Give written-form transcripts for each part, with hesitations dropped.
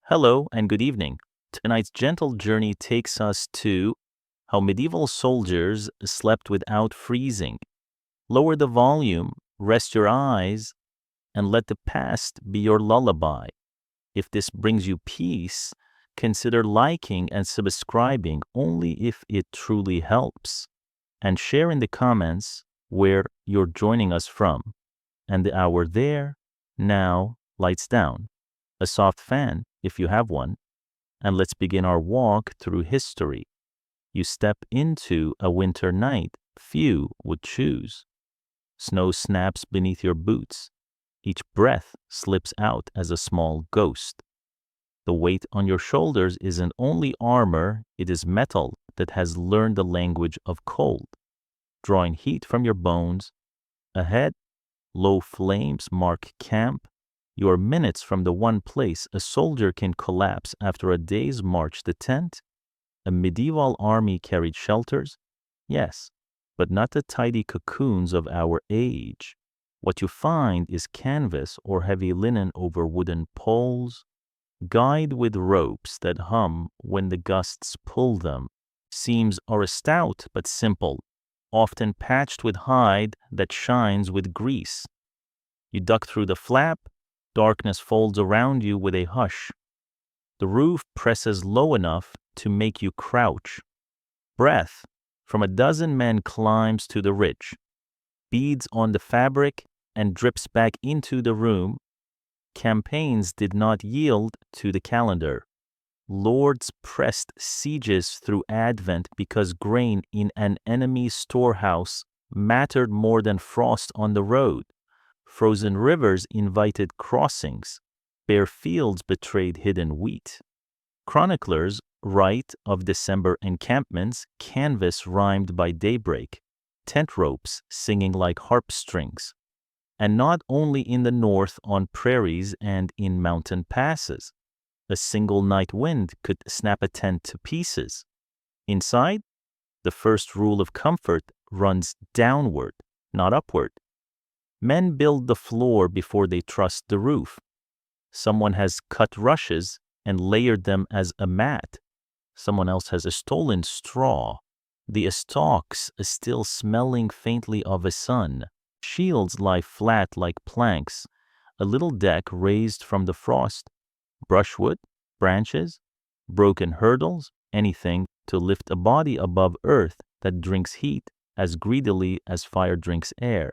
Hello and good evening. Tonight's gentle journey takes us to how medieval soldiers slept without freezing. Lower the volume, rest your eyes, and let the past be your lullaby. If this brings you peace, consider liking and subscribing only if it truly helps. And share in the comments where you're joining us from. And the hour there, now, lights down. A soft fan, if you have one, and let's begin our walk through history. You step into a winter night few would choose. Snow snaps beneath your boots. Each breath slips out as a small ghost. The weight on your shoulders isn't only armor, it is metal that has learned the language of cold, drawing heat from your bones. Ahead, low flames mark camp. You are minutes from the one place a soldier can collapse after a day's march. The tent? A medieval army carried shelters? Yes, but not the tidy cocoons of our age. What you find is canvas or heavy linen over wooden poles, guyed with ropes that hum when the gusts pull them. Seams are stout but simple, often patched with hide that shines with grease. You duck through the flap. Darkness folds around you with a hush. The roof presses low enough to make you crouch. Breath from a dozen men climbs to the ridge, beads on the fabric, and drips back into the room. Campaigns did not yield to the calendar. Lords pressed sieges through Advent because grain in an enemy's storehouse mattered more than frost on the road. Frozen rivers invited crossings. Bare fields betrayed hidden wheat. Chroniclers write of December encampments, canvas rhymed by daybreak, tent ropes singing like harp strings. And not only in the north on prairies and in mountain passes. A single night wind could snap a tent to pieces. Inside, the first rule of comfort runs downward, not upward. Men build the floor before they trust the roof. Someone has cut rushes and layered them as a mat. Someone else has stolen straw, the stalks still smelling faintly of a sun. Shields lie flat like planks, a little deck raised from the frost. Brushwood, branches, broken hurdles, anything to lift a body above earth that drinks heat as greedily as fire drinks air.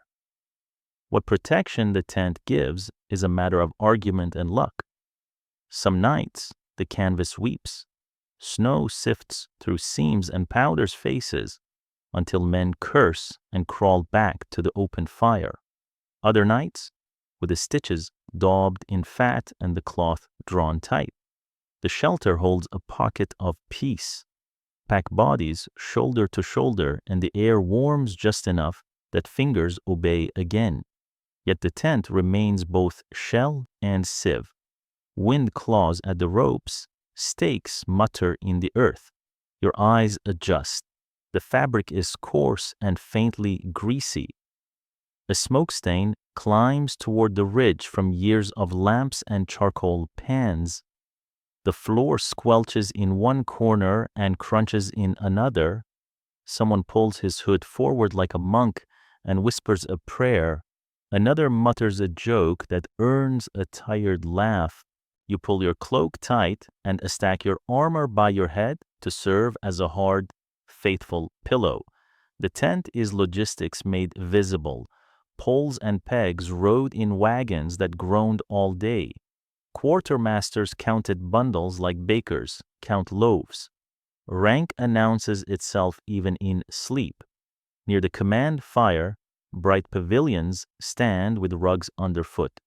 What protection the tent gives is a matter of argument and luck. Some nights, the canvas weeps. Snow sifts through seams and powders faces until men curse and crawl back to the open fire. Other nights, with the stitches daubed in fat and the cloth drawn tight, the shelter holds a pocket of peace. Pack bodies shoulder to shoulder and the air warms just enough that fingers obey again. Yet the tent remains both shell and sieve. Wind claws at the ropes, stakes mutter in the earth. Your eyes adjust. The fabric is coarse and faintly greasy. A smoke stain climbs toward the ridge from years of lamps and charcoal pans. The floor squelches in one corner and crunches in another. Someone pulls his hood forward like a monk and whispers a prayer. Another mutters a joke that earns a tired laugh. You pull your cloak tight and stack your armor by your head to serve as a hard, faithful pillow. The tent is logistics made visible. Poles and pegs rode in wagons that groaned all day. Quartermasters counted bundles like bakers count loaves. Rank announces itself even in sleep. Near the command fire, bright pavilions stand with rugs underfoot.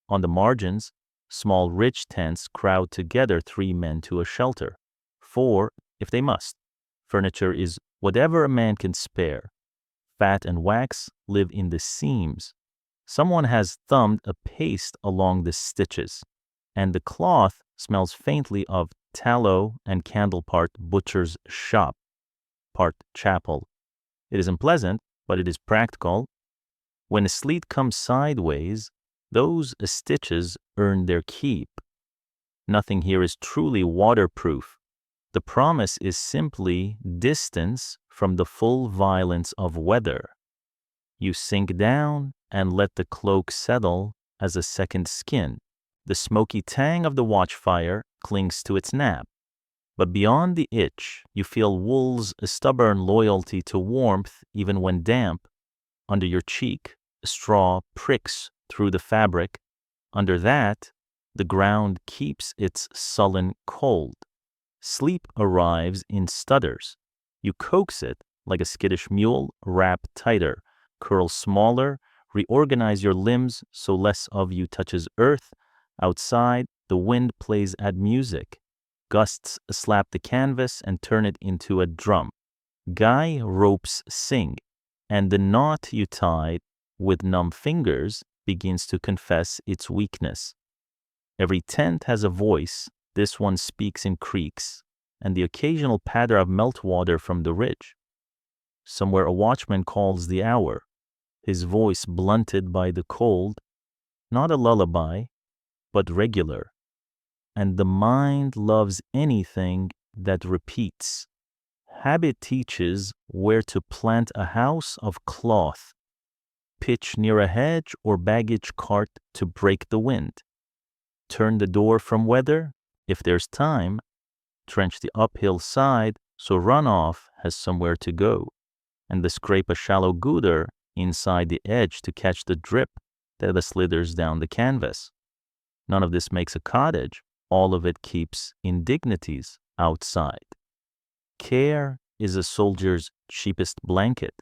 On the margins, small ridge tents crowd together 3 men to a shelter. 4, if they must. Furniture is whatever a man can spare. Fat and wax live in the seams. Someone has thumbed a paste along the stitches, and the cloth smells faintly of tallow and candle, part butcher's shop, part chapel. It isn't pleasant, but it is practical. When a sleet comes sideways, those stitches earn their keep. Nothing here is truly waterproof. The promise is simply distance from the full violence of weather. You sink down and let the cloak settle as a second skin. The smoky tang of the watchfire clings to its nap. But beyond the itch, you feel wool's stubborn loyalty to warmth even when damp. Under your cheek, a straw pricks through the fabric. Under that, the ground keeps its sullen cold. Sleep arrives in stutters. You coax it like a skittish mule, wrap tighter, curl smaller, reorganize your limbs so less of you touches earth. Outside, the wind plays at music. Gusts slap the canvas and turn it into a drum. Guy ropes sing, and the knot you tied with numb fingers begins to confess its weakness. Every tent has a voice. This one speaks in creaks, and the occasional patter of meltwater from the ridge. Somewhere a watchman calls the hour, his voice blunted by the cold, not a lullaby, but regular. And the mind loves anything that repeats. Habit teaches where to plant a house of cloth, pitch near a hedge or baggage cart to break the wind, turn the door from weather, if there's time, trench the uphill side so runoff has somewhere to go, and scrape a shallow gooder inside the edge to catch the drip that slithers down the canvas. None of this makes a cottage. All of it keeps indignities outside. Care is a soldier's cheapest blanket.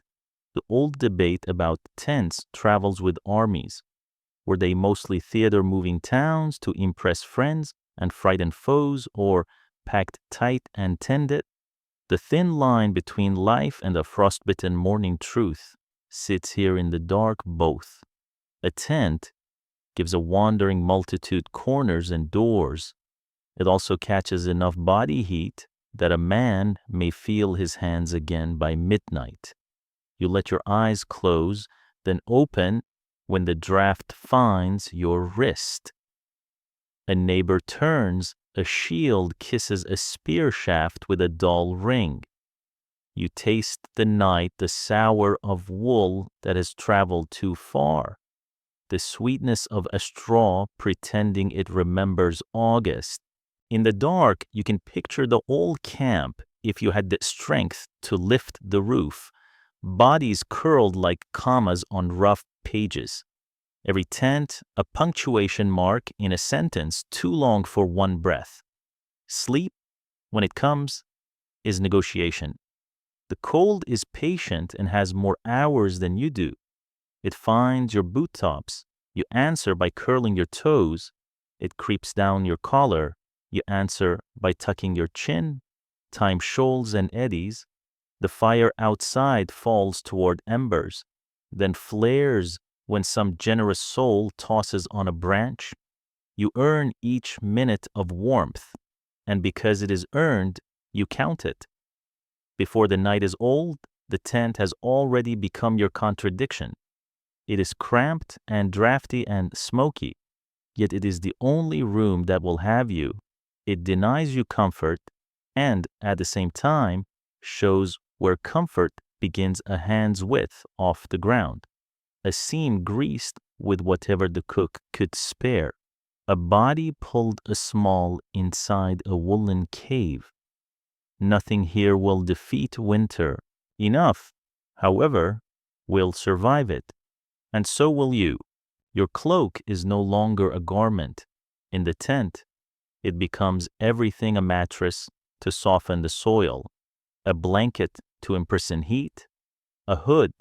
The old debate about tents travels with armies. Were they mostly theater-moving towns to impress friends and frighten foes, or packed tight and tended? The thin line between life and a frostbitten morning truth sits here in the dark both. A tent gives a wandering multitude corners and doors. It also catches enough body heat that a man may feel his hands again by midnight. You let your eyes close, then open when the draft finds your wrist. A neighbor turns, a shield kisses a spear shaft with a dull ring. You taste the night, the sour of wool that has traveled too far, the sweetness of a straw pretending it remembers August. In the dark, you can picture the whole camp if you had the strength to lift the roof, bodies curled like commas on rough pages. Every tent, a punctuation mark in a sentence too long for one breath. Sleep, when it comes, is negotiation. The cold is patient and has more hours than you do. It finds your boot tops. You answer by curling your toes. It creeps down your collar. You answer by tucking your chin. Time shoals and eddies. The fire outside falls toward embers, then flares when some generous soul tosses on a branch. You earn each minute of warmth, and because it is earned, you count it. Before the night is old, the tent has already become your contradiction. It is cramped and drafty and smoky, yet it is the only room that will have you. It denies you comfort and, at the same time, shows where comfort begins a hand's width off the ground, a seam greased with whatever the cook could spare, a body pulled a small inside a woolen cave. Nothing here will defeat winter. Enough, however, will survive it. And so will you. Your cloak is no longer a garment. In the tent, it becomes everything: a mattress to soften the soil, a blanket to imprison heat, a hood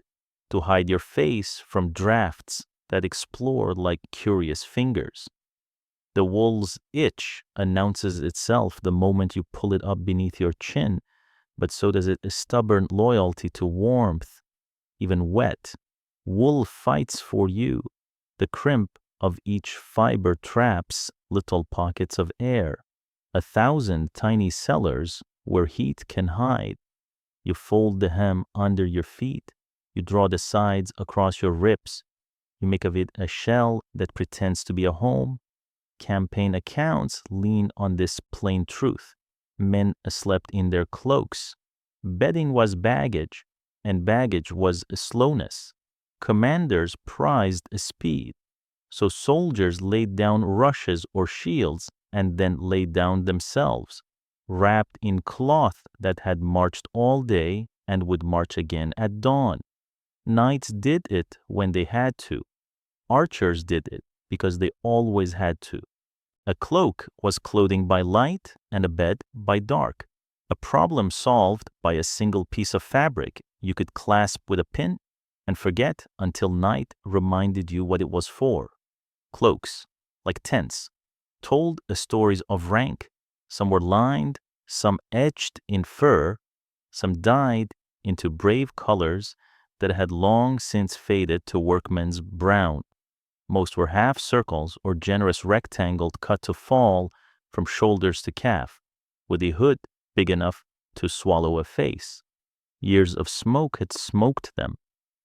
to hide your face from drafts that explore like curious fingers. The wool's itch announces itself the moment you pull it up beneath your chin, but so does a stubborn loyalty to warmth. Even wet, wool fights for you. The crimp of each fiber traps little pockets of air, 1,000 tiny cellars where heat can hide. You fold the hem under your feet. You draw the sides across your ribs. You make of it a shell that pretends to be a home. campaign accounts lean on this plain truth. Men slept in their cloaks. Bedding was baggage, and baggage was slowness. Commanders prized speed, so soldiers laid down rushes or shields and then laid down themselves, wrapped in cloth that had marched all day and would march again at dawn. Knights did it when they had to. Archers did it because they always had to. A cloak was clothing by light and a bed by dark. A problem solved by a single piece of fabric you could clasp with a pin and forget until night reminded you what it was for. Cloaks, like tents, told stories of rank. Some were lined, some etched in fur, some dyed into brave colors that had long since faded to workman's brown. Most were half circles or generous rectangles cut to fall from shoulders to calf, with a hood big enough to swallow a face. Years of smoke had smoked them.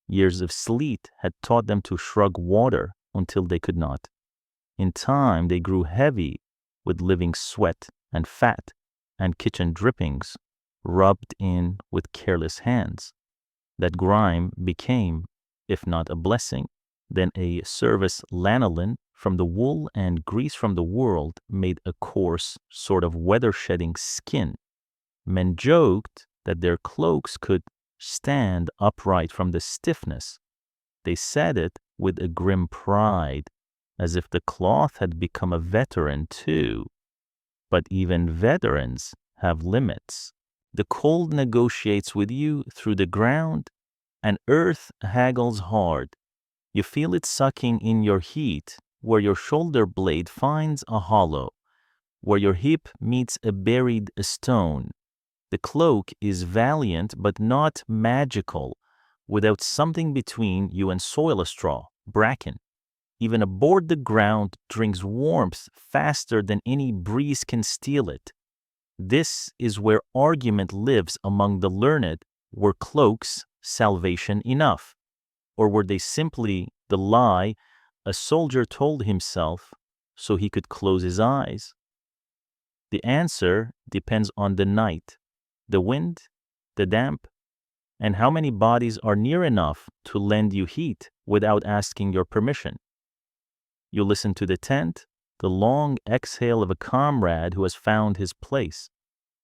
Years of sleet had taught them to shrug water until they could not. In time, they grew heavy with living sweat and fat and kitchen drippings rubbed in with careless hands. That grime became, if not a blessing, then a service lanolin from the wool and grease from the world made a coarse sort of weather-shedding skin. Men joked that their cloaks could stand upright from the stiffness. They said it with a grim pride, as if the cloth had become a veteran too. But even veterans have limits. The cold negotiates with you through the ground, and earth haggles hard. You feel it sucking in your heat, where your shoulder blade finds a hollow, where your hip meets a buried stone. The cloak is valiant but not magical, without something between you and soil straw, bracken. Even aboard the ground drinks warmth faster than any breeze can steal it. This is where argument lives among the learned. Were cloaks salvation enough? Or were they simply the lie a soldier told himself so he could close his eyes? The answer depends on the night, the wind, the damp, and how many bodies are near enough to lend you heat without asking your permission. You listen to the tent, the long exhale of a comrade who has found his place,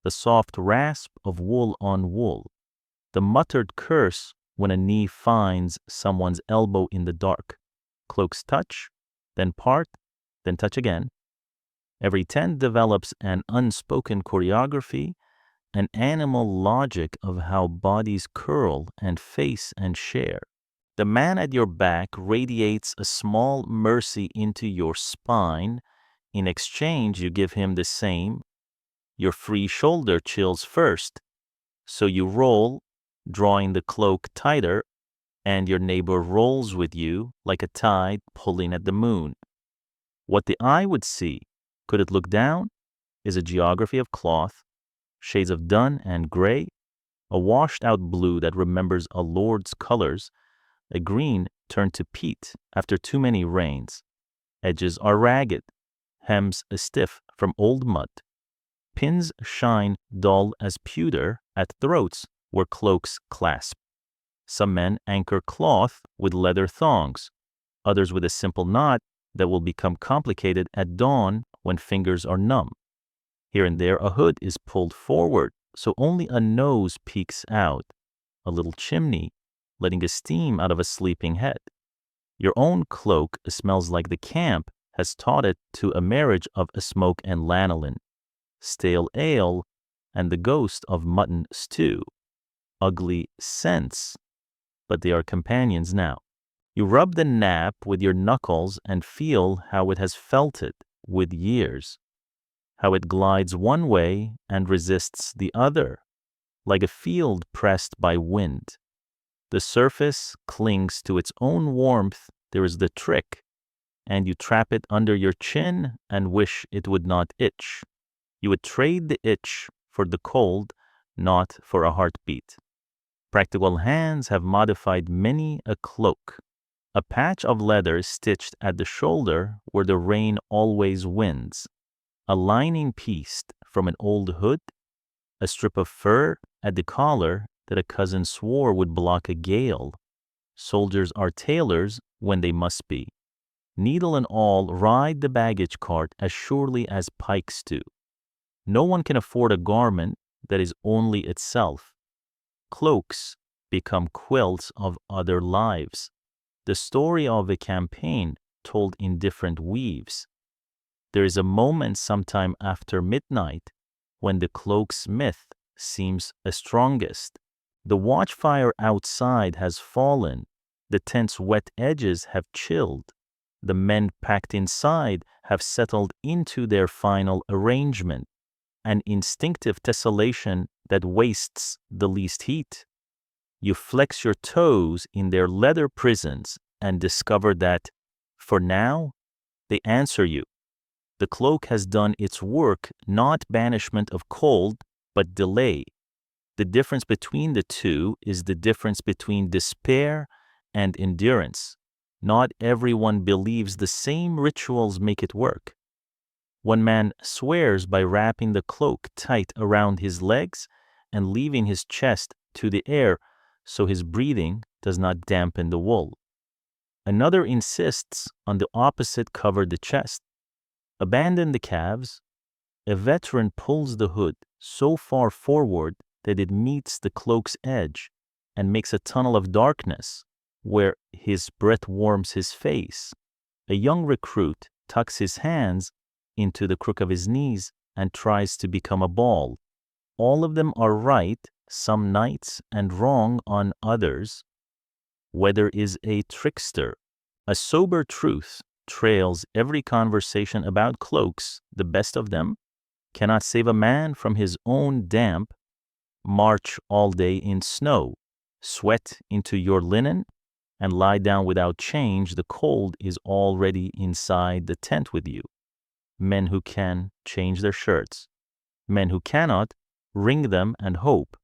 the soft rasp of wool on wool, the muttered curse when a knee finds someone's elbow in the dark. Cloaks touch, then part, then touch again. Every tent develops an unspoken choreography, an animal logic of how bodies curl and face and share. The man at your back radiates a small mercy into your spine. In exchange, you give him the same. Your free shoulder chills first, so you roll, drawing the cloak tighter, and your neighbor rolls with you like a tide pulling at the moon. What the eye would see, could it look down, is a geography of cloth, shades of dun and gray, a washed-out blue that remembers a lord's colors, a green turned to peat after too many rains. Edges are ragged, hems stiff from old mud. Pins shine dull as pewter at throats where cloaks clasp. Some men anchor cloth with leather thongs, others with a simple knot that will become complicated at dawn when fingers are numb. Here and there a hood is pulled forward, so only a nose peeks out, a little chimney letting a steam out of a sleeping head. Your own cloak smells like the camp has taught it to a marriage of smoke and lanolin, stale ale, and the ghost of mutton stew. Ugly scents, but they are companions now. You rub the nap with your knuckles and feel how it has felt it with years, how it glides one way and resists the other, like a field pressed by wind. The surface clings to its own warmth. There is the trick, and you trap it under your chin and wish it would not itch. You would trade the itch for the cold, not for a heartbeat. Practical hands have modified many a cloak. A patch of leather stitched at the shoulder where the rain always wins, a lining pieced from an old hood, a strip of fur at the collar that a cousin swore would block a gale. Soldiers are tailors when they must be. Needle and all ride the baggage cart as surely as pikes do. No one can afford a garment that is only itself. Cloaks become quilts of other lives, the story of a campaign told in different weaves. There is a moment sometime after midnight when the cloak's myth seems strongest. The watchfire outside has fallen, the tent's wet edges have chilled, the men packed inside have settled into their final arrangement, an instinctive tessellation that wastes the least heat. You flex your toes in their leather prisons and discover that, for now, they answer you. The cloak has done its work, not banishment of cold, but delay. The difference between the two is the difference between despair and endurance. Not everyone believes the same rituals make it work. One man swears by wrapping the cloak tight around his legs and leaving his chest to the air so his breathing does not dampen the wool. Another insists on the opposite cover the chest. Abandon the calves. A veteran pulls the hood so far forward that it meets the cloak's edge and makes a tunnel of darkness where his breath warms his face. A young recruit tucks his hands into the crook of his knees and tries to become a ball. All of them are right some nights and wrong on others. Weather is a trickster. A sober truth trails every conversation about cloaks. The best of them cannot save a man from his own damp. March all day in snow, sweat into your linen, and lie down without change. The cold is already inside the tent with you. Men who can change their shirts. Men who cannot wring them and hope.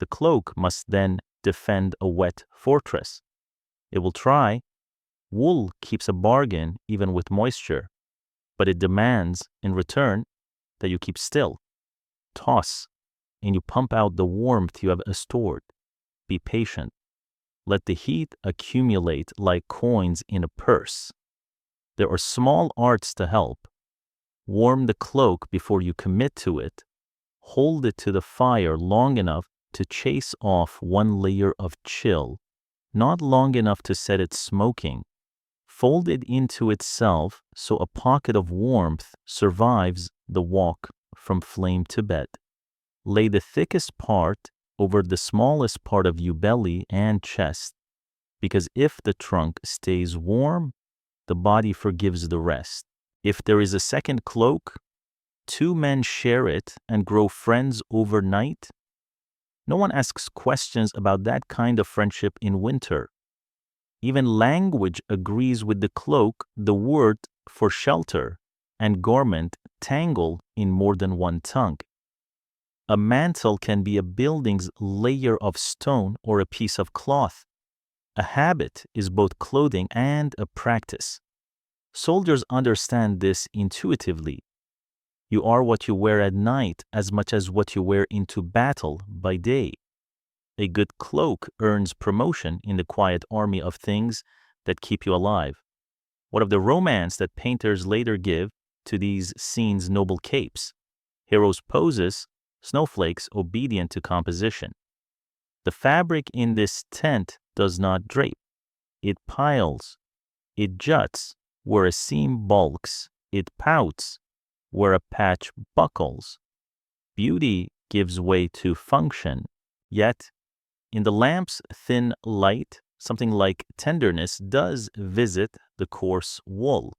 The cloak must then defend a wet fortress. It will try. Wool keeps a bargain even with moisture, but it demands in return that you keep still. Toss, and you pump out the warmth you have stored. Be patient. Let the heat accumulate like coins in a purse. There are small arts to help. Warm the cloak before you commit to it. Hold it to the fire long enough to chase off one layer of chill, not long enough to set it smoking. Fold it into itself so a pocket of warmth survives the walk from flame to bed. Lay the thickest part over the smallest part of your belly and chest, because if the trunk stays warm, the body forgives the rest. If there is a second cloak, 2 men share it and grow friends overnight. No one asks questions about that kind of friendship in winter. Even language agrees with the cloak. The word for shelter and garment tangle in more than one tongue. A mantle can be a building's layer of stone or a piece of cloth. A habit is both clothing and a practice. Soldiers understand this intuitively. You are what you wear at night as much as what you wear into battle by day. A good cloak earns promotion in the quiet army of things that keep you alive. What of the romance that painters later give to these scenes' noble capes? Heroes' poses, snowflakes obedient to composition. The fabric in this tent does not drape. It piles. It juts where a seam bulks. It pouts where a patch buckles. Beauty gives way to function, yet in the lamp's thin light, something like tenderness does visit the coarse wool.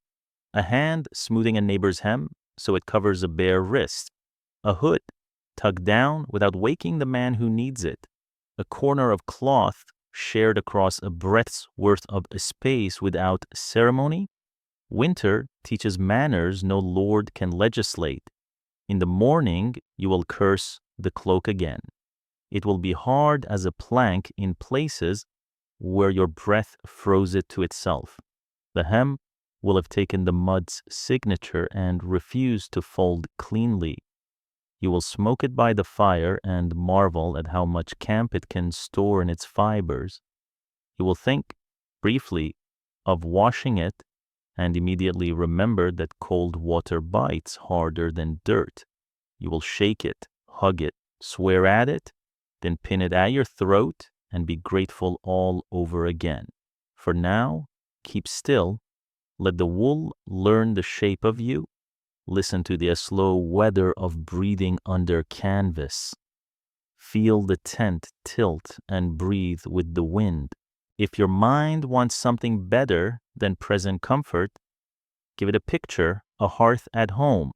A hand smoothing a neighbor's hem so it covers a bare wrist. A hood tugged down without waking the man who needs it. A corner of cloth shared across a breath's worth of space without ceremony. Winter teaches manners no lord can legislate. In the morning, you will curse the cloak again. It will be hard as a plank in places where your breath froze it to itself. The hem will have taken the mud's signature and refused to fold cleanly. You will smoke it by the fire and marvel at how much camp it can store in its fibers. You will think, briefly, of washing it and immediately remember that cold water bites harder than dirt. You will shake it, hug it, swear at it, then pin it at your throat and be grateful all over again. For now, keep still, let the wool learn the shape of you. Listen to the slow weather of breathing under canvas. Feel the tent tilt and breathe with the wind. If your mind wants something better than present comfort, give it a picture, a hearth at home,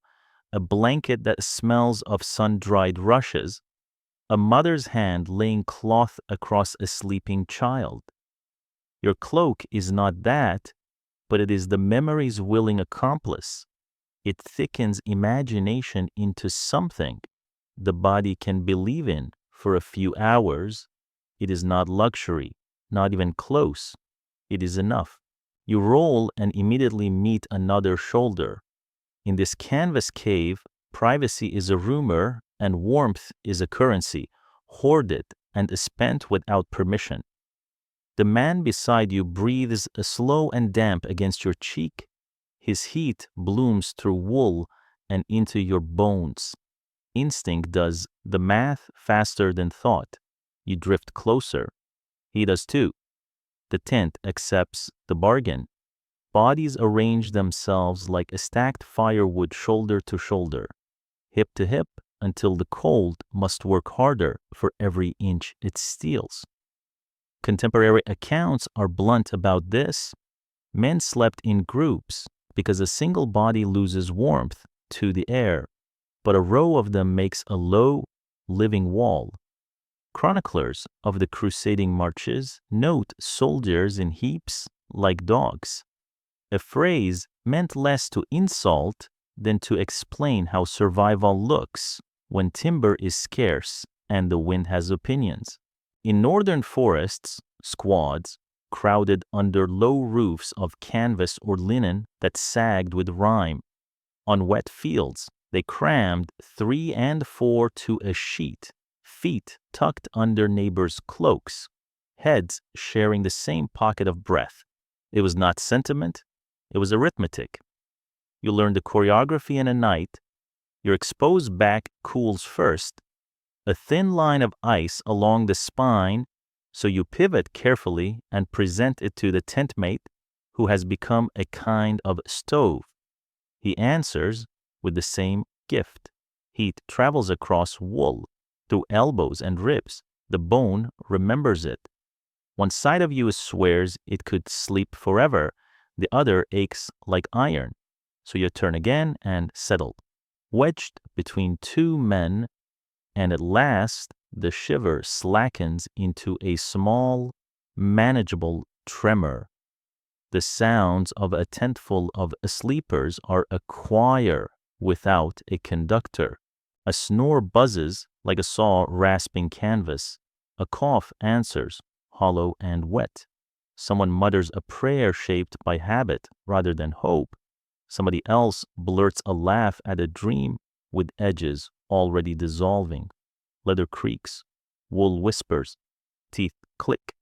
a blanket that smells of sun-dried rushes, a mother's hand laying cloth across a sleeping child. Your cloak is not that, but it is the memory's willing accomplice. It thickens imagination into something the body can believe in for a few hours. It is not luxury, not even close. It is enough. You roll and immediately meet another shoulder. In this canvas cave, privacy is a rumor and warmth is a currency, hoarded and spent without permission. The man beside you breathes slow and damp against your cheek. His heat blooms through wool and into your bones. Instinct does the math faster than thought. You drift closer. He does too. The tent accepts the bargain. Bodies arrange themselves like a stacked firewood shoulder to shoulder, hip to hip, until the cold must work harder for every inch it steals. Contemporary accounts are blunt about this. Men slept in groups because a single body loses warmth to the air, but a row of them makes a low, living wall. Chroniclers of the crusading marches note soldiers in heaps like dogs. A phrase meant less to insult than to explain how survival looks when timber is scarce and the wind has opinions. In northern forests, squads crowded under low roofs of canvas or linen that sagged with rime. On wet fields, they crammed 3 and 4 to a sheet, feet tucked under neighbors' cloaks, heads sharing the same pocket of breath. It was not sentiment, it was arithmetic. You learn the choreography in a night. Your exposed back cools first, a thin line of ice along the spine, so you pivot carefully and present it to the tent mate, who has become a kind of stove. He answers with the same gift. Heat travels across wool, through elbows and ribs. The bone remembers it. One side of you swears it could sleep forever. The other aches like iron. So you turn again and settle, wedged between two men, and at last the shiver slackens into a small, manageable tremor. The sounds of a tentful of sleepers are a choir without a conductor. A snore buzzes like a saw rasping canvas. A cough answers, hollow and wet. Someone mutters a prayer shaped by habit rather than hope. Somebody else blurts a laugh at a dream with edges already dissolving. Leather creaks, wool whispers, teeth click.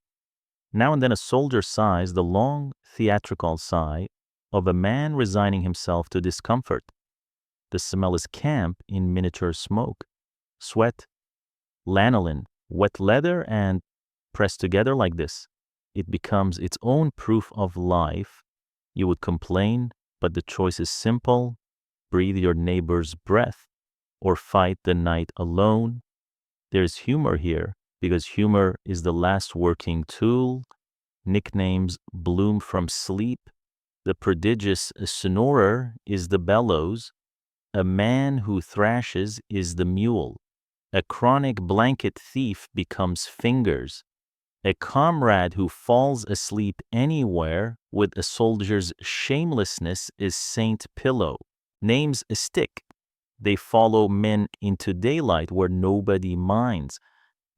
Now and then a soldier sighs the long, theatrical sigh of a man resigning himself to discomfort. The smell is camp in miniature smoke. Sweat, lanolin, wet leather, and pressed together like this, it becomes its own proof of life. You would complain, but the choice is simple. Breathe your neighbor's breath or fight the night alone. There's humor here because humor is the last working tool. Nicknames bloom from sleep. The prodigious snorer is the bellows. A man who thrashes is the mule. A chronic blanket thief becomes fingers. A comrade who falls asleep anywhere with a soldier's shamelessness is Saint Pillow. Names stick. They follow men into daylight where nobody minds,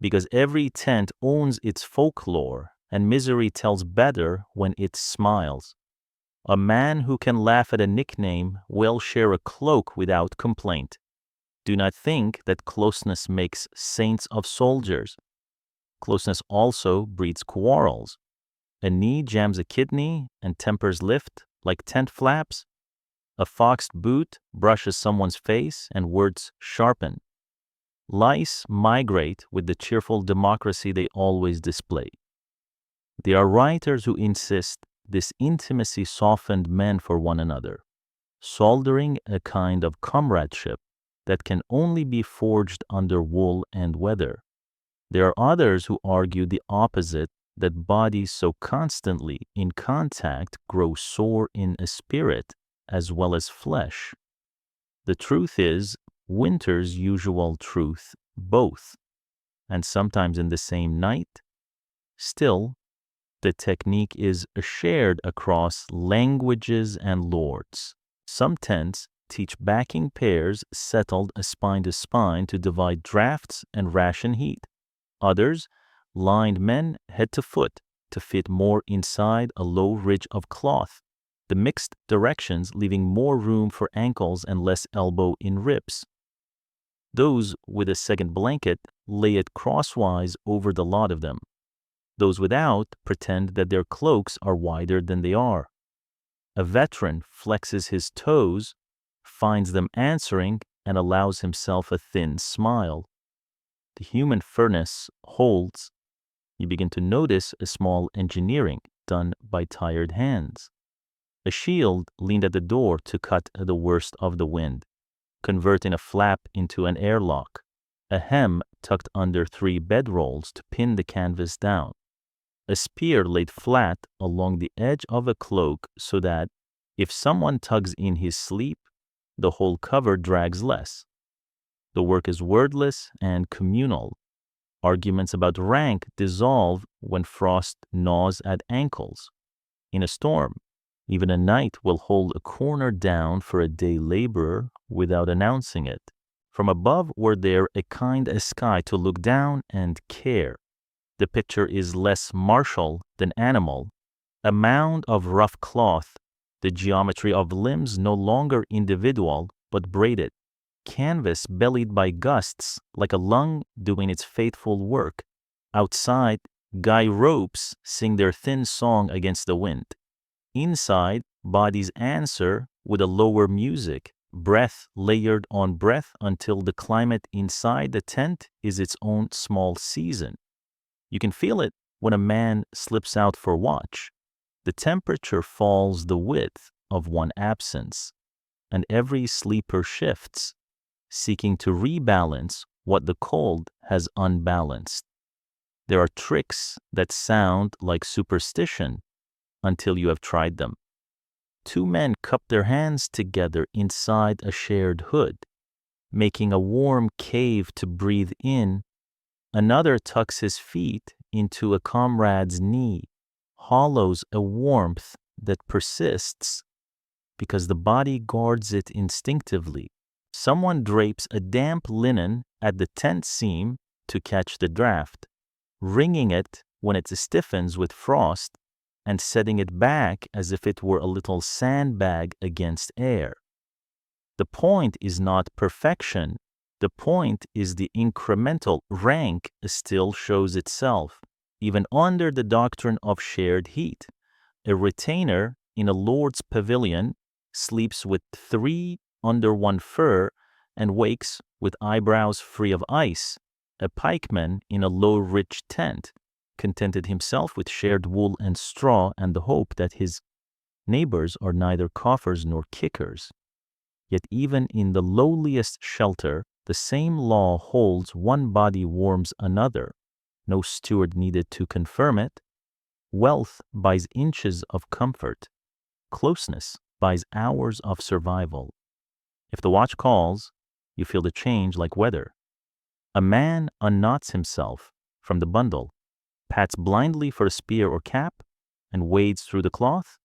because every tent owns its folklore. and misery tells better when it smiles. A man who can laugh at a nickname will share a cloak without complaint. Do not think that closeness makes saints of soldiers. Closeness also breeds quarrels. A knee jams a kidney and tempers lift like tent flaps. A foxed boot brushes someone's face and words sharpen. Lice migrate with the cheerful democracy they always display. There are writers who insist this intimacy softened men for one another, soldering a kind of comradeship that can only be forged under wool and weather. There are others who argue the opposite, that bodies so constantly in contact grow sore in a spirit as well as flesh. The truth is, winter's usual truth, both, and sometimes in the same night. Still, the technique is shared across languages and lords. Some tents teach backing pairs settled spine to spine to divide drafts and ration heat. Others lined men head to foot to fit more inside a low ridge of cloth, the mixed directions leaving more room for ankles and less elbow in ribs. Those with a second blanket lay it crosswise over the lot of them. Those without pretend that their cloaks are wider than they are. A veteran flexes his toes, finds them answering, and allows himself a thin smile. The human furnace holds. You begin to notice a small engineering done by tired hands. A shield leaned at the door to cut the worst of the wind, converting a flap into an airlock. A hem tucked under 3 bedrolls to pin the canvas down. A spear laid flat along the edge of a cloak so that, if someone tugs in his sleep, the whole cover drags less. The work is wordless and communal. Arguments about rank dissolve when frost gnaws at ankles. In a storm, even a knight will hold a corner down for a day laborer without announcing it. From above were there a kind sky to look down and care. The picture is less martial than animal. A mound of rough cloth, the geometry of limbs no longer individual but braided. Canvas bellied by gusts like a lung doing its faithful work. Outside, guy ropes sing their thin song against the wind. Inside, bodies answer with a lower music, breath layered on breath until the climate inside the tent is its own small season. You can feel it when a man slips out for watch. The temperature falls the width of one absence, and every sleeper shifts, seeking to rebalance what the cold has unbalanced. There are tricks that sound like superstition until you have tried them. 2 men cup their hands together inside a shared hood, making a warm cave to breathe in. Another tucks his feet into a comrade's knee, hollows a warmth that persists because the body guards it instinctively. Someone drapes a damp linen at the tent seam to catch the draft, wringing it when it stiffens with frost and setting it back as if it were a little sandbag against air. The point is not perfection. The point is the incremental. Rank still shows itself, even under the doctrine of shared heat. A retainer in a lord's pavilion sleeps with 3 under one fur and wakes with eyebrows free of ice. A pikeman in a low-ridged tent contented himself with shared wool and straw and the hope that his neighbors are neither coughers nor kickers. Yet even in the lowliest shelter, the same law holds. One body warms another. No steward needed to confirm it. Wealth buys inches of comfort. Closeness buys hours of survival. If the watch calls, you feel the change like weather. A man unknots himself from the bundle, pats blindly for a spear or cap, and wades through the cloth.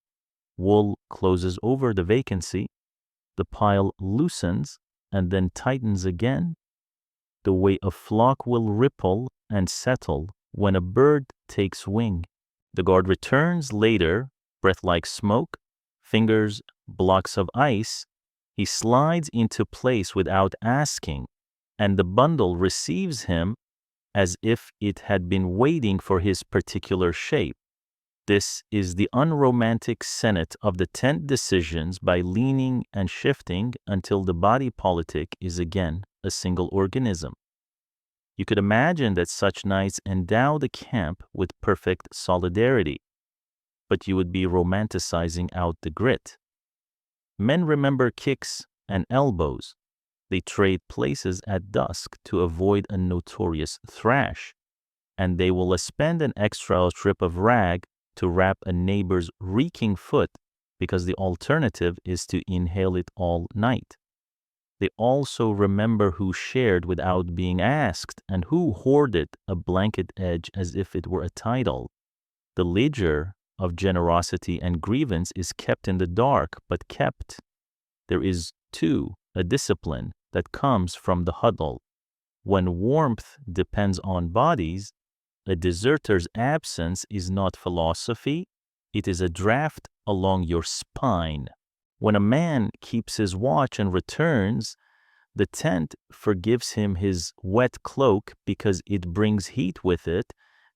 Wool closes over the vacancy. The pile loosens and then tightens again. The way a flock will ripple and settle when a bird takes wing. The guard returns later, breath like smoke, fingers blocks of ice. He slides into place without asking, and the bundle receives him as if it had been waiting for his particular shape. This is the unromantic senate of the tent decisions by leaning and shifting until the body politic is again a single organism. You could imagine that such nights endow the camp with perfect solidarity, but you would be romanticizing out the grit. Men remember kicks and elbows. They trade places at dusk to avoid a notorious thrash, and they will spend an extra strip of rag to wrap a neighbor's reeking foot because the alternative is to inhale it all night. They also remember who shared without being asked and who hoarded a blanket edge as if it were a title. The ledger of generosity and grievance is kept in the dark, but kept. There is, too, a discipline that comes from the huddle. When warmth depends on bodies, a deserter's absence is not philosophy, it is a draft along your spine. When a man keeps his watch and returns, the tent forgives him his wet cloak because it brings heat with it,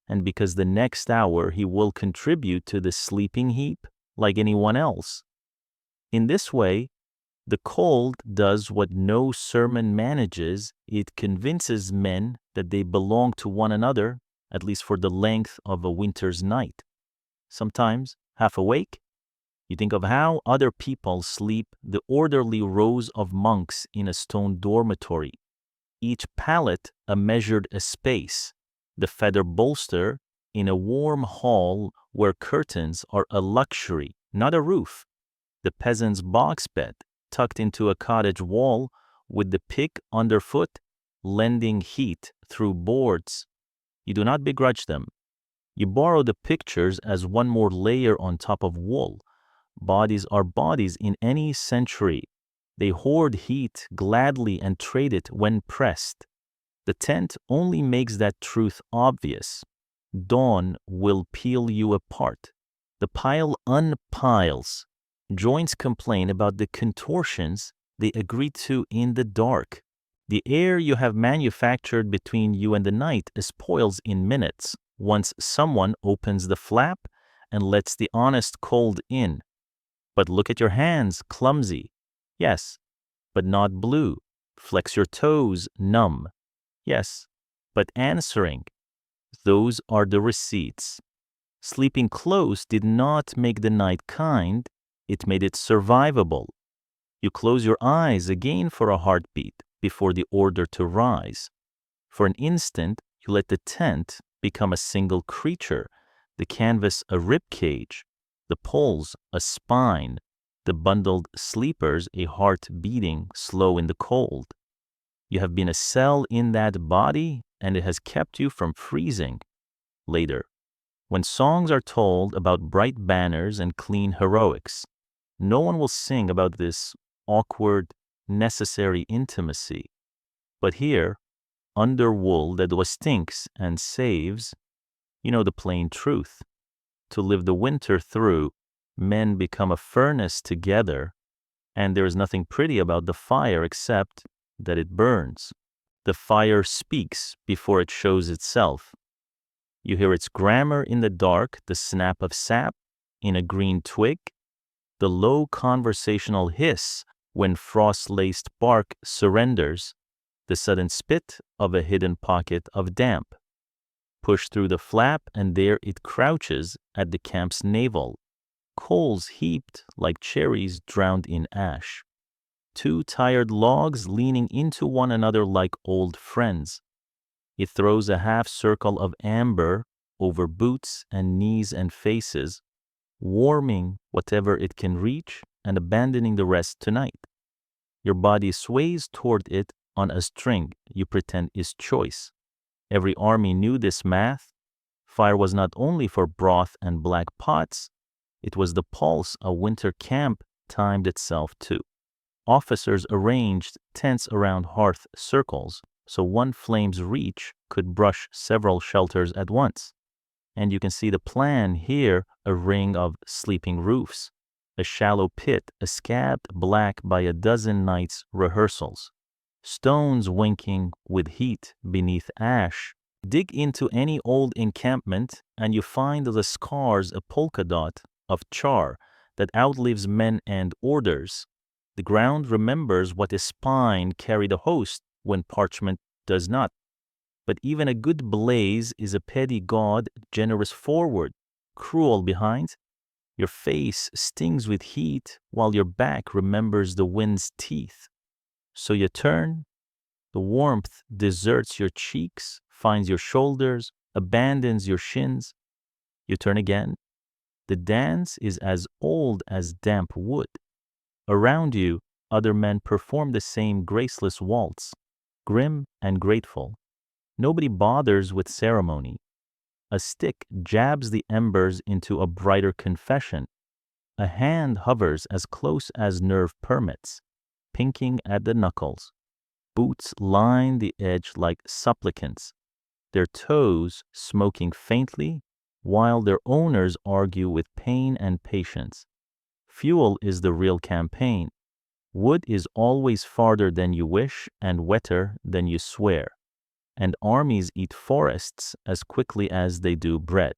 and because the next hour he will contribute to the sleeping heap like anyone else. In this way, the cold does what no sermon manages. It convinces men that they belong to one another, at least for the length of a winter's night. Sometimes, half awake, you think of how other people sleep the orderly rows of monks in a stone dormitory, each pallet a measured space, the feather bolster in a warm hall where curtains are a luxury, not a roof, the peasant's box bed tucked into a cottage wall with the pick underfoot, lending heat through boards. You do not begrudge them. You borrow the pictures as one more layer on top of wool. Bodies are bodies in any century. They hoard heat gladly and trade it when pressed. The tent only makes that truth obvious. Dawn will peel you apart. The pile unpiles. Joints complain about the contortions they agree to in the dark. The air you have manufactured between you and the night spoils in minutes once someone opens the flap and lets the honest cold in. But look at your hands, clumsy. Yes, but not blue. Flex your toes, numb. Yes, but answering. Those are the receipts. Sleeping close did not make the night kind, it made it survivable. You close your eyes again for a heartbeat before the order to rise. For an instant, you let the tent become a single creature, the canvas a rib cage, the poles a spine, the bundled sleepers a heart beating slow in the cold. You have been a cell in that body, and it has kept you from freezing. Later, when songs are told about bright banners and clean heroics, no one will sing about this awkward, necessary intimacy. But here, under wool that was stinks and saves, you know the plain truth. To live the winter through, men become a furnace together, and there is nothing pretty about the fire except that it burns. The fire speaks before it shows itself. You hear its grammar in the dark, the snap of sap in a green twig, the low conversational hiss when frost-laced bark surrenders, the sudden spit of a hidden pocket of damp. Push through the flap, and there it crouches at the camp's navel, coals heaped like cherries drowned in ash. Two tired logs leaning into one another like old friends. It throws a half circle of amber over boots and knees and faces, warming whatever it can reach and abandoning the rest tonight. Your body sways toward it on a string you pretend is choice. Every army knew this math. Fire was not only for broth and black pots, it was the pulse a winter camp timed itself to. Officers arranged tents around hearth circles so one flame's reach could brush several shelters at once. And you can see the plan here, a ring of sleeping roofs, a shallow pit, a scabbed black by a dozen nights' rehearsals, stones winking with heat beneath ash. Dig into any old encampment and you find the scars, a polka dot of char that outlives men and orders. The ground remembers what a spine carried a host when parchment does not. But even a good blaze is a petty god, generous forward, cruel behind. Your face stings with heat while your back remembers the wind's teeth. So you turn, the warmth deserts your cheeks, finds your shoulders, abandons your shins. You turn again. The dance is as old as damp wood. Around you, other men perform the same graceless waltz, grim and grateful. Nobody bothers with ceremony. A stick jabs the embers into a brighter confession. A hand hovers as close as nerve permits, pinking at the knuckles. Boots line the edge like supplicants, their toes smoking faintly, while their owners argue with pain and patience. Fuel is the real campaign. Wood is always farther than you wish and wetter than you swear. And armies eat forests as quickly as they do bread.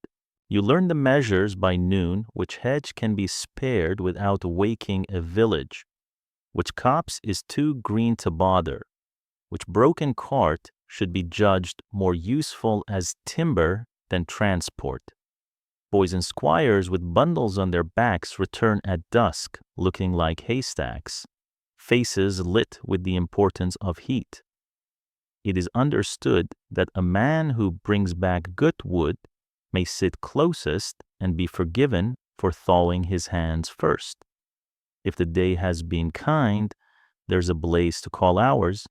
You learn the measures by noon, which hedge can be spared without waking a village, which copse is too green to bother, which broken cart should be judged more useful as timber than transport. Boys and squires with bundles on their backs return at dusk, looking like haystacks, faces lit with the importance of heat. It is understood that a man who brings back good wood may sit closest and be forgiven for thawing his hands first. If the day has been kind, there's a blaze to call ours.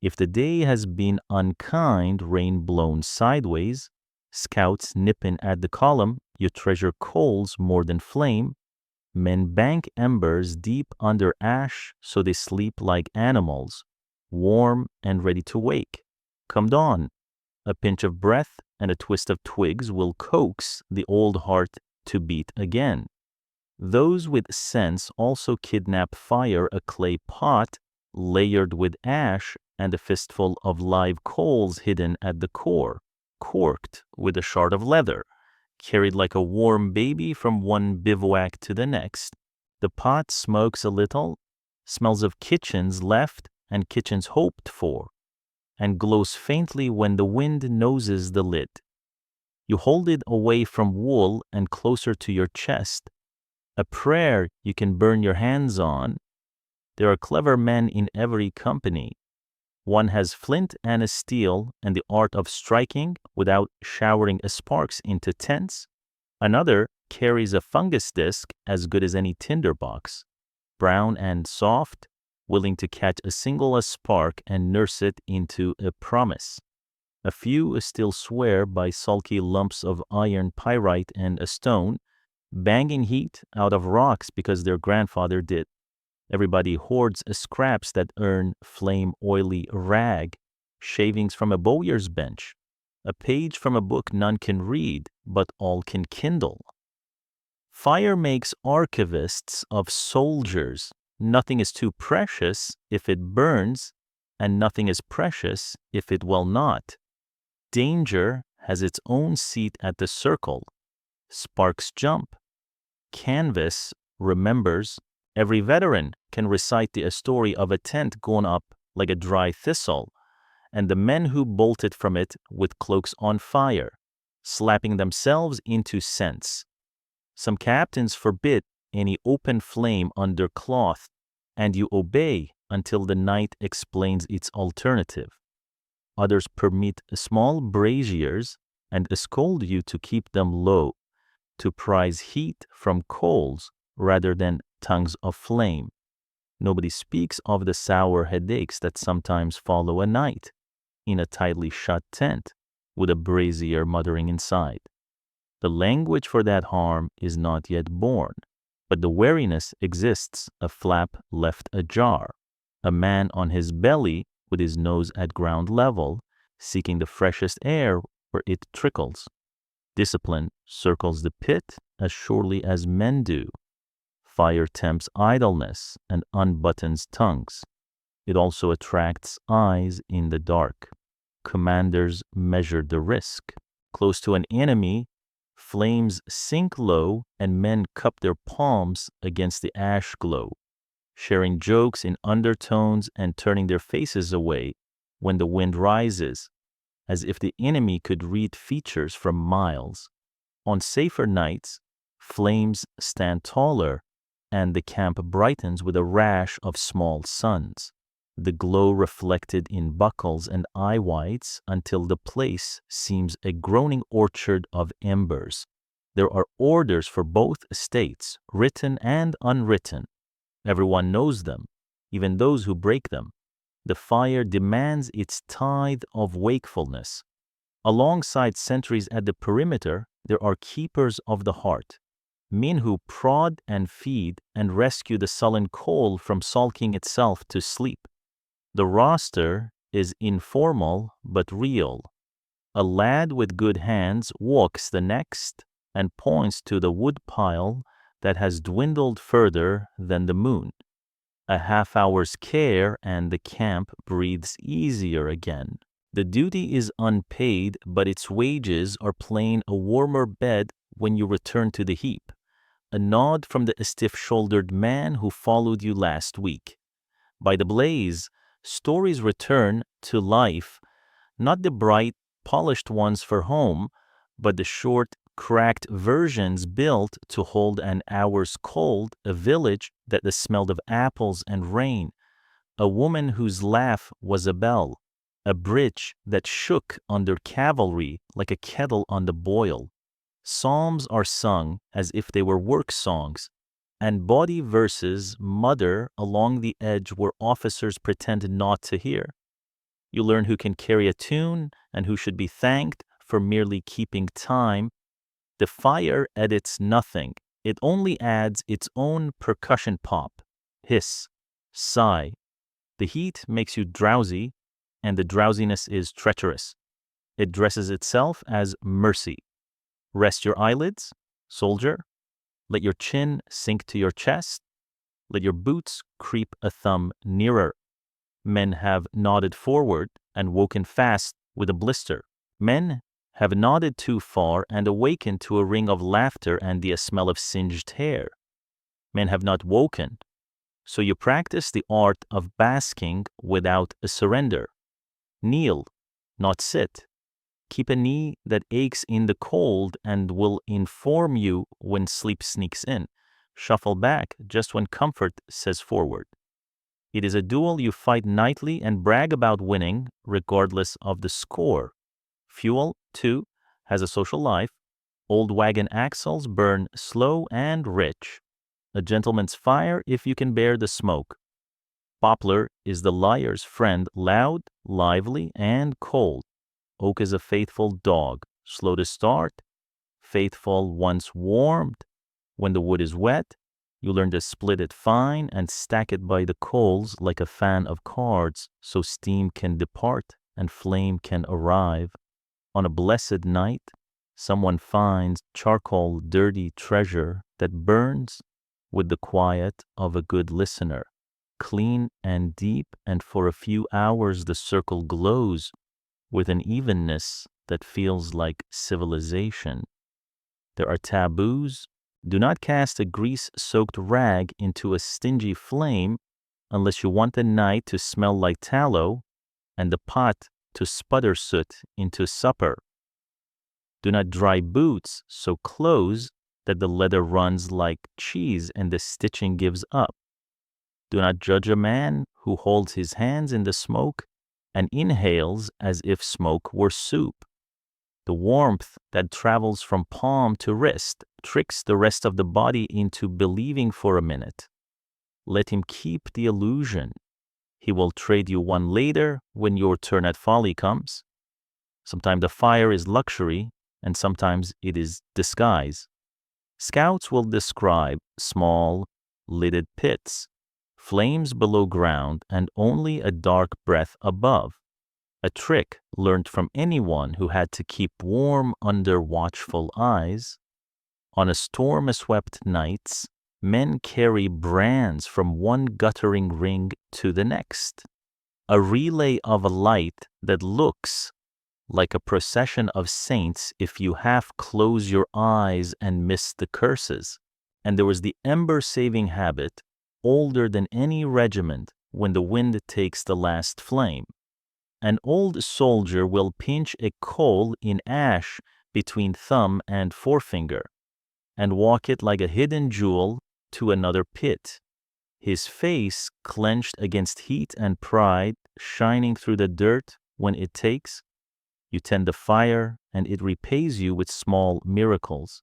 If the day has been unkind, rain blown sideways, scouts nipping at the column, you treasure coals more than flame. Men bank embers deep under ash so they sleep like animals, warm and ready to wake. Come dawn, a pinch of breath and a twist of twigs will coax the old heart to beat again. Those with sense also kidnap fire, a clay pot layered with ash and a fistful of live coals hidden at the core, corked with a shard of leather, carried like a warm baby from one bivouac to the next. The pot smokes a little, smells of kitchens left and kitchens hoped for, and glows faintly when the wind noses the lid. You hold it away from wool and closer to your chest, a prayer you can burn your hands on. There are clever men in every company. One has flint and a steel and the art of striking without showering sparks into tents. Another carries a fungus disc as good as any tinderbox, brown and soft, willing to catch a single spark and nurse it into a promise. A few still swear by sulky lumps of iron pyrite and a stone, banging heat out of rocks because their grandfather did. Everybody hoards scraps that earn flame-oily rag, shavings from a bowyer's bench, a page from a book none can read, but all can kindle. Fire makes archivists of soldiers. Nothing is too precious if it burns, and nothing is precious if it will not. Danger has its own seat at the circle. Sparks jump. Canvas remembers. Every veteran can recite the story of a tent gone up like a dry thistle, and the men who bolted from it with cloaks on fire, slapping themselves into sense. Some captains forbid any open flame under cloth, and you obey until the night explains its alternative. Others permit small braziers and scold you to keep them low, to prize heat from coals rather than tongues of flame. Nobody speaks of the sour headaches that sometimes follow a night in a tightly shut tent with a brazier muttering inside. The language for that harm is not yet born, but the wariness exists, a flap left ajar, a man on his belly with his nose at ground level, seeking the freshest air where it trickles. Discipline circles the pit as surely as men do. Fire tempts idleness and unbuttons tongues. It also attracts eyes in the dark. Commanders measure the risk. Close to an enemy, flames sink low and men cup their palms against the ash glow, sharing jokes in undertones and turning their faces away when the wind rises, as if the enemy could read features from miles. On safer nights, flames stand taller and the camp brightens with a rash of small suns, the glow reflected in buckles and eye whites until the place seems a groaning orchard of embers. There are orders for both estates, written and unwritten. Everyone knows them, even those who break them. The fire demands its tithe of wakefulness. Alongside sentries at the perimeter, there are keepers of the heart, men who prod and feed and rescue the sullen coal from sulking itself to sleep. The roster is informal but real. A lad with good hands walks the next and points to the woodpile that has dwindled further than the moon. A half-hour's care and the camp breathes easier again. The duty is unpaid, but its wages are plain a warmer bed when you return to the heap. A nod from the stiff-shouldered man who followed you last week. By the blaze, stories return to life, not the bright, polished ones for home, but the short, cracked versions built to hold an hour's cold, a village that smelled of apples and rain, a woman whose laugh was a bell, a bridge that shook under cavalry like a kettle on the boil. Psalms are sung as if they were work songs, and bawdy verses mutter along the edge where officers pretend not to hear. You learn who can carry a tune and who should be thanked for merely keeping time. The fire edits nothing. It only adds its own percussion pop, hiss, sigh. The heat makes you drowsy, and the drowsiness is treacherous. It dresses itself as mercy. Rest your eyelids, soldier. Let your chin sink to your chest. Let your boots creep a thumb nearer. Men have nodded forward and woken fast with a blister. Men have nodded too far and awakened to a ring of laughter and the smell of singed hair. Men have not woken, so you practice the art of basking without a surrender. Kneel, not sit. Keep a knee that aches in the cold and will inform you when sleep sneaks in. Shuffle back just when comfort says forward. It is a duel you fight nightly and brag about winning, regardless of the score. Fuel, too, has a social life. Old wagon axles burn slow and rich. A gentleman's fire if you can bear the smoke. Poplar is the liar's friend, loud, lively, and cold. Oak is a faithful dog, slow to start, faithful once warmed. When the wood is wet, you learn to split it fine and stack it by the coals like a fan of cards so steam can depart and flame can arrive. On a blessed night, someone finds charcoal dirty treasure that burns with the quiet of a good listener. Clean and deep, and for a few hours the circle glows with an evenness that feels like civilization. There are taboos. Do not cast a grease-soaked rag into a stingy flame unless you want the night to smell like tallow and the pot to sputter soot into supper. Do not dry boots so close that the leather runs like cheese and the stitching gives up. Do not judge a man who holds his hands in the smoke and inhales as if smoke were soup. The warmth that travels from palm to wrist tricks the rest of the body into believing for a minute. Let him keep the illusion. He will trade you one later when your turn at folly comes. Sometimes the fire is luxury, and sometimes it is disguise. Scouts will describe small, lidded pits, flames below ground, and only a dark breath above. A trick learned from anyone who had to keep warm under watchful eyes. On a storm-swept nights, men carry brands from one guttering ring to the next. A relay of light that looks like a procession of saints if you half close your eyes and miss the curses. And there was the ember saving habit, older than any regiment when the wind takes the last flame. An old soldier will pinch a coal in ash between thumb and forefinger and walk it like a hidden jewel to another pit, his face clenched against heat and pride shining through the dirt when it takes. You tend the fire, and it repays you with small miracles.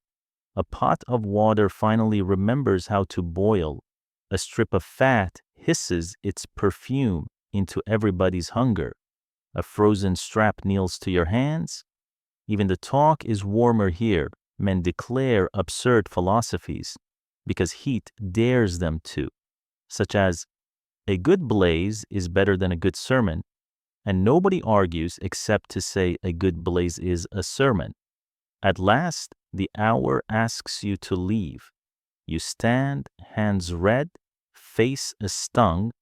A pot of water finally remembers how to boil. A strip of fat hisses its perfume into everybody's hunger. A frozen strap kneels to your hands. Even the talk is warmer here. Men declare absurd philosophies because heat dares them to, such as, a good blaze is better than a good sermon, and nobody argues except to say a good blaze is a sermon. At last, the hour asks you to leave. You stand, hands red, face stung,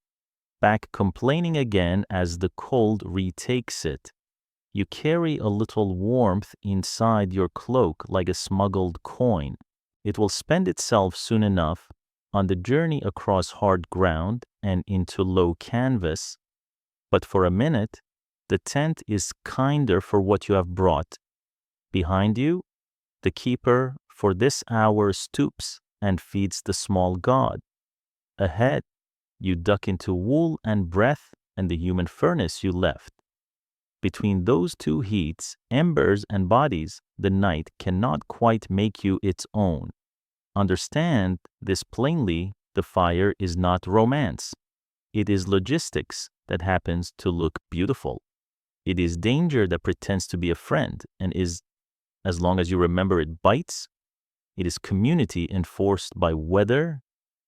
back complaining again as the cold retakes it. You carry a little warmth inside your cloak like a smuggled coin. It will spend itself soon enough on the journey across hard ground and into low canvas, but for a minute, the tent is kinder for what you have brought. Behind you, the keeper for this hour stoops and feeds the small god. Ahead, you duck into wool and breath and the human furnace you left. Between those two heats, embers and bodies, the night cannot quite make you its own. Understand this plainly, the fire is not romance. It is logistics that happens to look beautiful. It is danger that pretends to be a friend and is, as long as you remember it bites. It is community enforced by weather,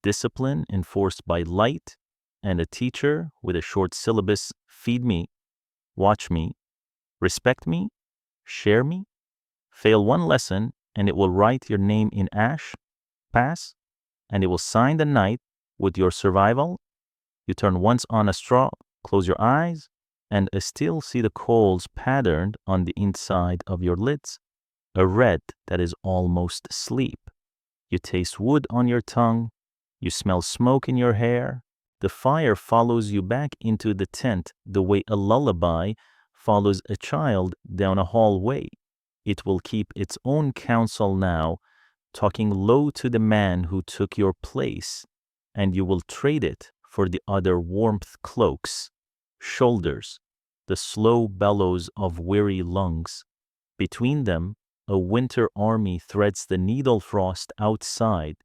discipline enforced by light, and a teacher with a short syllabus, feed me, watch me, respect me, share me. Fail one lesson and it will write your name in ash. Pass, and it will sign the night with your survival. You turn once on a straw, close your eyes, and still see the coals patterned on the inside of your lids, a red that is almost sleep. You taste wood on your tongue, you smell smoke in your hair. The fire follows you back into the tent the way a lullaby follows a child down a hallway. It will keep its own counsel now, talking low to the man who took your place, and you will trade it for the other warmth cloaks, shoulders, the slow bellows of weary lungs. Between them, a winter army threads the needle frost outside,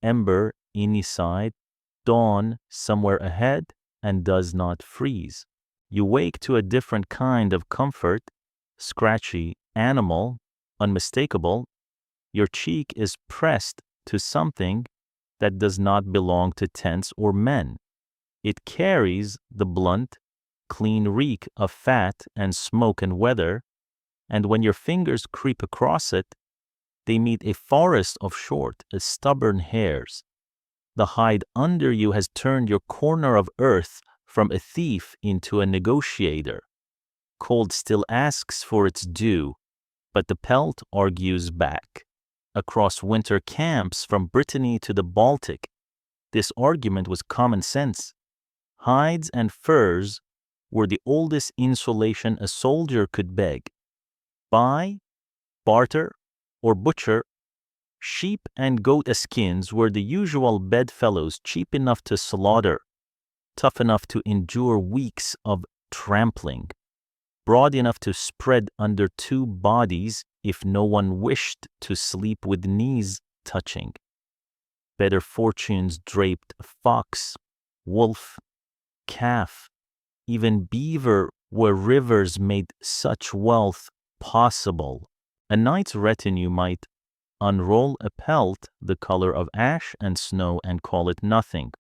ember inside, dawn somewhere ahead, and does not freeze. You wake to a different kind of comfort, scratchy, animal, unmistakable. Your cheek is pressed to something that does not belong to tents or men. It carries the blunt, clean reek of fat and smoke and weather, and when your fingers creep across it, they meet a forest of short, stubborn hairs. The hide under you has turned your corner of earth from a thief into a negotiator. Cold still asks for its due, but the pelt argues back. Across winter camps from Brittany to the Baltic, this argument was common sense. Hides and furs were the oldest insulation a soldier could beg. Buy, barter, or butcher. Sheep and goat skins were the usual bedfellows, cheap enough to slaughter, tough enough to endure weeks of trampling, broad enough to spread under two bodies if no one wished to sleep with knees touching. Better fortunes draped fox, wolf, calf, even beaver where rivers made such wealth possible. A knight's retinue might unroll a pelt the color of ash and snow and call it nothing,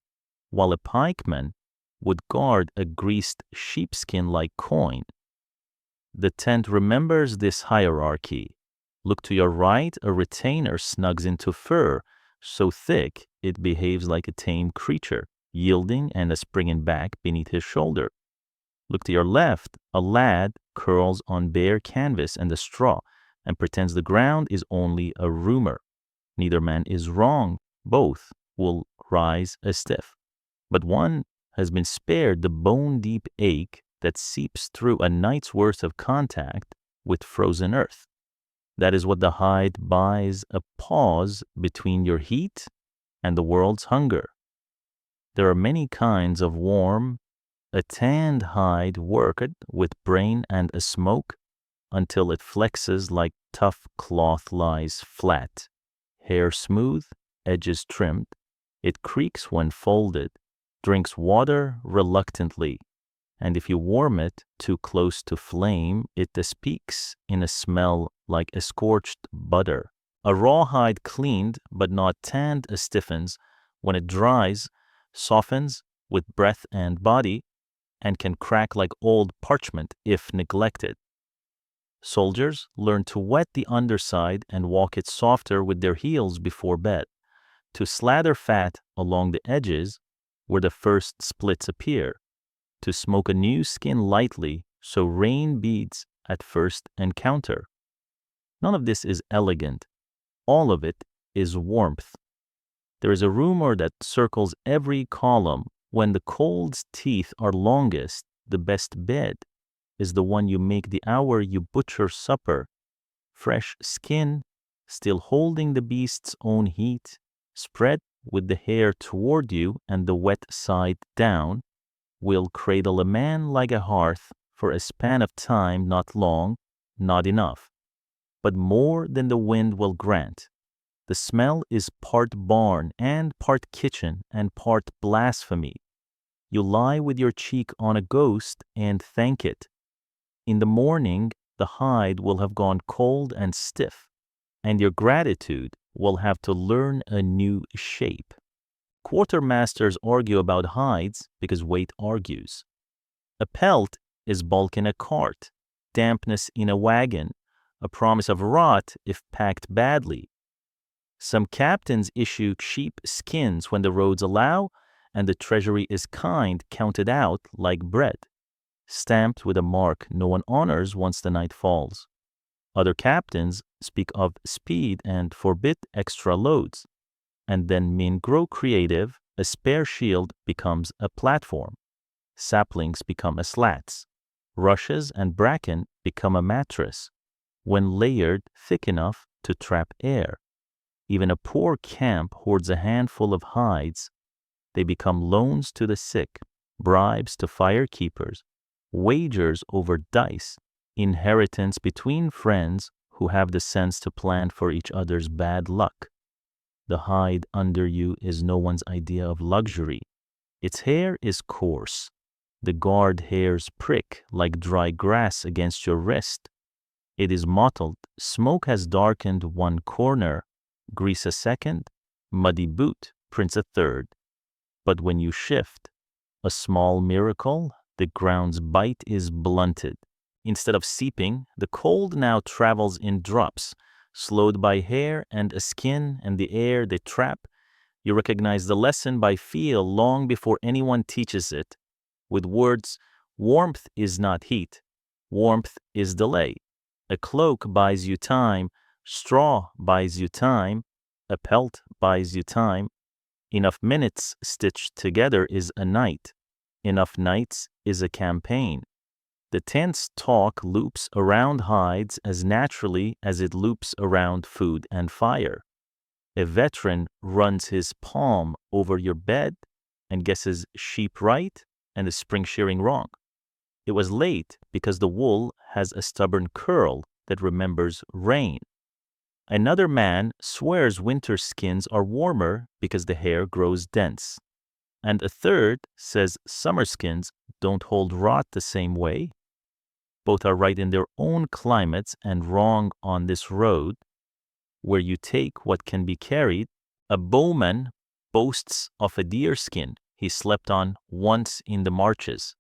while a pikeman would guard a greased sheepskin like coin. The tent remembers this hierarchy. Look to your right, a retainer snugs into fur, so thick it behaves like a tame creature, yielding and a springing back beneath his shoulder. Look to your left, a lad curls on bare canvas and the straw, and pretends the ground is only a rumor. Neither man is wrong, both will rise as stiff. But one has been spared the bone-deep ache that seeps through a night's worth of contact with frozen earth. That is what the hide buys, a pause between your heat and the world's hunger. There are many kinds of warm. A tanned hide worked with brain and a smoke until it flexes like tough cloth lies flat, hair smooth, edges trimmed. It creaks when folded, drinks water reluctantly, and if you warm it too close to flame, it speaks in a smell like a scorched butter. A raw hide cleaned but not tanned stiffens. When it dries, softens with breath and body, and can crack like old parchment if neglected. Soldiers learn to wet the underside and walk it softer with their heels before bed, to slather fat along the edges where the first splits appear, to smoke a new skin lightly so rain beads at first encounter. None of this is elegant. All of it is warmth. There is a rumor that circles every column. When the cold's teeth are longest, the best bed is the one you make the hour you butcher supper. Fresh skin, still holding the beast's own heat, spread with the hair toward you and the wet side down, will cradle a man like a hearth for a span of time not long, not enough, but more than the wind will grant. The smell is part barn and part kitchen and part blasphemy. You lie with your cheek on a ghost and thank it. In the morning, the hide will have gone cold and stiff, and your gratitude will have to learn a new shape. Quartermasters argue about hides because weight argues. A pelt is bulk in a cart, dampness in a wagon, a promise of rot if packed badly. Some captains issue cheap skins when the roads allow, and the treasury is kind, counted out like bread, stamped with a mark no one honors once the night falls. Other captains speak of speed and forbid extra loads, and then men grow creative. A spare shield becomes a platform. Saplings become a slats. Rushes and bracken become a mattress, when layered thick enough to trap air. Even a poor camp hoards a handful of hides. They become loans to the sick, bribes to firekeepers, wagers over dice, inheritance between friends who have the sense to plan for each other's bad luck. The hide under you is no one's idea of luxury. Its hair is coarse. The guard hairs prick like dry grass against your wrist. It is mottled. Smoke has darkened one corner, grease a second, muddy boot prints a third. But when you shift, a small miracle, the ground's bite is blunted. Instead of seeping, the cold now travels in drops, slowed by hair and a skin and the air they trap. You recognize the lesson by feel long before anyone teaches it. With words, warmth is not heat. Warmth is delay. A cloak buys you time. Straw buys you time. A pelt buys you time. Enough minutes stitched together is a night. Enough nights is a campaign. The tent's talk loops around hides as naturally as it loops around food and fire. A veteran runs his palm over your bed and guesses sheep right and the spring shearing wrong. It was late because the wool has a stubborn curl that remembers rain. Another man swears winter skins are warmer because the hair grows dense. And a third says summer skins don't hold rot the same way. Both are right in their own climates and wrong on this road, where you take what can be carried. A bowman boasts of a deer skin he slept on once in the marches.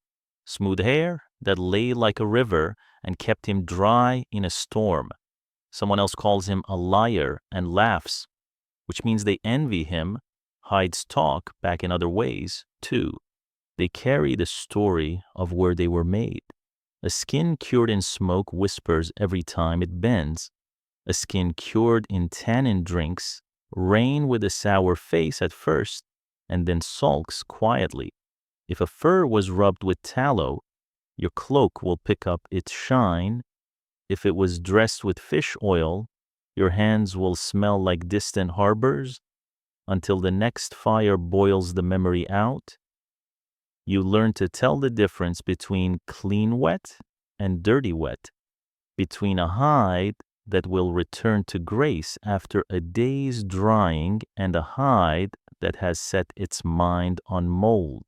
Smooth hair that lay like a river and kept him dry in a storm. Someone else calls him a liar and laughs, which means they envy him. Hides talk back in other ways, too. They carry the story of where they were made. A skin cured in smoke whispers every time it bends. A skin cured in tannin drinks rain with a sour face at first and then sulks quietly. If a fur was rubbed with tallow, your cloak will pick up its shine. If it was dressed with fish oil, your hands will smell like distant harbors until the next fire boils the memory out. You learn to tell the difference between clean wet and dirty wet, between a hide that will return to grace after a day's drying and a hide that has set its mind on mold.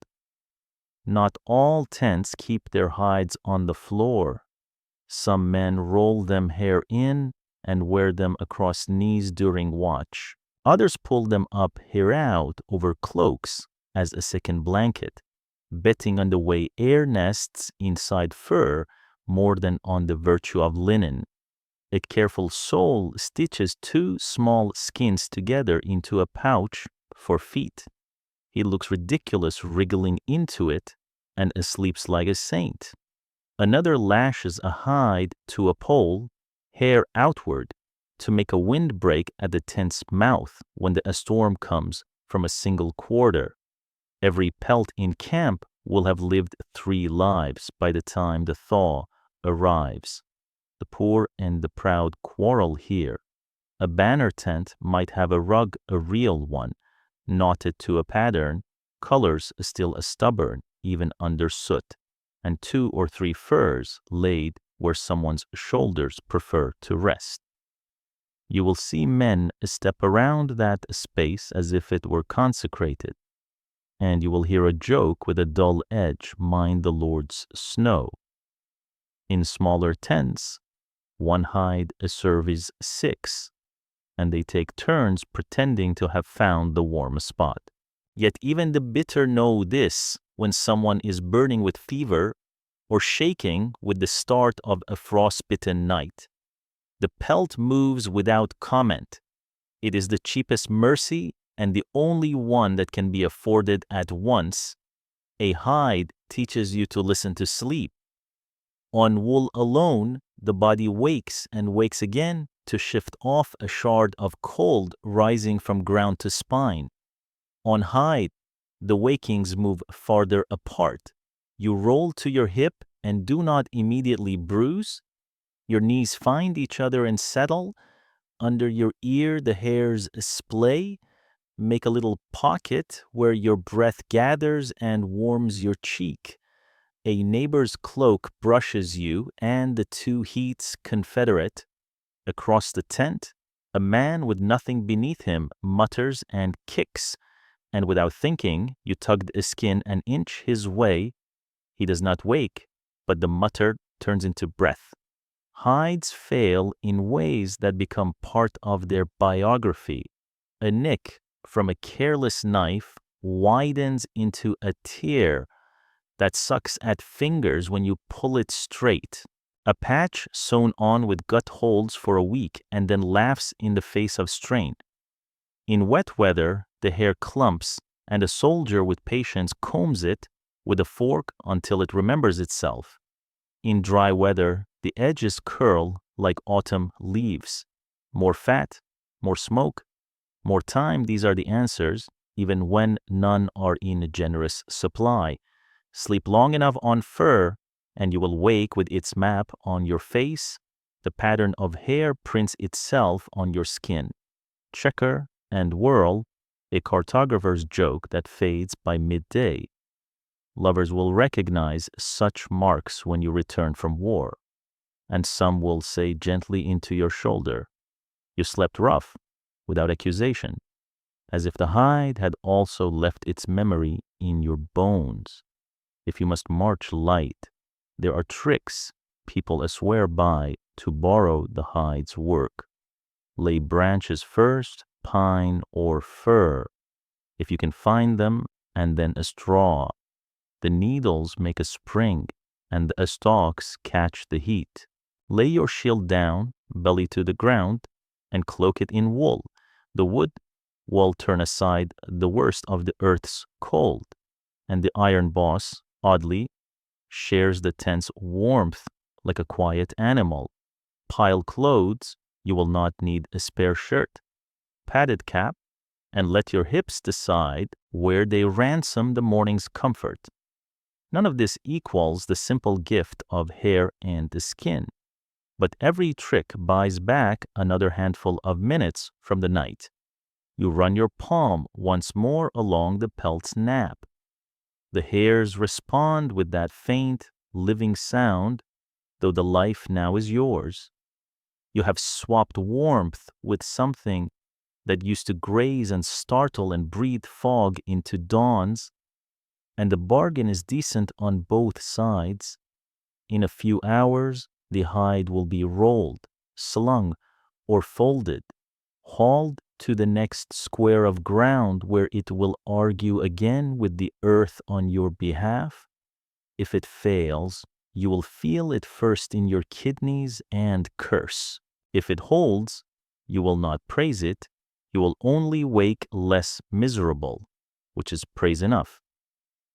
Not all tents keep their hides on the floor. Some men roll them hair in and wear them across knees during watch. Others pull them up hair out over cloaks as a second blanket, betting on the way air nests inside fur more than on the virtue of linen. A careful soul stitches two small skins together into a pouch for feet. He looks ridiculous wriggling into it and sleeps like a saint. Another lashes a hide to a pole, hair outward, to make a windbreak at the tent's mouth when a storm comes from a single quarter. Every pelt in camp will have lived 3 lives by the time the thaw arrives. The poor and the proud quarrel here. A banner tent might have a rug, a real one, knotted to a pattern, colors still stubborn, even under soot, and 2 or 3 furs laid where someone's shoulders prefer to rest. You will see men step around that space as if it were consecrated, and you will hear a joke with a dull edge mind the Lord's snow. In smaller tents, 1 hide serves 6, and they take turns pretending to have found the warm spot. Yet even the bitter know this when someone is burning with fever or shaking with the start of a frostbitten night. The pelt moves without comment. It is the cheapest mercy and the only one that can be afforded at once. A hide teaches you to listen to sleep. On wool alone, the body wakes and wakes again to shift off a shard of cold rising from ground to spine. On hide, the wakings move farther apart. You roll to your hip and do not immediately bruise. Your knees find each other and settle. Under your ear, the hairs splay. Make a little pocket where your breath gathers and warms your cheek. A neighbor's cloak brushes you, and the 2 heats confederate. Across the tent, a man with nothing beneath him mutters and kicks, and without thinking, you tugged a skin an inch his way. He does not wake, but the mutter turns into breath. Hides fail in ways that become part of their biography. A nick from a careless knife widens into a tear that sucks at fingers when you pull it straight. A patch sewn on with gut holds for a week and then laughs in the face of strain. In wet weather, the hair clumps, and a soldier with patience combs it with a fork until it remembers itself. In dry weather, the edges curl like autumn leaves. More fat, more smoke, more time, these are the answers, even when none are in generous supply. Sleep long enough on fur, and you will wake with its map on your face. The pattern of hair prints itself on your skin. Checker and whirl, a cartographer's joke that fades by midday. Lovers will recognize such marks when you return from war, and some will say gently into your shoulder, "You slept rough," without accusation, as if the hide had also left its memory in your bones. If you must march light, there are tricks people swear by to borrow the hide's work. Lay branches first, pine or fir, if you can find them, and then a straw. The needles make a spring, and the stalks catch the heat. Lay your shield down, belly to the ground, and cloak it in wool. The wood will turn aside the worst of the earth's cold, and the iron boss, oddly, shares the tent's warmth like a quiet animal. Pile clothes, you will not need a spare shirt. Padded cap, and let your hips decide where they ransom the morning's comfort. None of this equals the simple gift of hair and the skin, but every trick buys back another handful of minutes from the night. You run your palm once more along the pelt's nap. The hairs respond with that faint, living sound, though the life now is yours. You have swapped warmth with something that used to graze and startle and breathe fog into dawns, and the bargain is decent on both sides. In a few hours, the hide will be rolled, slung, or folded, hauled to the next square of ground where it will argue again with the earth on your behalf. If it fails, you will feel it first in your kidneys and curse. If it holds, you will not praise it. You will only wake less miserable, which is praise enough.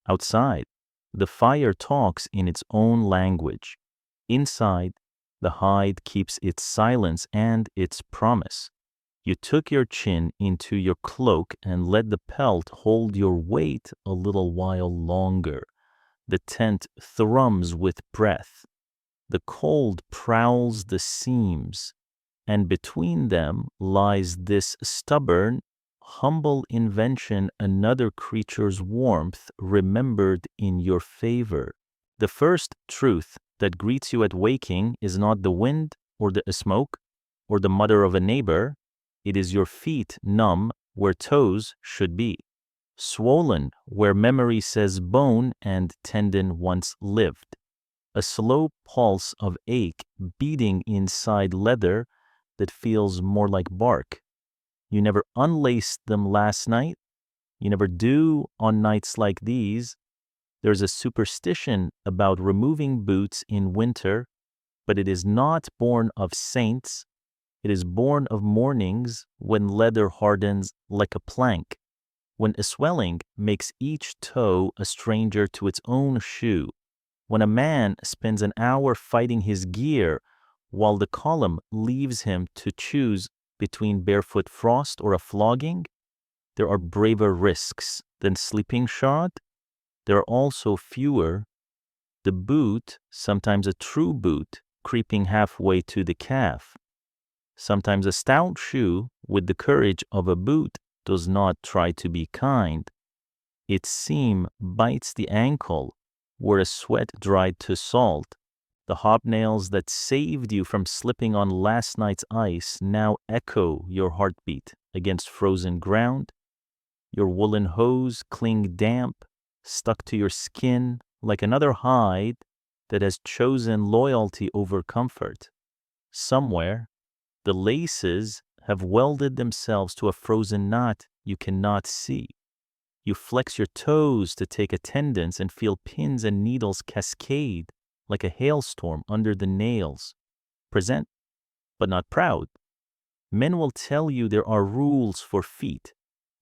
Outside, the fire talks in its own language. Inside, the hide keeps its silence and its promise. You took your chin into your cloak and let the pelt hold your weight a little while longer. The tent thrums with breath. The cold prowls the seams, and between them lies this stubborn, humble invention, another creature's warmth remembered in your favor. The first truth that greets you at waking is not the wind or the smoke or the mutter of a neighbor. It is your feet numb where toes should be, swollen where memory says bone and tendon once lived, a slow pulse of ache beating inside leather that feels more like bark. You never unlaced them last night. You never do on nights like these. There's a superstition about removing boots in winter, but it is not born of saints. It is born of mornings when leather hardens like a plank, when a swelling makes each toe a stranger to its own shoe, when a man spends an hour fighting his gear while the column leaves him to choose between barefoot frost or a flogging. There are braver risks than sleeping shod. There are also fewer. The boot, sometimes a true boot, creeping halfway to the calf. Sometimes a stout shoe with the courage of a boot does not try to be kind. Its seam bites the ankle where a sweat dried to salt. The hobnails that saved you from slipping on last night's ice now echo your heartbeat against frozen ground. Your woolen hose cling damp, stuck to your skin like another hide that has chosen loyalty over comfort. Somewhere, the laces have welded themselves to a frozen knot you cannot see. You flex your toes to take attendance and feel pins and needles cascade like a hailstorm under the nails. Present, but not proud. Men will tell you there are rules for feet,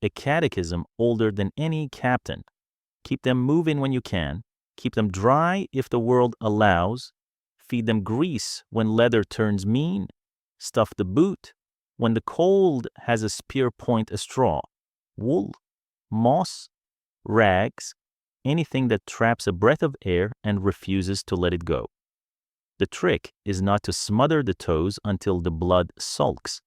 a catechism older than any captain. Keep them moving when you can. Keep them dry if the world allows. Feed them grease when leather turns mean. Stuff the boot when the cold has a spear point a straw. Wool, moss, rags, anything that traps a breath of air and refuses to let it go. The trick is not to smother the toes until the blood sulks.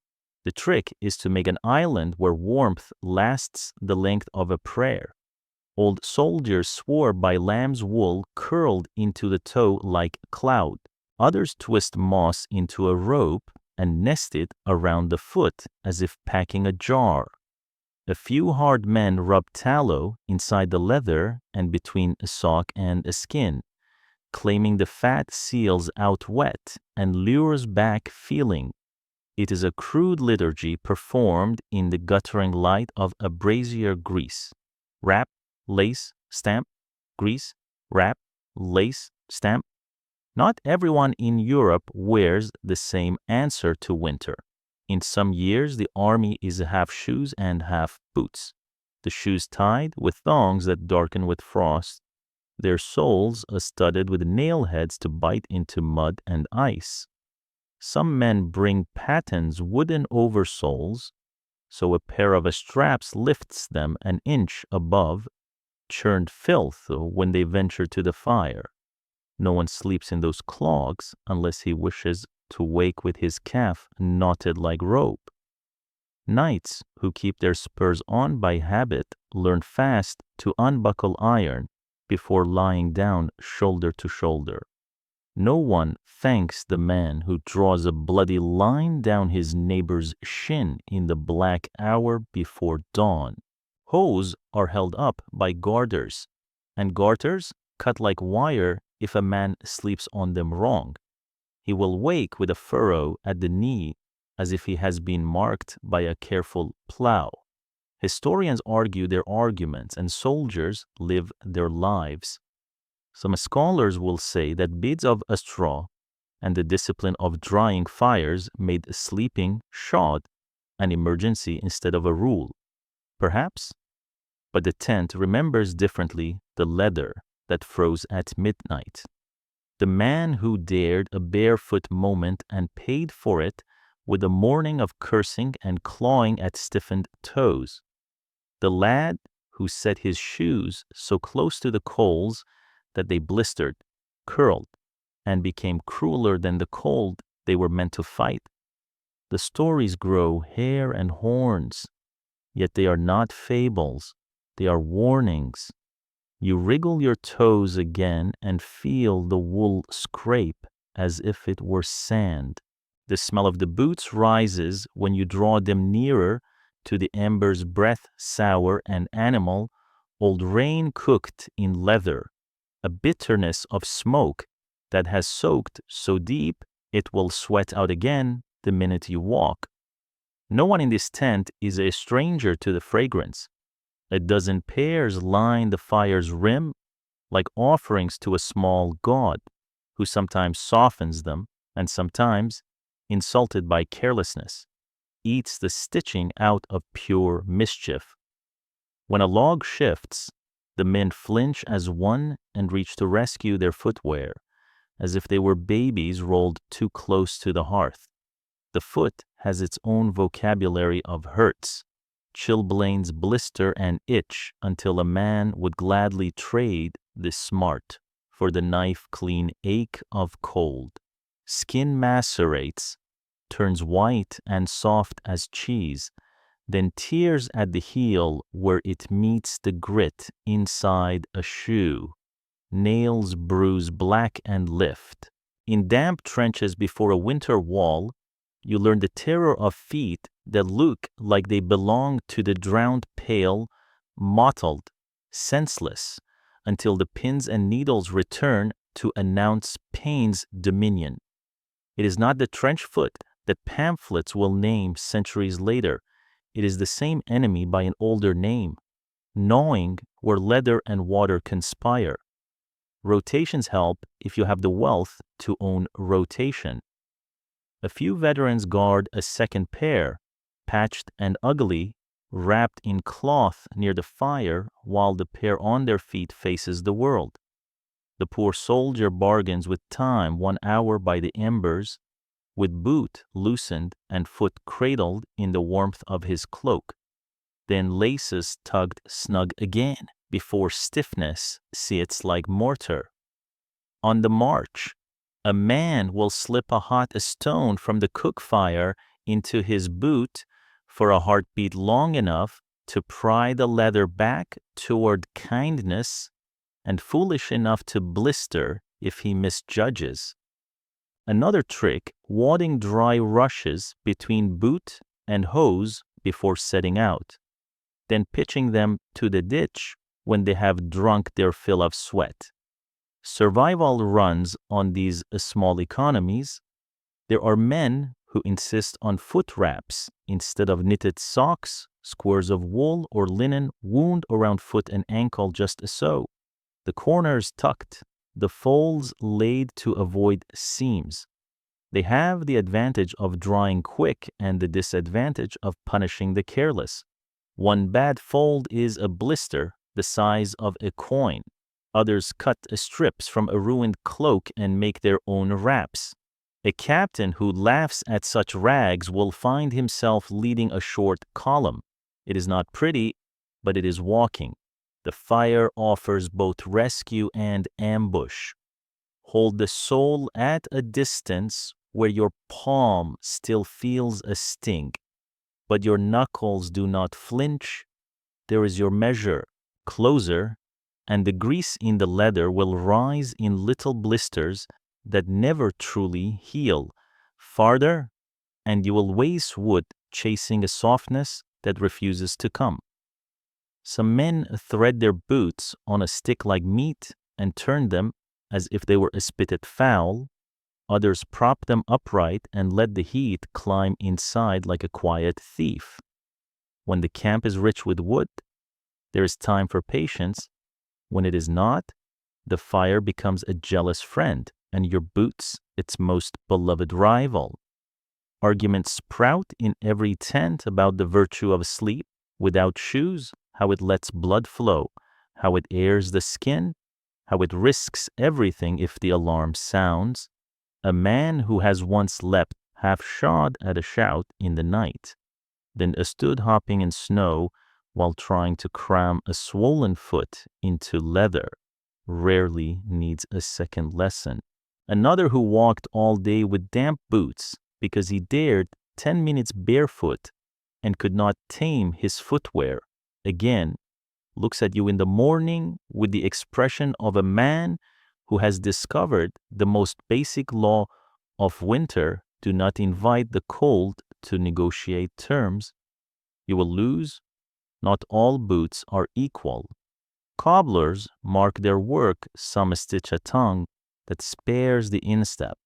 The trick is to make an island where warmth lasts the length of a prayer. Old soldiers swore by lamb's wool curled into the toe like cloud. Others twist moss into a rope and nest it around the foot as if packing a jar. A few hard men rub tallow inside the leather and between a sock and a skin, claiming the fat seals out wet and lures back feeling. It is a crude liturgy performed in the guttering light of a brazier grease. Wrap, lace, stamp, grease, wrap, lace, stamp, Not everyone in Europe wears the same answer to winter. In some years, the army is half shoes and half boots. The shoes tied with thongs that darken with frost, their soles studded with nail heads to bite into mud and ice. Some men bring pattens wooden oversoles, so a pair of straps lifts them an inch above churned filth when they venture to the fire. No one sleeps in those clogs unless he wishes to wake with his calf knotted like rope. Knights who keep their spurs on by habit learn fast to unbuckle iron before lying down shoulder to shoulder. No one thanks the man who draws a bloody line down his neighbor's shin in the black hour before dawn. Hose are held up by garters, and garters cut like wire if a man sleeps on them wrong. He will wake with a furrow at the knee as if he has been marked by a careful plow. Historians argue their arguments, and soldiers live their lives. Some scholars will say that beads of straw and the discipline of drying fires made sleeping shod an emergency instead of a rule. Perhaps, but the tent remembers differently the leather that froze at midnight. The man who dared a barefoot moment and paid for it with a morning of cursing and clawing at stiffened toes. The lad who set his shoes so close to the coals that they blistered, curled, and became crueler than the cold they were meant to fight. The stories grow hair and horns, yet they are not fables, they are warnings. You wriggle your toes again and feel the wool scrape as if it were sand. The smell of the boots rises when you draw them nearer to the ember's breath sour and animal, old rain cooked in leather, a bitterness of smoke that has soaked so deep it will sweat out again the minute you walk. No one in this tent is a stranger to the fragrance. A dozen pears line the fire's rim like offerings to a small god, who sometimes softens them and sometimes, insulted by carelessness, eats the stitching out of pure mischief. When a log shifts, the men flinch as one and reach to rescue their footwear, as if they were babies rolled too close to the hearth. The foot has its own vocabulary of hurts. Chilblains blister and itch until a man would gladly trade the smart for the knife-clean ache of cold. Skin macerates, turns white and soft as cheese, then tears at the heel where it meets the grit inside a shoe. Nails bruise black and lift. In damp trenches before a winter wall, you learn the terror of feet that look like they belong to the drowned pale, mottled, senseless, until the pins and needles return to announce pain's dominion. It is not the trench foot that pamphlets will name centuries later. It is the same enemy by an older name, gnawing where leather and water conspire. Rotations help if you have the wealth to own rotation. A few veterans guard a second pair, patched and ugly, wrapped in cloth near the fire while the pair on their feet faces the world. The poor soldier bargains with time 1 hour by the embers, with boot loosened and foot cradled in the warmth of his cloak, then laces tugged snug again before stiffness sits like mortar. On the march, a man will slip a hot stone from the cook fire into his boot for a heartbeat long enough to pry the leather back toward kindness and foolish enough to blister if he misjudges. Another trick, wadding dry rushes between boot and hose before setting out, then pitching them to the ditch when they have drunk their fill of sweat. Survival runs on these small economies. There are men who insist on foot wraps instead of knitted socks, squares of wool or linen wound around foot and ankle just so. The corners tucked, the folds laid to avoid seams. They have the advantage of drying quick and the disadvantage of punishing the careless. One bad fold is a blister the size of a coin. Others cut strips from a ruined cloak and make their own wraps. A captain who laughs at such rags will find himself leading a short column. It is not pretty, but it is walking. The fire offers both rescue and ambush. Hold the soul at a distance where your palm still feels a sting, but your knuckles do not flinch. There is your measure. Closer, and the grease in the leather will rise in little blisters that never truly heal. Farther, and you will waste wood chasing a softness that refuses to come. Some men thread their boots on a stick like meat and turn them as if they were a spitted fowl. Others prop them upright and let the heat climb inside like a quiet thief. When the camp is rich with wood, there is time for patience. When it is not, the fire becomes a jealous friend and your boots its most beloved rival. Arguments sprout in every tent about the virtue of sleep without shoes, how it lets blood flow, how it airs the skin, how it risks everything if the alarm sounds. A man who has once slept half-shod at a shout in the night, then stood hopping in snow while trying to cram a swollen foot into leather, rarely needs a second lesson. Another who walked all day with damp boots because he dared 10 minutes barefoot and could not tame his footwear, again, looks at you in the morning with the expression of a man who has discovered the most basic law of winter: do not invite the cold to negotiate terms. You will lose. Not all boots are equal. Cobblers mark their work, some stitch a tongue that spares the instep.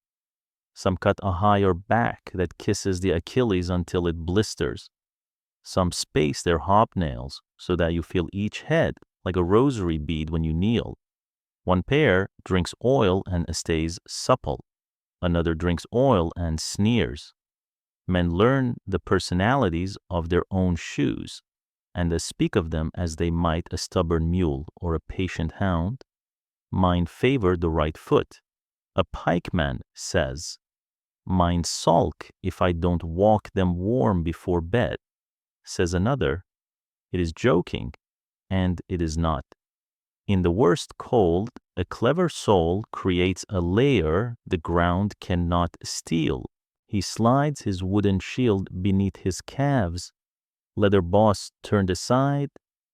Some cut a higher back that kisses the Achilles until it blisters. Some space their hobnails so that you feel each head like a rosary bead when you kneel. One pair drinks oil and stays supple. Another drinks oil and sneers. Men learn the personalities of their own shoes, and speak of them as they might a stubborn mule or a patient hound. Mine favor the right foot. A pikeman says, mine sulk if I don't walk them warm before bed. Says another, it is joking, and it is not. In the worst cold, a clever soul creates a lair the ground cannot steal. He slides his wooden shield beneath his calves, leather boss turned aside,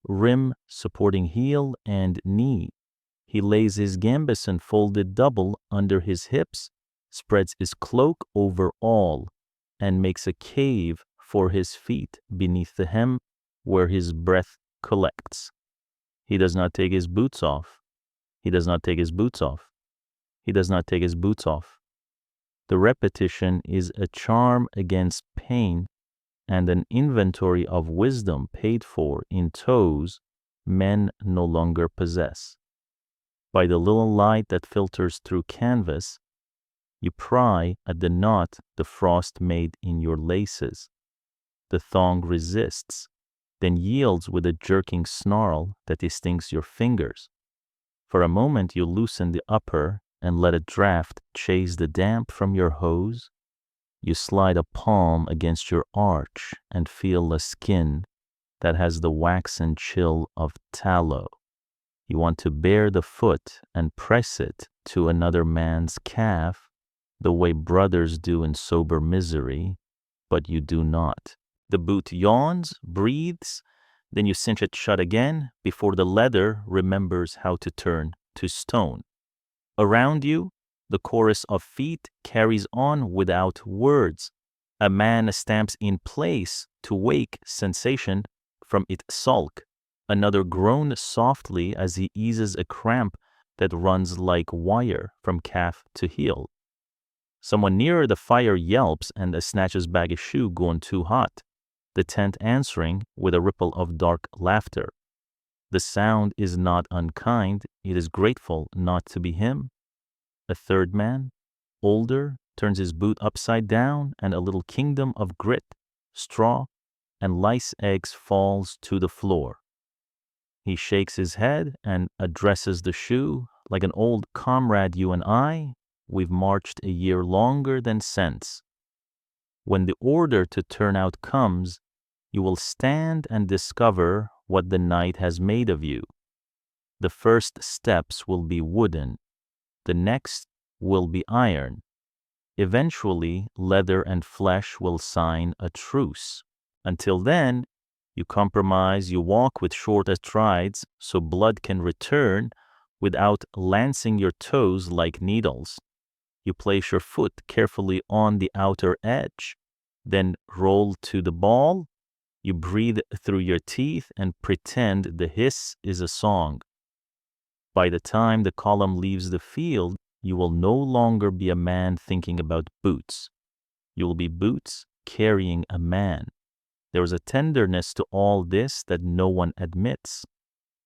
rim supporting heel and knee. He lays his gambeson folded double under his hips, spreads his cloak over all, and makes a cave for his feet beneath the hem where his breath collects. He does not take his boots off. He does not take his boots off. He does not take his boots off. The repetition is a charm against pain and an inventory of wisdom paid for in toes men no longer possess. By the little light that filters through canvas, you pry at the knot the frost made in your laces. The thong resists, then yields with a jerking snarl that stings your fingers. For a moment you loosen the upper and let a draft chase the damp from your hose. You slide a palm against your arch and feel a skin that has the waxen chill of tallow. You want to bare the foot and press it to another man's calf, the way brothers do in sober misery, but you do not. The boot yawns, breathes, then you cinch it shut again before the leather remembers how to turn to stone. Around you, the chorus of feet carries on without words. A man stamps in place to wake sensation from its sulk. Another groans softly as he eases a cramp that runs like wire from calf to heel. Someone nearer the fire yelps and snatches back a shoe gone too hot, the tent answering with a ripple of dark laughter. The sound is not unkind, it is grateful not to be him. A third man, older, turns his boot upside down, and a little kingdom of grit, straw, and lice eggs falls to the floor. He shakes his head and addresses the shoe like an old comrade. You and I, we've marched a year longer than sense. When the order to turn out comes, you will stand and discover what the night has made of you. The first steps will be wooden. The next will be iron. Eventually, leather and flesh will sign a truce. Until then, you compromise, you walk with short strides so blood can return without lancing your toes like needles. You place your foot carefully on the outer edge, then roll to the ball. You breathe through your teeth and pretend the hiss is a song. By the time the column leaves the field, you will no longer be a man thinking about boots. You will be boots carrying a man. There is a tenderness to all this that no one admits.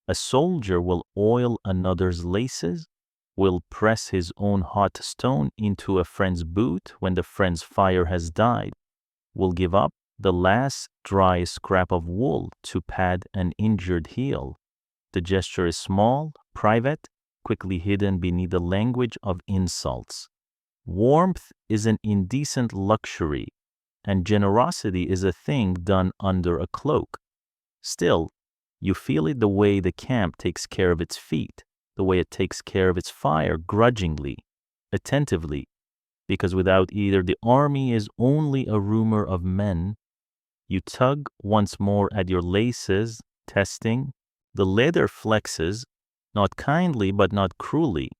A soldier will oil another's laces, will press his own hot stone into a friend's boot when the friend's fire has died, will give up the last dry scrap of wool to pad an injured heel. The gesture is small, private, quickly hidden beneath the language of insults. Warmth is an indecent luxury, and generosity is a thing done under a cloak. Still, you feel it the way the camp takes care of its feet, the way it takes care of its fire grudgingly, attentively, because without either the army is only a rumor of men. You tug once more at your laces, testing. The leather flexes, not kindly but not cruelly.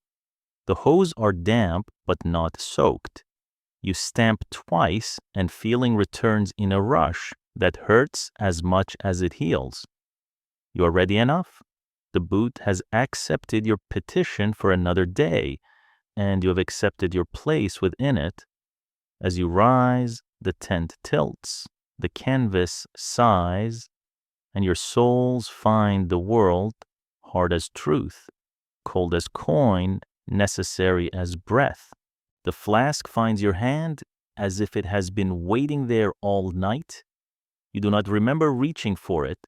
The hose are damp but not soaked. You stamp twice and feeling returns in a rush that hurts as much as it heals. You are ready enough. The boot has accepted your petition for another day, and you have accepted your place within it. As you rise, the tent tilts, the canvas sighs, and your souls find the world hard as truth, cold as coin, necessary as breath. The flask finds your hand as if it has been waiting there all night. You do not remember reaching for it,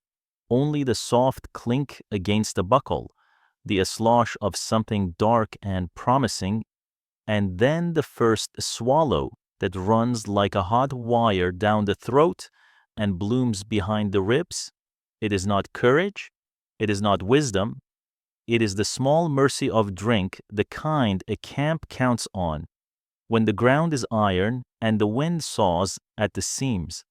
only the soft clink against the buckle, the slosh of something dark and promising, and then the first swallow that runs like a hot wire down the throat and blooms behind the ribs. It is not courage, it is not wisdom, it is the small mercy of drink, the kind a camp counts on, when the ground is iron and the wind saws at the seams.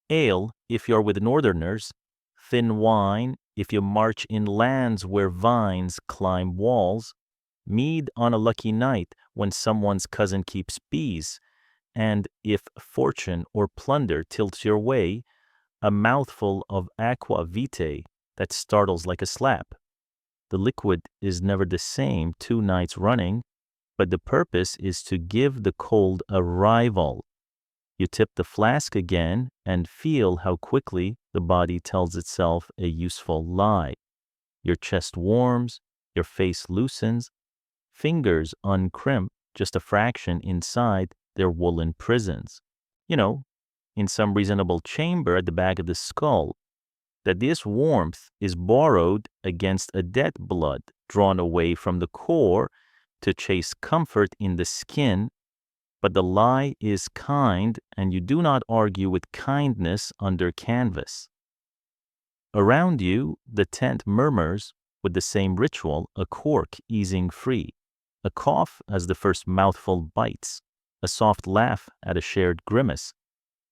Ale, if you're with northerners, thin wine, if you march in lands where vines climb walls, mead on a lucky night when someone's cousin keeps bees, and if fortune or plunder tilts your way, a mouthful of aqua vitae that startles like a slap. The liquid is never the same 2 nights running, but the purpose is to give the cold a rival. You tip the flask again and feel how quickly the body tells itself a useful lie. Your chest warms, your face loosens, fingers uncrimp just a fraction inside their woolen prisons. You know, in some reasonable chamber at the back of the skull, that this warmth is borrowed against a dead blood drawn away from the core to chase comfort in the skin, but the lie is kind, and you do not argue with kindness under canvas. Around you, the tent murmurs with the same ritual, a cork easing free, a cough as the first mouthful bites, a soft laugh at a shared grimace.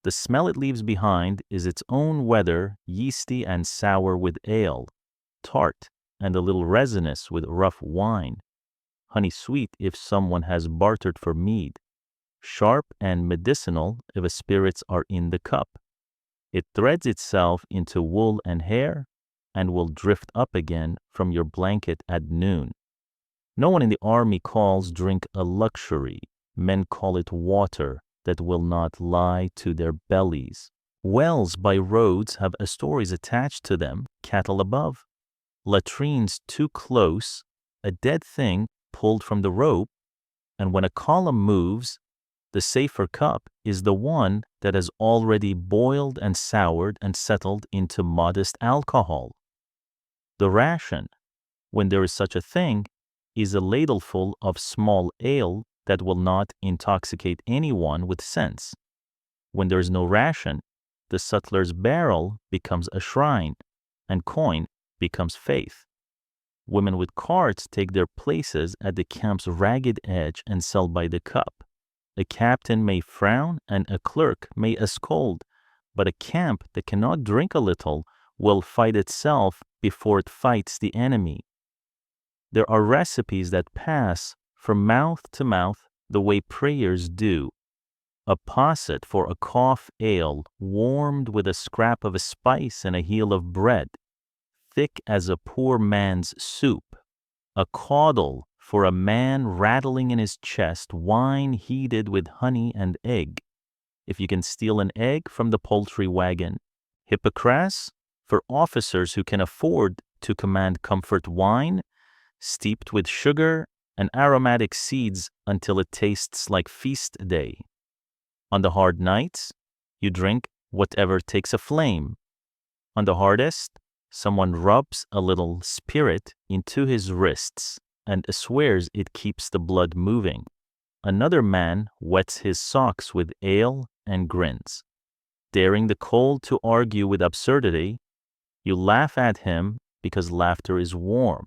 The smell it leaves behind is its own weather, yeasty and sour with ale, tart and a little resinous with rough wine, honey sweet if someone has bartered for mead, sharp and medicinal if spirits are in the cup. It threads itself into wool and hair and will drift up again from your blanket at noon. No one in the army calls drink a luxury. Men call it water that will not lie to their bellies. Wells by roads have stories attached to them, cattle above. latrines too close, a dead thing pulled from the rope, and when a column moves, the safer cup is the one that has already boiled and soured and settled into modest alcohol. The ration, when there is such a thing, is a ladleful of small ale that will not intoxicate anyone with sense. When there is no ration, the sutler's barrel becomes a shrine, and coin becomes faith. Women with carts take their places at the camp's ragged edge and sell by the cup. A captain may frown and a clerk may scold, but a camp that cannot drink a little will fight itself before it fights the enemy. There are recipes that pass from mouth to mouth the way prayers do. A posset for a cough ale warmed with a scrap of a spice and a heel of bread, thick as a poor man's soup. A caudle for a man rattling in his chest wine heated with honey and egg, if you can steal an egg from the poultry wagon. Hippocras for officers who can afford to command comfort wine, steeped with sugar and aromatic seeds until it tastes like feast day. On the hard nights, you drink whatever takes a flame. On the hardest, someone rubs a little spirit into his wrists and swears it keeps the blood moving. Another man wets his socks with ale and grins. Daring the cold to argue with absurdity, you laugh at him because laughter is warm,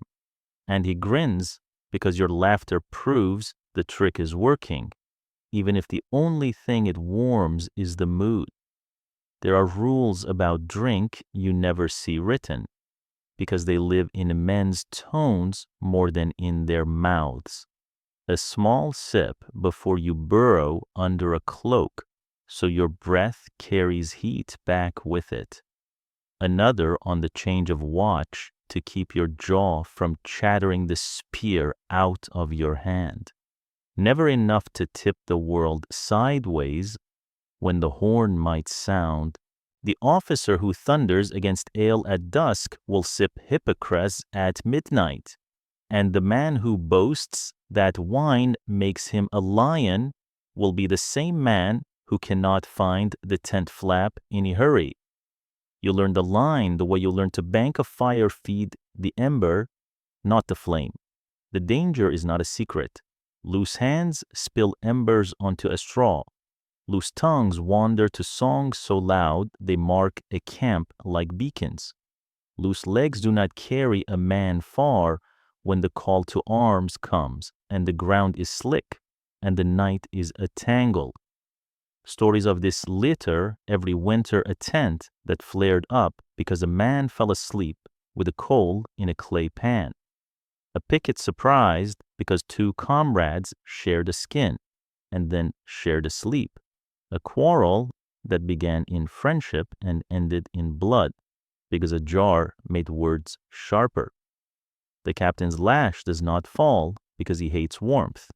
and he grins because your laughter proves the trick is working, even if the only thing it warms is the mood. There are rules about drink you never see written, because they live in men's tones more than in their mouths. A small sip before you burrow under a cloak, so your breath carries heat back with it. Another on the change of watch to keep your jaw from chattering the spear out of your hand. Never enough to tip the world sideways when the horn might sound. The officer who thunders against ale at dusk will sip Hippocras at midnight, and the man who boasts that wine makes him a lion will be the same man who cannot find the tent flap in a hurry. You learn the line the way you learn to bank a fire feed the ember, not the flame. The danger is not a secret. Loose hands spill embers onto a straw. Loose tongues wander to songs so loud they mark a camp like beacons. Loose legs do not carry a man far when the call to arms comes and the ground is slick and the night is a tangle. Stories of this litter every winter a tent that flared up because a man fell asleep with a coal in a clay pan. A picket surprised because two comrades shared a skin and then shared a sleep. A quarrel that began in friendship and ended in blood because a jar made words sharper. The captain's lash does not fall because he hates warmth.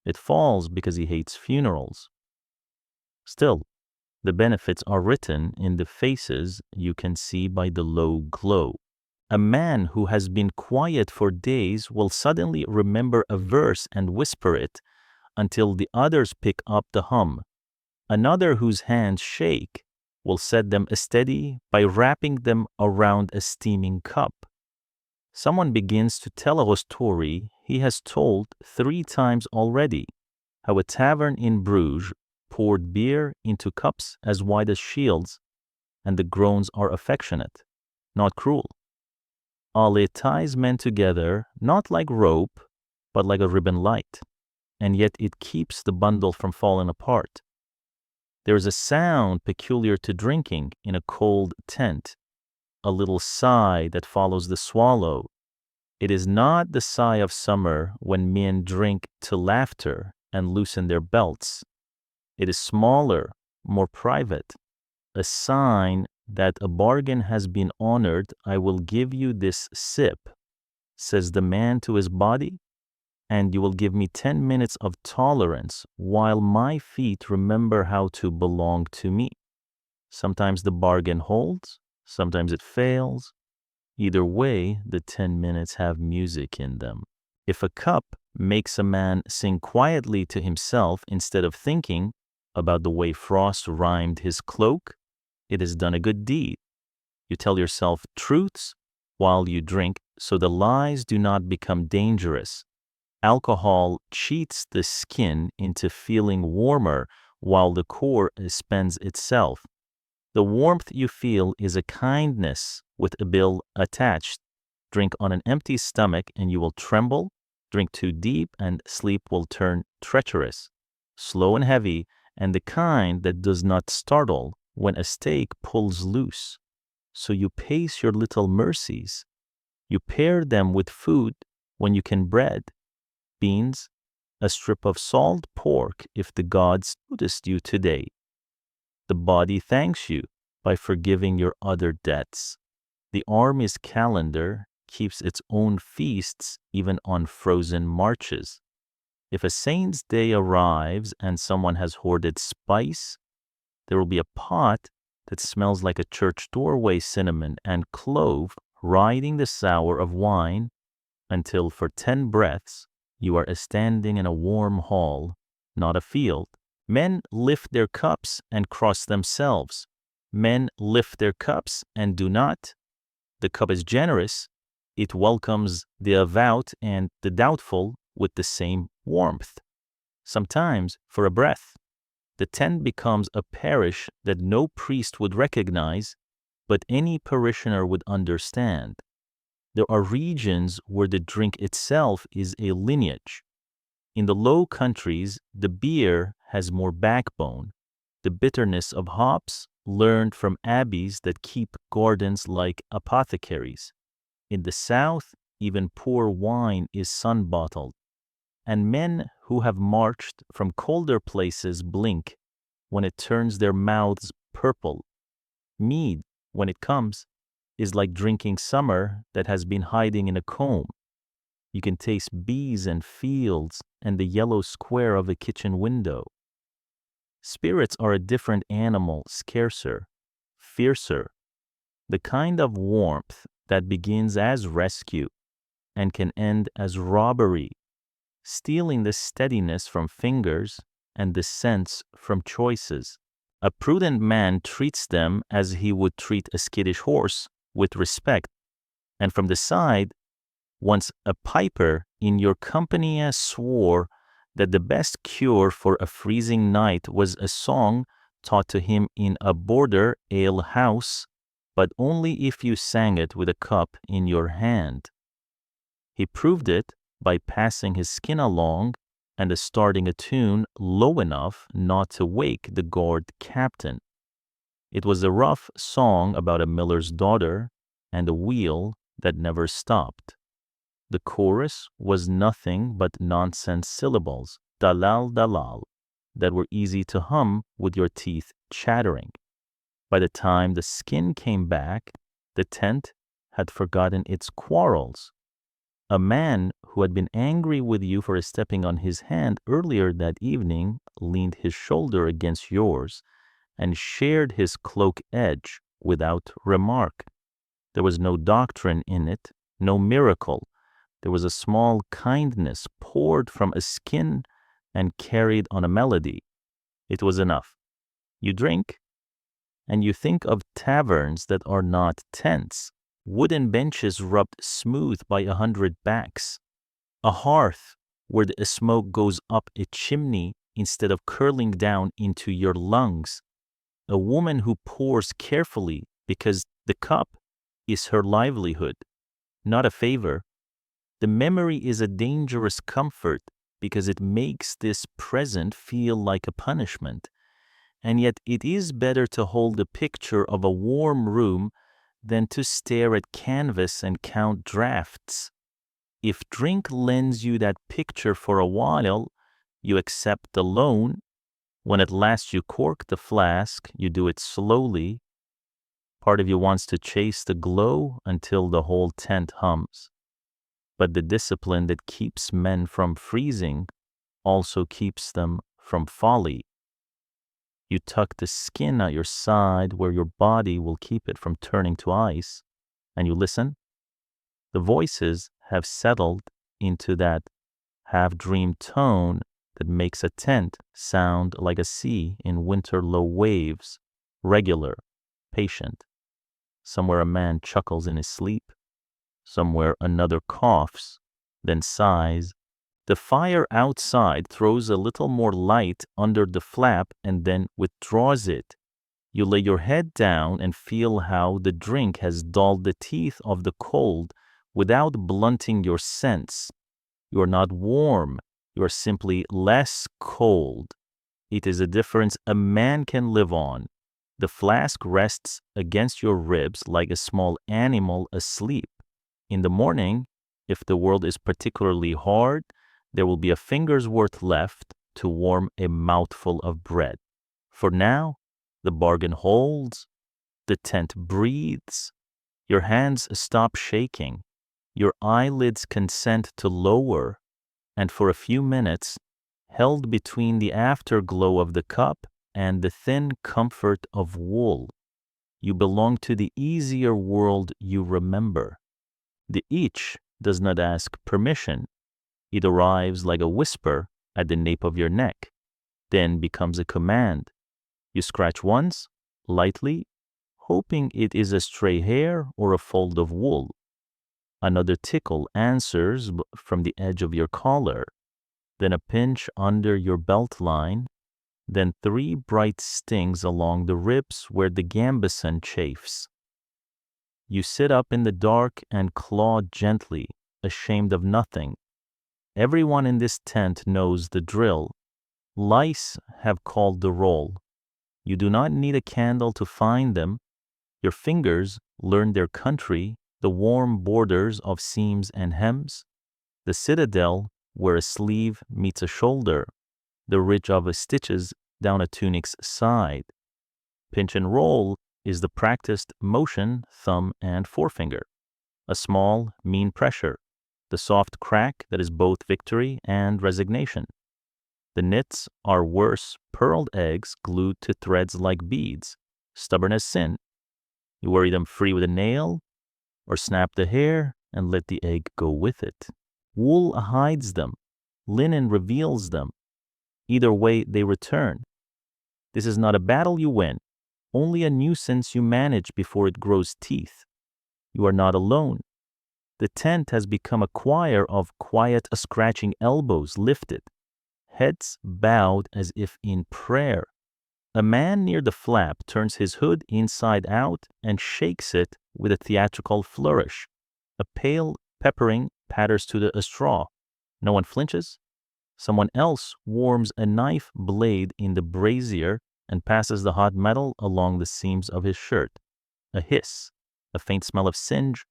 It falls because he hates funerals. Still, the benefits are written in the faces you can see by the low glow. A man who has been quiet for days will suddenly remember a verse and whisper it until the others pick up the hum. Another whose hands shake will set them steady by wrapping them around a steaming cup. Someone begins to tell a story he has told 3 times already, how a tavern in Bruges poured beer into cups as wide as shields, and the groans are affectionate, not cruel. Ale ties men together not like rope, but like a ribbon light, and yet it keeps the bundle from falling apart. There is a sound peculiar to drinking in a cold tent, a little sigh that follows the swallow. It is not the sigh of summer when men drink to laughter and loosen their belts. It is smaller, more private, a sign that a bargain has been honored. I will give you this sip, says the man to his body, and you will give me 10 minutes of tolerance while my feet remember how to belong to me. Sometimes the bargain holds, sometimes it fails, Either way, the 10 minutes have music in them. If a cup makes a man sing quietly to himself instead of thinking about the way Frost rhymed his cloak, it has done a good deed. You tell yourself truths while you drink so the lies do not become dangerous. Alcohol cheats the skin into feeling warmer while the core spends itself. The warmth you feel is a kindness with a bill attached. Drink on an empty stomach and you will tremble. Drink too deep and sleep will turn treacherous. Slow and heavy, and the kind that does not startle when a stake pulls loose. So you pace your little mercies. You pair them with food when you can bread, beans, a strip of salt pork if the gods noticed you today. The body thanks you by forgiving your other debts. The army's calendar keeps its own feasts even on frozen marches. If a saint's day arrives and someone has hoarded spice, there will be a pot that smells like a church doorway cinnamon and clove riding the sour of wine until for 10 breaths you are standing in a warm hall, not a field. Men lift their cups and cross themselves. Men lift their cups and do not. The cup is generous. It welcomes the avowed and the doubtful with the same warmth. Sometimes, for a breath, the tent becomes a parish that no priest would recognize, but any parishioner would understand. There are regions where the drink itself is a lineage. In the Low Countries, the beer has more backbone, the bitterness of hops learned from abbeys that keep gardens like apothecaries. In the South, even poor wine is sun-bottled, and men who have marched from colder places blink when it turns their mouths purple. Mead, when it comes, is like drinking summer that has been hiding in a comb. You can taste bees and fields and the yellow square of a kitchen window. Spirits are a different animal, scarcer, fiercer, the kind of warmth that begins as rescue and can end as robbery, stealing the steadiness from fingers and the sense from choices. A prudent man treats them as he would treat a skittish horse, with respect, and from the side, once a piper in your company swore that the best cure for a freezing night was a song taught to him in a border ale house, but only if you sang it with a cup in your hand. He proved it by passing his skin along and starting a tune low enough not to wake the guard captain. It was a rough song about a miller's daughter and a wheel that never stopped. The chorus was nothing but nonsense syllables, dalal dalal, that were easy to hum with your teeth chattering. By the time the skin came back, the tent had forgotten its quarrels. A man who had been angry with you for stepping on his hand earlier that evening leaned his shoulder against yours and shared his cloak edge without remark. There was no doctrine in it, no miracle. There was a small kindness poured from a skin and carried on a melody. It was enough. You drink, and you think of taverns that are not tents, wooden benches rubbed smooth by 100 backs, a hearth where the smoke goes up a chimney instead of curling down into your lungs, a woman who pours carefully because the cup is her livelihood, not a favor. The memory is a dangerous comfort because it makes this present feel like a punishment. And yet it is better to hold a picture of a warm room than to stare at canvas and count drafts. If drink lends you that picture for a while, you accept the loan. When at last you cork the flask, you do it slowly. Part of you wants to chase the glow until the whole tent hums. But the discipline that keeps men from freezing also keeps them from folly. You tuck the skin at your side where your body will keep it from turning to ice, and you listen. The voices have settled into that half-dream tone that makes a tent sound like a sea in winter low waves, regular, patient. Somewhere a man chuckles in his sleep, somewhere another coughs, then sighs. The fire outside throws a little more light under the flap and then withdraws it. You lay your head down and feel how the drink has dulled the teeth of the cold without blunting your sense. You are not warm, you are simply less cold. It is a difference a man can live on. The flask rests against your ribs like a small animal asleep. In the morning, if the world is particularly hard, there will be a finger's worth left to warm a mouthful of bread. For now, the bargain holds, the tent breathes, your hands stop shaking, your eyelids consent to lower, and for a few minutes, held between the afterglow of the cup and the thin comfort of wool, you belong to the easier world you remember. The itch does not ask permission. It arrives like a whisper at the nape of your neck, then becomes a command. You scratch once, lightly, hoping it is a stray hair or a fold of wool. Another tickle answers from the edge of your collar, then a pinch under your belt line, then 3 bright stings along the ribs where the gambeson chafes. You sit up in the dark and claw gently, ashamed of nothing. Everyone in this tent knows the drill. Lice have called the roll. You do not need a candle to find them. Your fingers learn their country, the warm borders of seams and hems, the citadel where a sleeve meets a shoulder, the ridge of stitches down a tunic's side. Pinch and roll is the practiced motion, thumb and forefinger. A small, mean pressure, the soft crack that is both victory and resignation. The knits are worse pearled eggs glued to threads like beads, stubborn as sin. You worry them free with a nail, or snap the hair and let the egg go with it. Wool hides them, linen reveals them. Either way, they return. This is not a battle you win, only a nuisance you manage before it grows teeth. You are not alone. The tent has become a choir of quiet, scratching elbows lifted, heads bowed as if in prayer. A man near the flap turns his hood inside out and shakes it with a theatrical flourish. A pale peppering patters to a straw. No one flinches. Someone else warms a knife blade in the brazier and passes the hot metal along the seams of his shirt. A hiss, a faint smell of singe.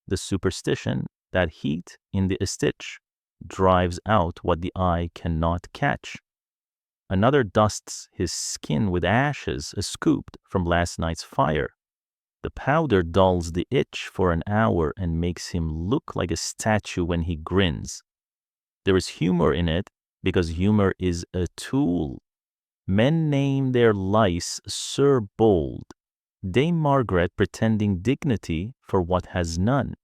The superstition that heat in the stitch drives out what the eye cannot catch. Another dusts his skin with ashes scooped from last night's fire. The powder dulls the itch for an hour and makes him look like a statue when he grins. There is humor in it because humor is a tool. Men name their lice Sir Bold, Dame Margaret pretending dignity for what has none,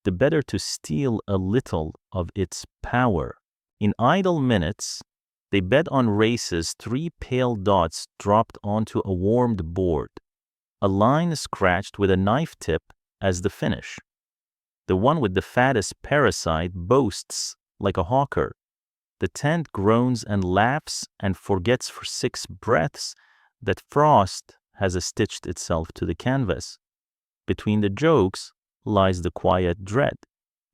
the better to steal a little of its power. In idle minutes, they bet on races 3 pale dots dropped onto a warmed board, a line scratched with a knife tip as the finish. The one with the fattest parasite boasts like a hawker. The tent groans and laughs and forgets for 6 breaths that frost has stitched itself to the canvas. Between the jokes lies the quiet dread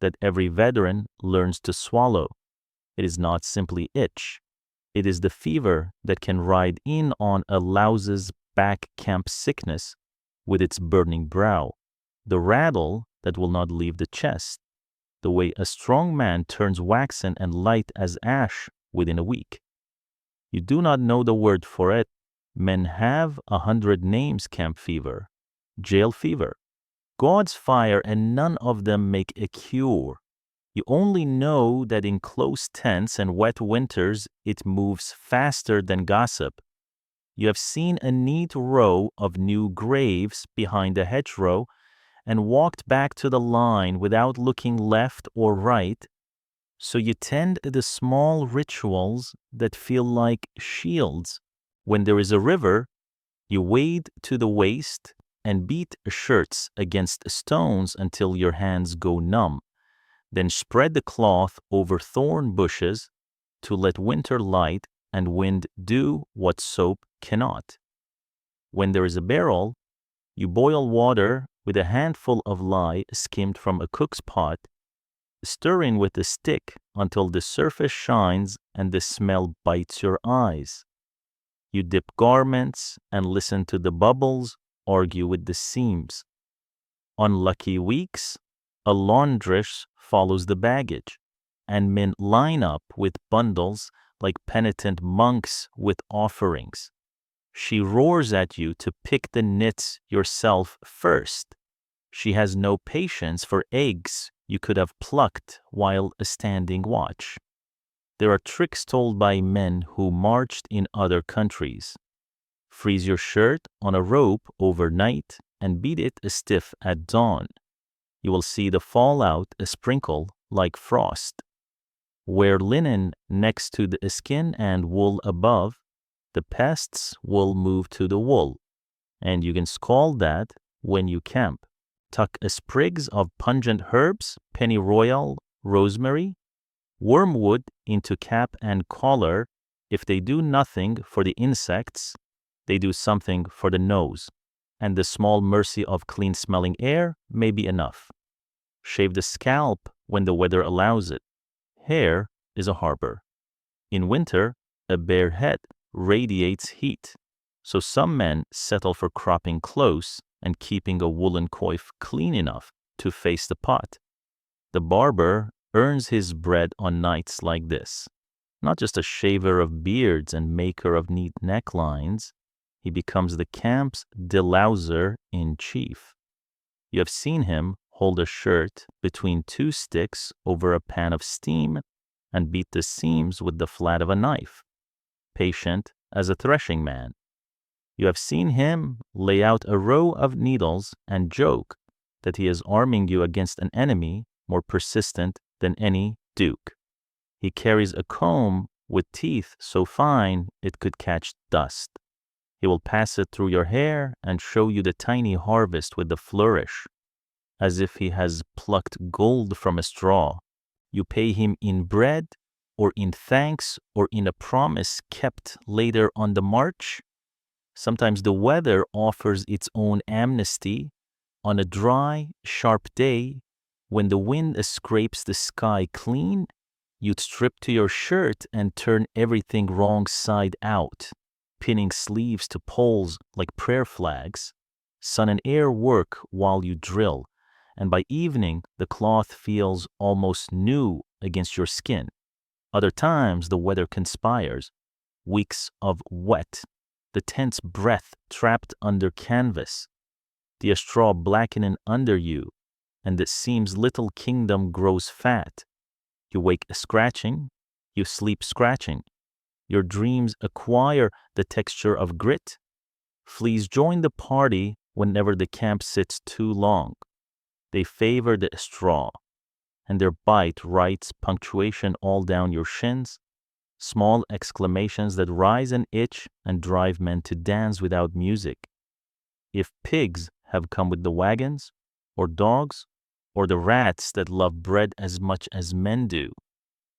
that every veteran learns to swallow. It is not simply itch. It is the fever that can ride in on a louse's back camp sickness with its burning brow, the rattle that will not leave the chest, the way a strong man turns waxen and light as ash within a week. You do not know the word for it. Men have 100 names: camp fever, jail fever, God's fire, and none of them make a cure. You only know that in close tents and wet winters it moves faster than gossip. You have seen a neat row of new graves behind a hedgerow, and walked back to the line without looking left or right. So you tend the small rituals that feel like shields. When there is a river, you wade to the waist and beat shirts against stones until your hands go numb. Then spread the cloth over thorn bushes to let winter light and wind do what soap cannot. When there is a barrel, you boil water with a handful of lye skimmed from a cook's pot, stirring with a stick until the surface shines and the smell bites your eyes. You dip garments and listen to the bubbles, argue with the seams. On lucky weeks, a laundress follows the baggage, and men line up with bundles like penitent monks with offerings. She roars at you to pick the knits yourself first. She has no patience for eggs you could have plucked while standing watch. There are tricks told by men who marched in other countries. Freeze your shirt on a rope overnight and beat it stiff at dawn. You will see the fallout sprinkle like frost. Wear linen next to the skin and wool above. The pests will move to the wool, and you can scald that when you camp. Tuck sprigs of pungent herbs, pennyroyal, rosemary, wormwood into cap and collar. If they do nothing for the insects, they do something for the nose, and the small mercy of clean-smelling air may be enough. Shave the scalp when the weather allows it. Hair is a harbor. In winter, a bare head radiates heat, so some men settle for cropping close and keeping a woolen coif clean enough to face the pot. The barber earns his bread on nights like this. Not just a shaver of beards and maker of neat necklines, he becomes the camp's delouser in chief. You have seen him hold a shirt between two sticks over a pan of steam and beat the seams with the flat of a knife, patient as a threshing man. You have seen him lay out a row of needles and joke that he is arming you against an enemy more persistent than any duke. He carries a comb with teeth so fine it could catch dust. He will pass it through your hair and show you the tiny harvest with a flourish, as if he has plucked gold from a straw. You pay him in bread, or in thanks, or in a promise kept later on the march. Sometimes the weather offers its own amnesty. On a dry, sharp day, when the wind scrapes the sky clean, you'd strip to your shirt and turn everything wrong side out, pinning sleeves to poles like prayer flags. Sun and air work while you drill, and by evening the cloth feels almost new against your skin. Other times the weather conspires. Weeks of wet, the tense breath trapped under canvas, the straw blackening under you, and it seems little kingdom grows fat. You wake scratching, you sleep scratching. Your dreams acquire the texture of grit. Fleas join the party whenever the camp sits too long. They favor the straw, and their bite writes punctuation all down your shins, small exclamations that rise and itch and drive men to dance without music. If pigs have come with the wagons, or dogs, or the rats that love bread as much as men do,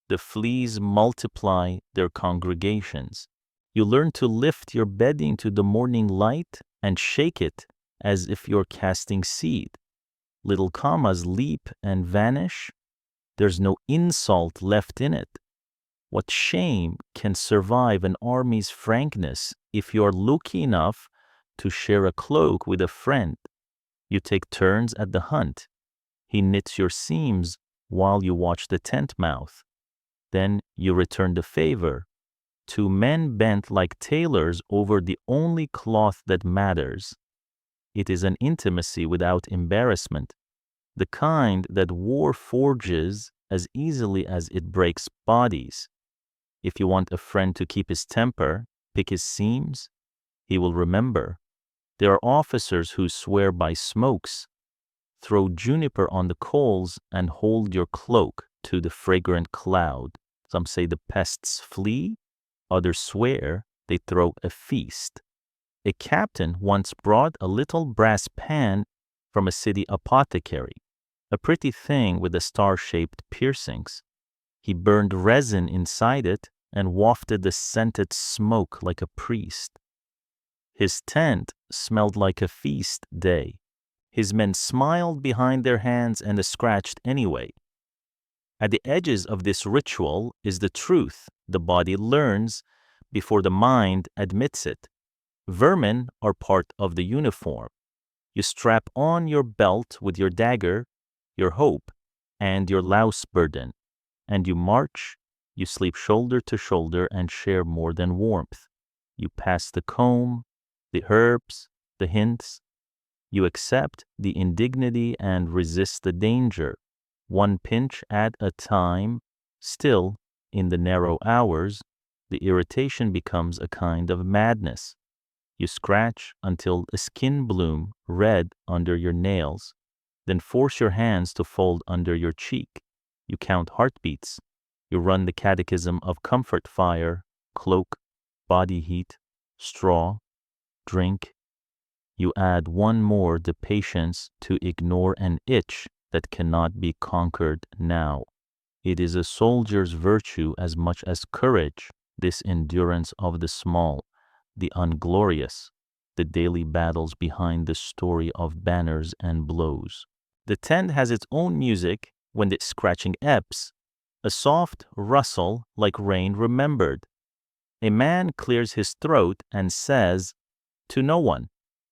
the fleas multiply their congregations. You learn to lift your bedding to the morning light and shake it as if you're casting seed. Little commas leap and vanish. There's no insult left in it. What shame can survive an army's frankness if you're lucky enough to share a cloak with a friend? You take turns at the hunt. He knits your seams while you watch the tent mouth. Then you return the favor. Two men bent like tailors over the only cloth that matters. It is an intimacy without embarrassment, the kind that war forges as easily as it breaks bodies. If you want a friend to keep his temper, pick his seams, he will remember. There are officers who swear by smokes. throw juniper on the coals and hold your cloak to the fragrant cloud. Some say the pests flee, others swear they throw a feast. A captain once brought a little brass pan from a city apothecary, a pretty thing with the star-shaped piercings. He burned resin inside it and wafted the scented smoke like a priest. His tent smelled like a feast day. His men smiled behind their hands and scratched anyway. At the edges of this ritual is the truth the body learns before the mind admits it. Vermin are part of the uniform. You strap on your belt with your dagger, your hope, and your louse burden, and you march. You sleep shoulder to shoulder and share more than warmth. You pass the comb, the herbs, the hints. You accept the indignity and resist the danger, one pinch at a time. Still, in the narrow hours, the irritation becomes a kind of madness. You scratch until a skin bloom red under your nails, then force your hands to fold under your cheek. You count heartbeats. You run the catechism of comfort fire, cloak, body heat, straw, drink. You add one more, the patience to ignore an itch that cannot be conquered now. It is a soldier's virtue as much as courage, this endurance of the small, the unglorious, the daily battles behind the story of banners and blows. The tent has its own music when the scratching ebbs, a soft rustle like rain remembered. A man clears his throat and says, to no one,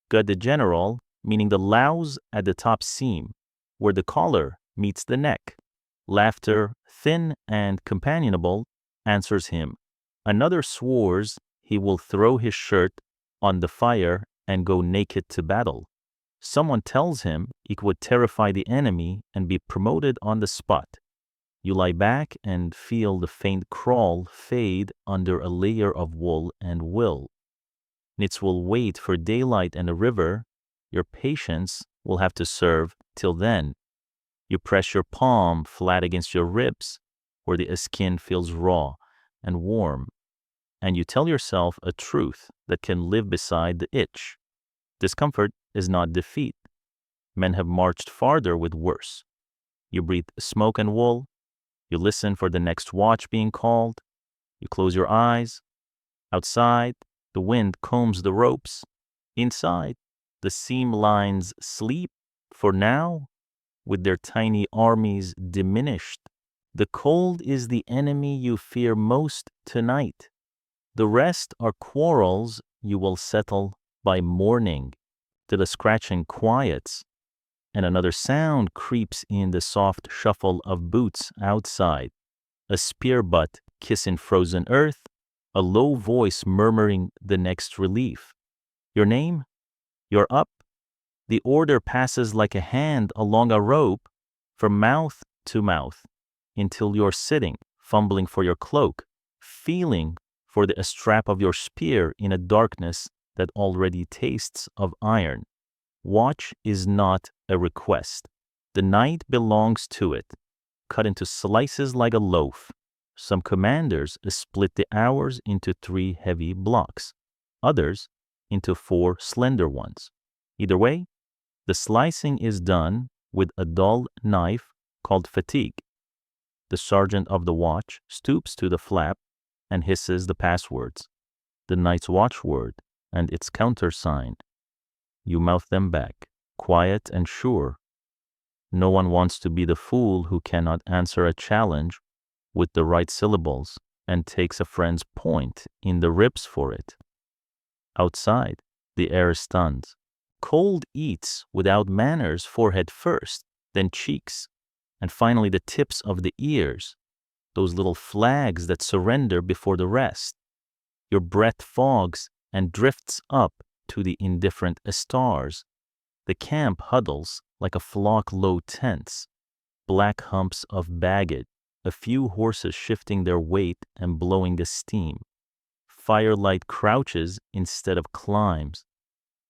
"God the general," meaning the louse at the top seam, where the collar meets the neck. Laughter, thin and companionable, answers him. Another swears he will throw his shirt on the fire and go naked to battle. Someone tells him it would terrify the enemy and be promoted on the spot. You lie back and feel the faint crawl fade under a layer of wool and will. Knits will wait for daylight and a river. Your patience will have to serve till then. You press your palm flat against your ribs, where the skin feels raw and warm, and you tell yourself a truth that can live beside the itch. Discomfort is not defeat. Men have marched farther with worse. You breathe smoke and wool. You listen for the next watch being called. You close your eyes. Outside, the wind combs the ropes. Inside, the seam lines sleep for now, with their tiny armies diminished. The cold is the enemy you fear most tonight. The rest are quarrels you will settle by morning, till the scratching quiets, and another sound creeps in, the soft shuffle of boots outside, a spear butt kissing frozen earth, a low voice murmuring the next relief. Your name? You're up. The order passes like a hand along a rope from mouth to mouth until you're sitting, fumbling for your cloak, feeling for the strap of your spear in a darkness that already tastes of iron. Watch is not a request. The night belongs to it, cut into slices like a loaf. Some commanders split the hours into 3 heavy blocks, others into 4 slender ones. Either way, the slicing is done with a dull knife called fatigue. The sergeant of the watch stoops to the flap and hisses the passwords, the night's watchword and its countersign. You mouth them back, quiet and sure. No one wants to be the fool who cannot answer a challenge with the right syllables and takes a friend's point in the ribs for it. Outside, the air stuns. Cold eats without manners, forehead first, then cheeks, and finally the tips of the ears, those little flags that surrender before the rest. Your breath fogs and drifts up to the indifferent stars. The camp huddles like a flock low tents, black humps of baggage, a few horses shifting their weight and blowing the steam. Firelight crouches instead of climbs.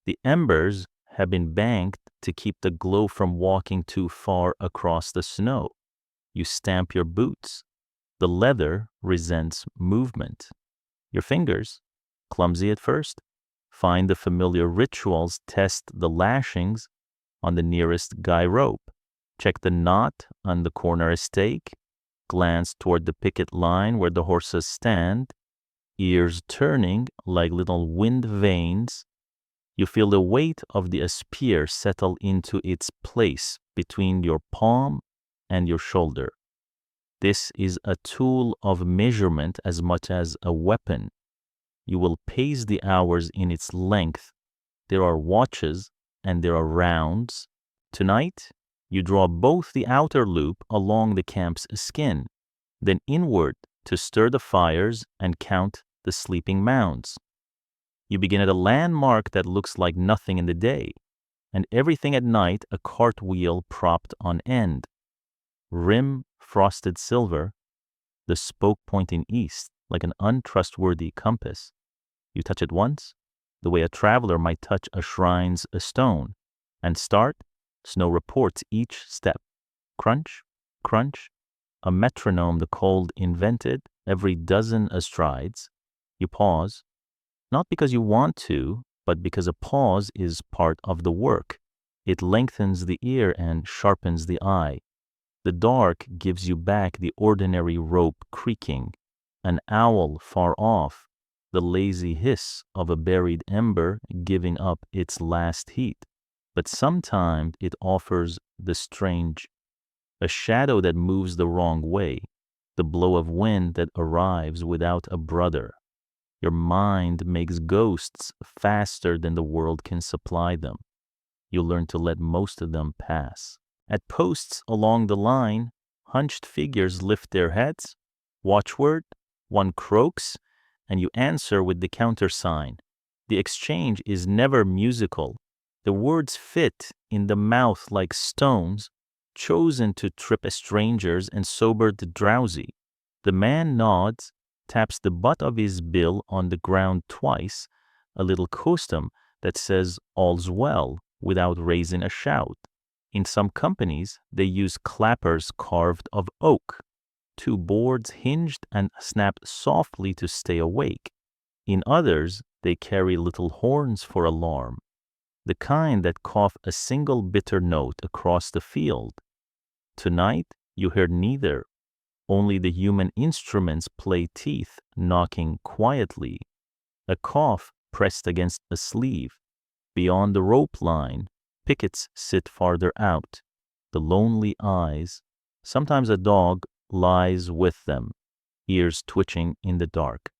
The embers have been banked to keep the glow from walking too far across the snow. You stamp your boots. The leather resents movement. Your fingers, clumsy at first, find the familiar rituals, test the lashings on the nearest guy rope, check the knot on the corner stake, glance toward the picket line where the horses stand, ears turning like little wind vanes. You feel the weight of the spear settle into its place between your palm and your shoulder. This is a tool of measurement as much as a weapon. You will pace the hours in its length. There are watches and there are rounds. Tonight, you draw both the outer loop along the camp's skin, then inward to stir the fires and count the sleeping mounds. You begin at a landmark that looks like nothing in the day, and everything at night a cartwheel propped on end. Rim frosted silver, the spoke pointing east like an untrustworthy compass. You touch it once, the way a traveler might touch a shrine's stone, and start, snow reports each step. Crunch, crunch, a metronome the cold invented every dozen strides. You pause, not because you want to, but because a pause is part of the work. It lengthens the ear and sharpens the eye. The dark gives you back the ordinary rope creaking, an owl far off, the lazy hiss of a buried ember giving up its last heat. But sometimes it offers the strange, a shadow that moves the wrong way, the blow of wind that arrives without a brother. Your mind makes ghosts faster than the world can supply them. You learn to let most of them pass. At posts along the line, hunched figures lift their heads. Watchword, one croaks, and you answer with the countersign. The exchange is never musical. The words fit in the mouth like stones, chosen to trip strangers and sober the drowsy. The man nods, taps the butt of his bill on the ground twice, a little custom that says all's well without raising a shout. In some companies, they use clappers carved of oak, two boards hinged and snapped softly to stay awake. In others, they carry little horns for alarm, the kind that cough a single bitter note across the field. Tonight, you heard neither. Only the human instruments play teeth knocking quietly. A cough pressed against a sleeve. Beyond the rope line, pickets sit farther out. The lonely eyes. Sometimes a dog lies with them, ears twitching in the dark.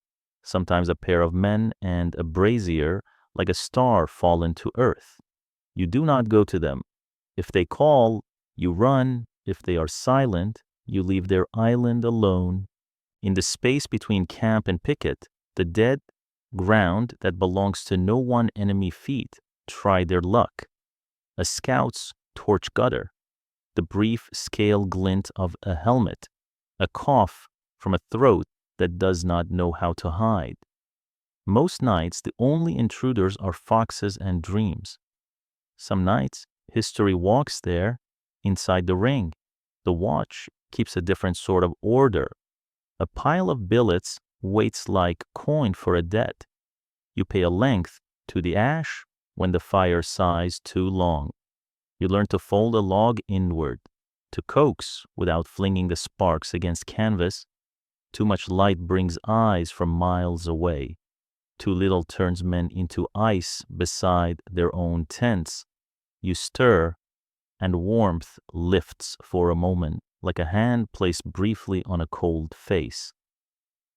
Sometimes a pair of men and a brazier like a star fallen to earth. You do not go to them. If they call, you run. If they are silent, you leave their island alone. In the space between camp and picket, the dead ground that belongs to no one enemy feet try their luck. A scout's torch gutter, the brief scale glint of a helmet, a cough from a throat that does not know how to hide. Most nights, the only intruders are foxes and dreams. Some nights, history walks there, inside the ring. The watch keeps a different sort of order. A pile of billets waits like coin for a debt. You pay a length to the ash when the fire sighs too long. You learn to fold a log inward, to coax without flinging the sparks against canvas. Too much light brings eyes from miles away. Too little turns men into ice beside their own tents. You stir, and warmth lifts for a moment, like a hand placed briefly on a cold face.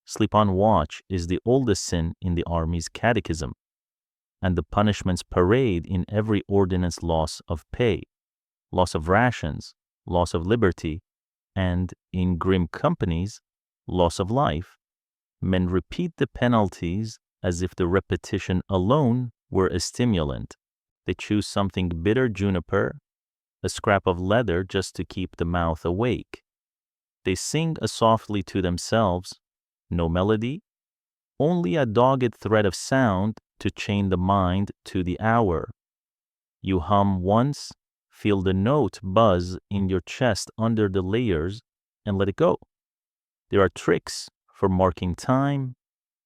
Sleep on watch is the oldest sin in the Army's catechism, and the punishments parade in every ordinance: loss of pay, loss of rations, loss of liberty, and, in grim companies, loss of life. Men repeat the penalties as if the repetition alone were a stimulant. They choose something bitter juniper, a scrap of leather just to keep the mouth awake. They sing softly to themselves, no melody, only a dogged thread of sound to chain the mind to the hour. You hum once, feel the note buzz in your chest under the layers, and let it go. There are tricks for marking time.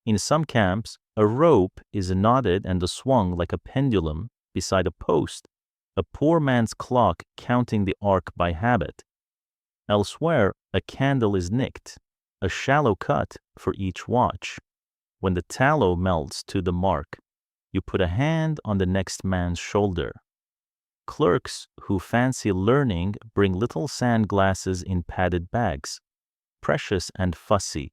In some camps, a rope is knotted and swung like a pendulum beside a post, a poor man's clock counting the arc by habit. Elsewhere, a candle is nicked, a shallow cut for each watch. When the tallow melts to the mark, you put a hand on the next man's shoulder. Clerks who fancy learning bring little sand glasses in padded bags, precious and fussy.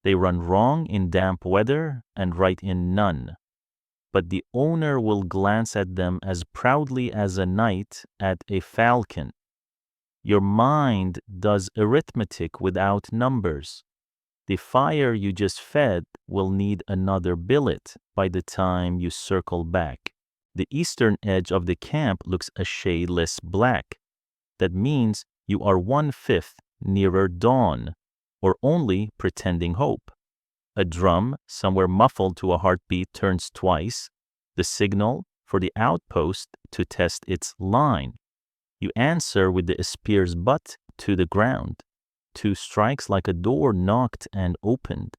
They run wrong in damp weather and right in none. But the owner will glance at them as proudly as a knight at a falcon. Your mind does arithmetic without numbers. The fire you just fed will need another billet by the time you circle back. The eastern edge of the camp looks a shade less black. That means you are 1/5 nearer dawn, or only pretending hope. A drum, somewhere muffled to a heartbeat, turns twice, the signal for the outpost to test its line. You answer with the spear's butt to the ground. 2 strikes like a door knocked and opened.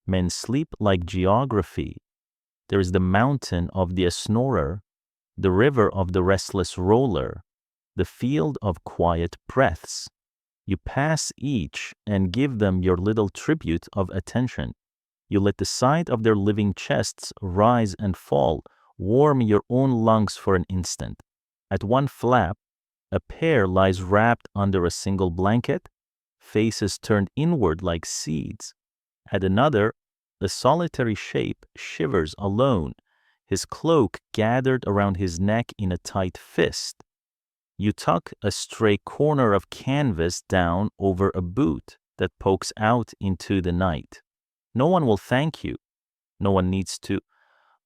Men sleep like geography. There is the mountain of the snorer, the river of the restless roller, the field of quiet breaths. You pass each and give them your little tribute of attention. You let the sight of their living chests rise and fall, warm your own lungs for an instant. At one flap, a pair lies wrapped under a single blanket, faces turned inward like seeds. At another, a solitary shape shivers alone, his cloak gathered around his neck in a tight fist. You tuck a stray corner of canvas down over a boot that pokes out into the night. No one will thank you. No one needs to.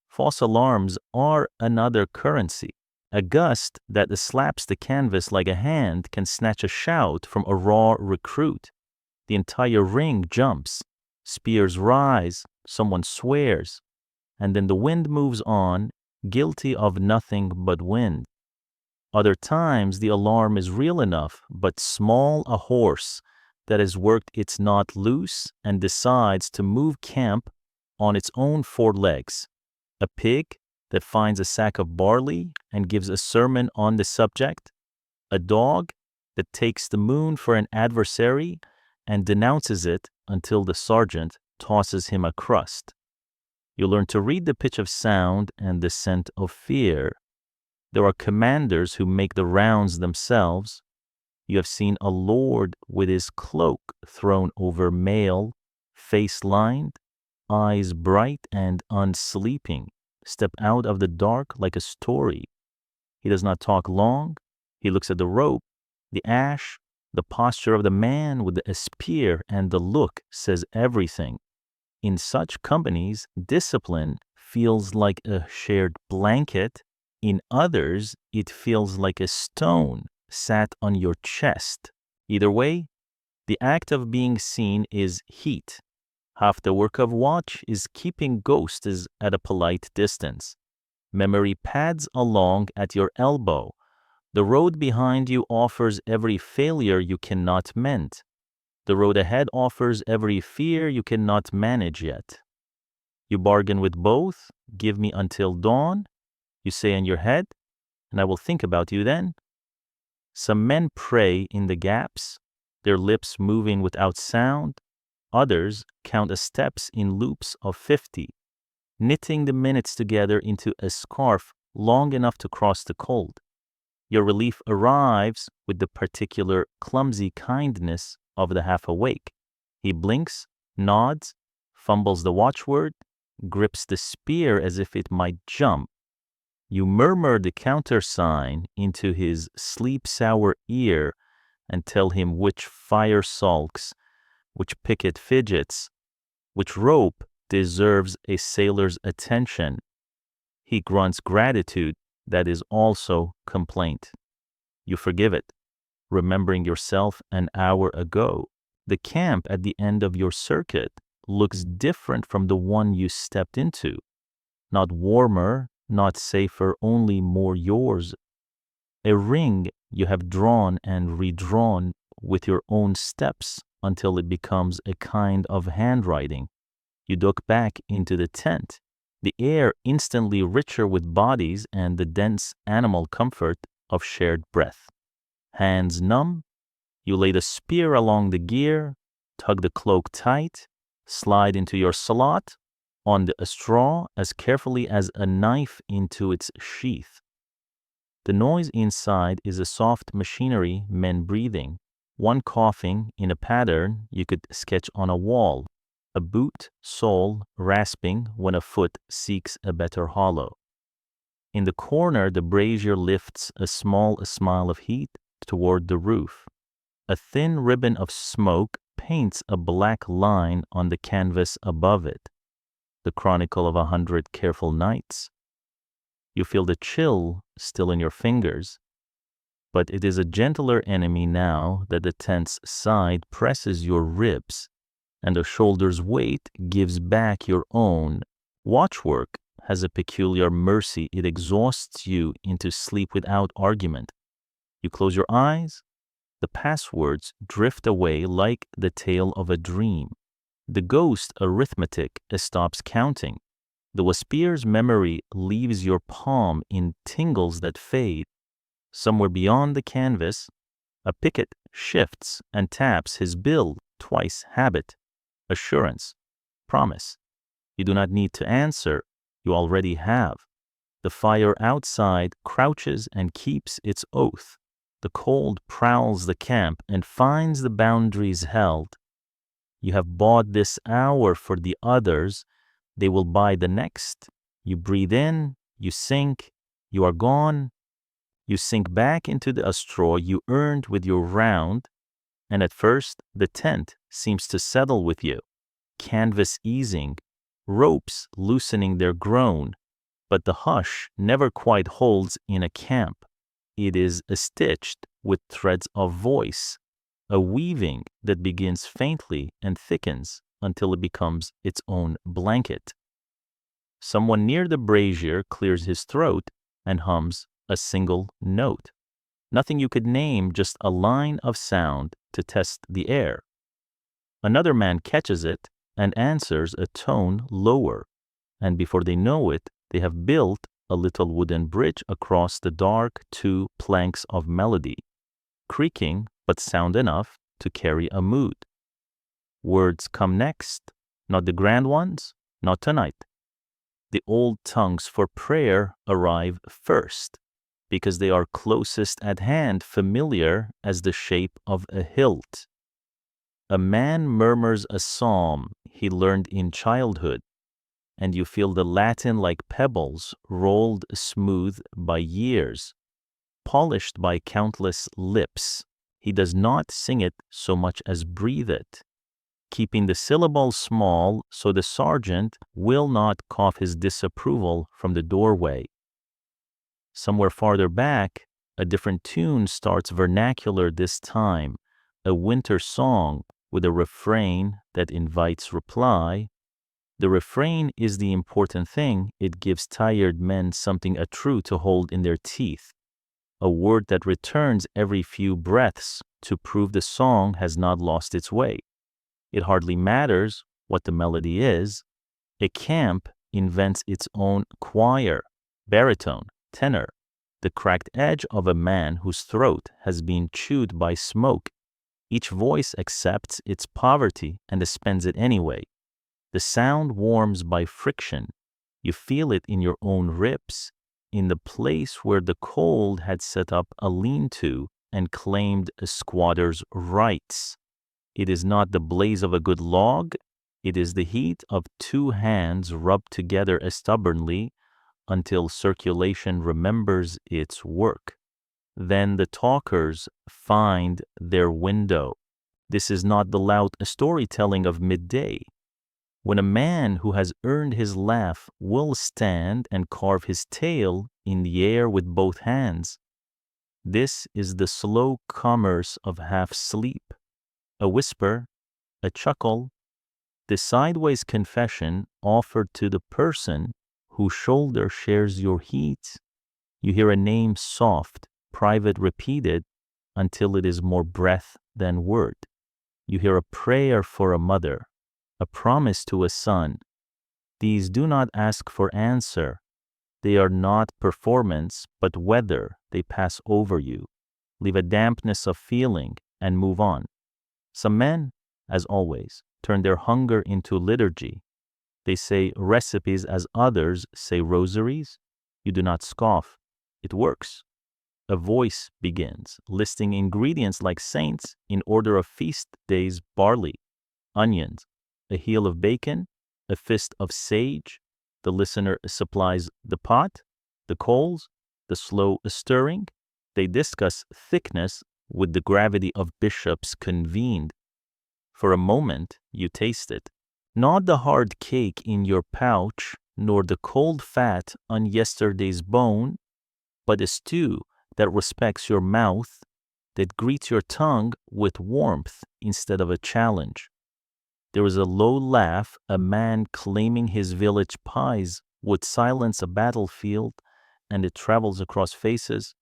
False alarms are another currency. A gust that slaps the canvas like a hand can snatch a shout from a raw recruit. The entire ring jumps. Spears rise. Someone swears. And then the wind moves on, guilty of nothing but wind. Other times the alarm is real enough, but small a horse that has worked its knot loose and decides to move camp on its own 4 legs. A pig that finds a sack of barley and gives a sermon on the subject. A dog that takes the moon for an adversary and denounces it until the sergeant tosses him a crust. You learn to read the pitch of sound and the scent of fear. There are commanders who make the rounds themselves. You have seen a lord with his cloak thrown over mail, face lined, eyes bright and unsleeping, step out of the dark like a story. He does not talk long. He looks at the rope, the ash, the posture of the man with the spear, and the look says everything. In such companies, discipline feels like a shared blanket. In others, it feels like a stone sat on your chest. Either way, the act of being seen is heat. Half the work of watch is keeping ghosts at a polite distance. Memory pads along at your elbow. The road behind you offers every failure you cannot mend. The road ahead offers every fear you cannot manage yet. You bargain with both. Give me until dawn. You say in your head, and I will think about you then. Some men pray in the gaps, their lips moving without sound. Others count the steps in loops of 50, knitting the minutes together into a scarf long enough to cross the cold. Your relief arrives with the particular clumsy kindness of the half-awake. He blinks, nods, fumbles the watchword, grips the spear as if it might jump. You murmur the countersign into his sleep-sour ear and tell him which fire sulks, which picket fidgets, which rope deserves a sailor's attention. He grunts gratitude that is also complaint. You forgive it, remembering yourself an hour ago. The camp at the end of your circuit looks different from the one you stepped into. Not warmer, not safer, only more yours. A ring you have drawn and redrawn with your own steps until it becomes a kind of handwriting. You duck back into the tent, the air instantly richer with bodies and the dense animal comfort of shared breath. Hands numb, you lay the spear along the gear, tug the cloak tight, slide into your slot, on a straw as carefully as a knife into its sheath. The noise inside is a soft machinery, men breathing, one coughing in a pattern you could sketch on a wall, a boot sole rasping when a foot seeks a better hollow. In the corner, the brazier lifts a small smile of heat toward the roof. A thin ribbon of smoke paints a black line on the canvas above it, the chronicle of 100 careful nights. You feel the chill still in your fingers, but it is a gentler enemy now that the tent's side presses your ribs and the shoulder's weight gives back your own. Watchwork has a peculiar mercy. It exhausts you into sleep without argument. You close your eyes, the passwords drift away like the tail of a dream. The ghost arithmetic stops counting. The waspier's memory leaves your palm in tingles that fade. Somewhere beyond the canvas, a picket shifts and taps his bill twice. Habit, assurance, promise. You do not need to answer. You already have. The fire outside crouches and keeps its oath. The cold prowls the camp and finds the boundaries held. You have bought this hour for the others. They will buy the next. You breathe in, you sink, you are gone. You sink back into the straw you earned with your round, and at first the tent seems to settle with you, canvas easing, ropes loosening their groan, but the hush never quite holds in a camp. It is stitched with threads of voice, a weaving that begins faintly and thickens until it becomes its own blanket. Someone near the brazier clears his throat and hums a single note. Nothing you could name, just a line of sound to test the air. Another man catches it and answers a tone lower, and before they know it, they have built a little wooden bridge across the dark 2 planks of melody, creaking but sound enough to carry a mood. Words come next, not the grand ones, not tonight. The old tongues for prayer arrive first, because they are closest at hand, familiar as the shape of a hilt. A man murmurs a psalm he learned in childhood, and you feel the Latin like pebbles rolled smooth by years, polished by countless lips. He does not sing it so much as breathe it, keeping the syllables small so the sergeant will not cough his disapproval from the doorway. Somewhere farther back, a different tune starts, vernacular this time, a winter song with a refrain that invites reply. The refrain is the important thing. It gives tired men something true to hold in their teeth, a word that returns every few breaths to prove the song has not lost its way. It hardly matters what the melody is. A camp invents its own choir, baritone, tenor, the cracked edge of a man whose throat has been chewed by smoke. Each voice accepts its poverty and spends it anyway. The sound warms by friction. You feel it in your own ribs, in the place where the cold had set up a lean-to and claimed a squatter's rights. It is not the blaze of a good log. It is the heat of 2 hands rubbed together stubbornly until circulation remembers its work. Then the talkers find their window. This is not the loud storytelling of midday, when a man who has earned his laugh will stand and carve his tail in the air with both hands. This is the slow commerce of half-sleep, a whisper, a chuckle, the sideways confession offered to the person whose shoulder shares your heat. You hear a name soft, private repeated until it is more breath than word. You hear a prayer for a mother, a promise to a son. These do not ask for answer. They are not performance, but weather. They pass over you, leave a dampness of feeling, and move on. Some men, as always, turn their hunger into liturgy. They say recipes as others say rosaries. You do not scoff. It works. A voice begins, listing ingredients like saints in order of feast days: barley, onions, a heel of bacon, a fist of sage. The listener supplies the pot, the coals, the slow stirring. They discuss thickness with the gravity of bishops convened. For a moment, you taste it. Not the hard cake in your pouch, nor the cold fat on yesterday's bone, but a stew that respects your mouth, that greets your tongue with warmth instead of a challenge. There is a low laugh. A man claiming his village pies would silence a battlefield, and it travels across faces.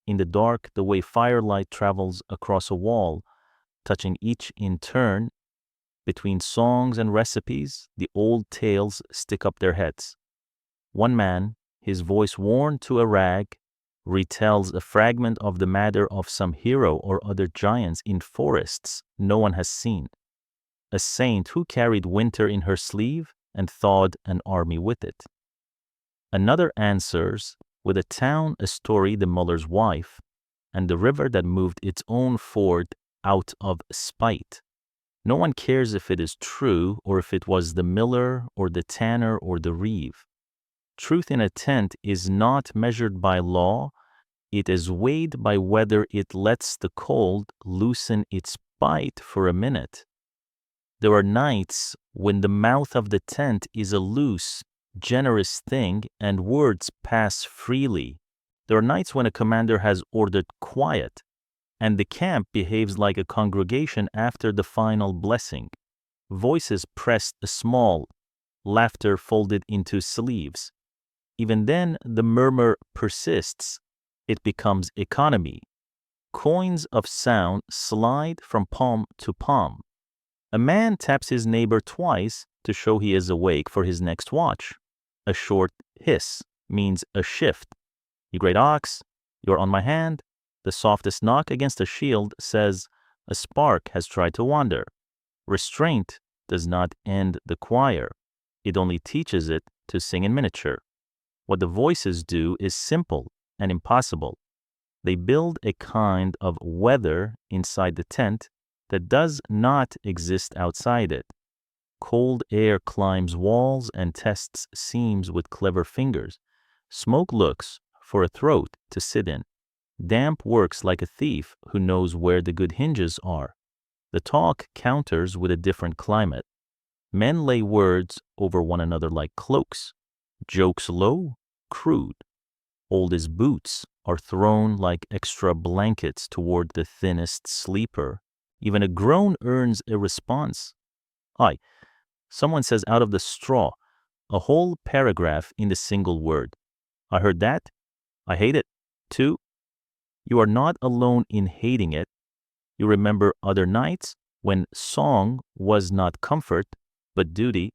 In the dark, the way firelight travels across a wall, touching each in turn. Between songs and recipes, the old tales stick up their heads. One man, his voice worn to a rag, retells a fragment of the matter of some hero or other giants in forests no one has seen. A saint who carried winter in her sleeve and thawed an army with it. Another answers with a town, a story, the muller's wife, and the river that moved its own ford out of spite. No one cares if it is true or if it was the miller or the tanner or the reeve. Truth in a tent is not measured by law. It is weighed by whether it lets the cold loosen its bite for a minute. There are nights when the mouth of the tent is a loose, generous thing and words pass freely. There are nights when a commander has ordered quiet and the camp behaves like a congregation after the final blessing. Voices pressed small, laughter folded into sleeves. Even then, the murmur persists. It becomes economy. Coins of sound slide from palm to palm. A man taps his neighbor twice to show he is awake for his next watch. A short hiss means a shift. You great ox, you're on my hand. The softest knock against a shield says a spark has tried to wander. Restraint does not end the choir. It only teaches it to sing in miniature. What the voices do is simple and impossible. They build a kind of weather inside the tent that does not exist outside it. Cold air climbs walls and tests seams with clever fingers. Smoke looks for a throat to sit in. Damp works like a thief who knows where the good hinges are. The talk counters with a different climate. Men lay words over one another like cloaks. Jokes low, crude. Old as boots are thrown like extra blankets toward the thinnest sleeper. Even a groan earns a response. Aye, someone says out of the straw, a whole paragraph in the single word. I heard that. I hate it, too. You are not alone in hating it. You remember other nights when song was not comfort, but duty.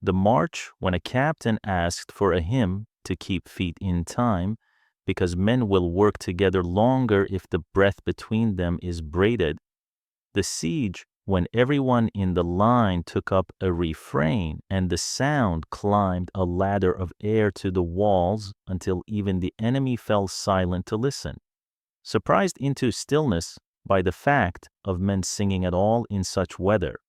The march when a captain asked for a hymn to keep feet in time, because men will work together longer if the breath between them is braided. The siege when everyone in the line took up a refrain and the sound climbed a ladder of air to the walls until even the enemy fell silent to listen. Surprised into stillness by the fact of men singing at all in such weather.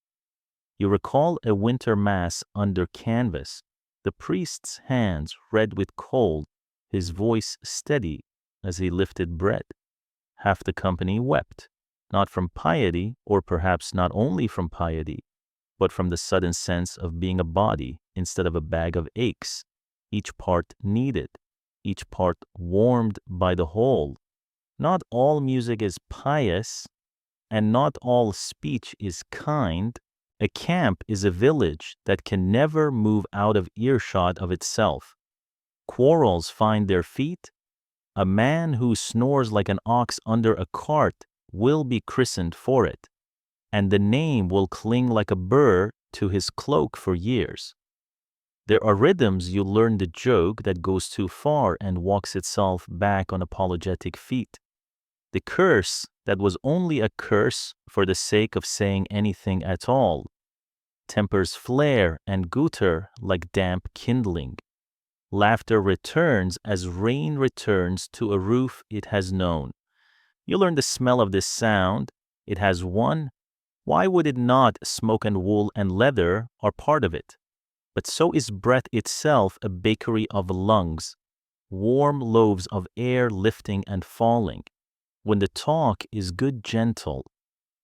You recall a winter mass under canvas, the priest's hands red with cold, his voice steady as he lifted bread. Half the company wept, not from piety, or perhaps not only from piety, but from the sudden sense of being a body instead of a bag of aches, each part needed, each part warmed by the whole. Not all music is pious, and not all speech is kind. A camp is a village that can never move out of earshot of itself. quarrels find their feet, a man who snores like an ox under a cart will be christened for it, and the name will cling like a burr to his cloak for years. There are rhythms you learn the joke that goes too far and walks itself back on apologetic feet. The curse that was only a curse for the sake of saying anything at all. Tempers flare and gutter like damp kindling. Laughter returns as rain returns to a roof it has known. You learn the smell of this sound. It has one. Why would it not? Smoke and wool and leather are part of it. But so is breath itself a bakery of lungs, warm loaves of air lifting and falling. When the talk is good, gentle,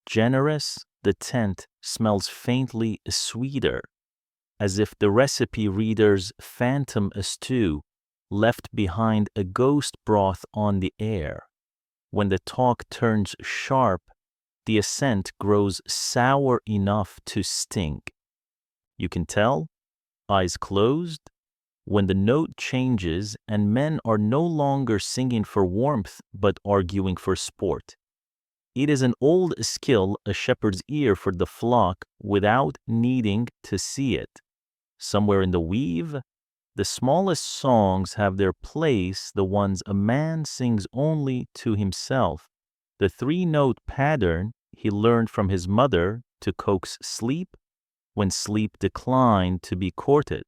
generous, the tent smells faintly sweeter, as if the recipe reader's phantom a stew left behind a ghost broth on the air. When the talk turns sharp, the ascent grows sour enough to sting. You can tell, eyes closed, when the note changes and men are no longer singing for warmth but arguing for sport. It is an old skill, a shepherd's ear for the flock without needing to see it. Somewhere in the weave, the smallest songs have their place, the ones a man sings only to himself. The three-note pattern he learned from his mother to coax sleep when sleep declined to be courted.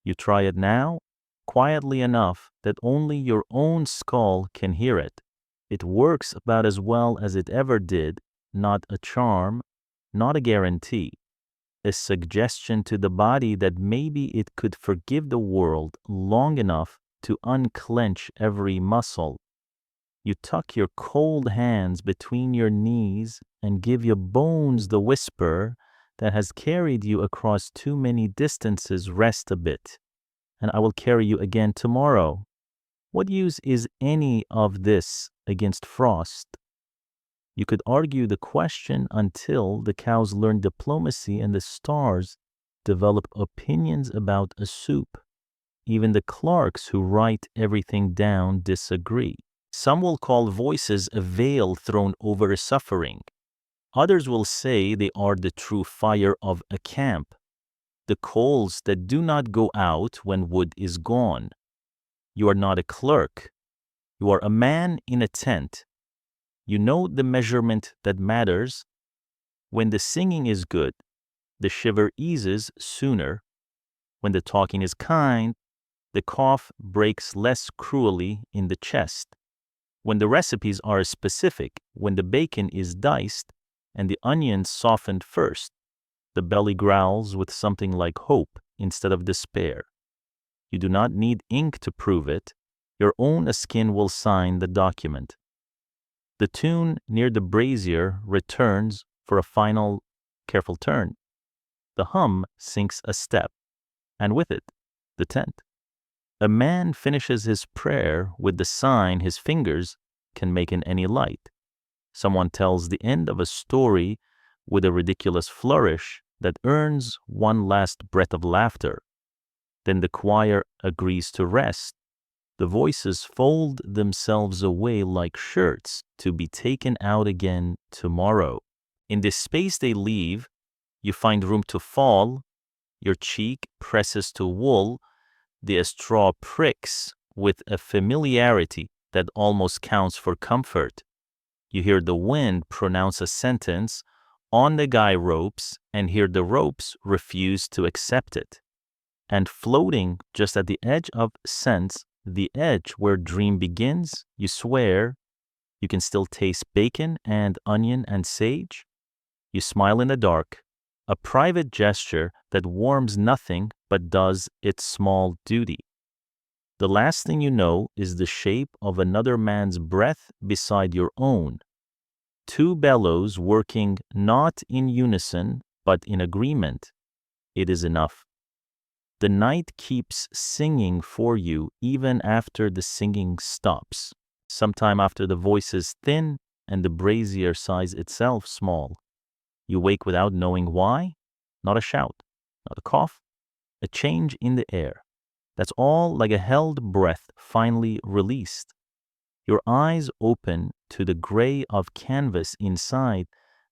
You try it now, quietly enough that only your own skull can hear it. It works about as well as it ever did, not a charm, not a guarantee. A suggestion to the body that maybe it could forgive the world long enough to unclench every muscle. You tuck your cold hands between your knees and give your bones the whisper that has carried you across too many distances. Rest a bit, and I will carry you again tomorrow. What use is any of this against frost? You could argue the question until the cows learn diplomacy and the stars develop opinions about a soup. Even the clerks who write everything down disagree. Some will call voices a veil thrown over a suffering. Others will say they are the true fire of a camp, the coals that do not go out when wood is gone. You are not a clerk. You are a man in a tent. You know the measurement that matters. When the singing is good, the shiver eases sooner. When the talking is kind, the cough breaks less cruelly in the chest. When the recipes are specific, when the bacon is diced and the onions softened first, the belly growls with something like hope instead of despair. You do not need ink to prove it. Your own skin will sign the document. The tune near the brazier returns for a final, careful turn. The hum sinks a step, and with it, the tent. A man finishes his prayer with the sign his fingers can make in any light. Someone tells the end of a story with a ridiculous flourish that earns one last breath of laughter. Then the choir agrees to rest. The voices fold themselves away like shirts to be taken out again tomorrow. In this space they leave, you find room to fall. Your cheek presses to wool. The straw pricks with a familiarity that almost counts for comfort. You hear the wind pronounce a sentence on the guy ropes and hear the ropes refuse to accept it. And floating just at the edge of sense, the edge where dream begins, you swear you can still taste bacon and onion and sage. You smile in the dark, a private gesture that warms nothing but does its small duty. The last thing you know is the shape of another man's breath beside your own. Two bellows working not in unison but in agreement. It is enough. The night keeps singing for you even after the singing stops. Sometime after the voices thin and the brazier size itself small. You wake without knowing why. Not a shout, not a cough, a change in the air. That's all like a held breath finally released. Your eyes open to the gray of canvas inside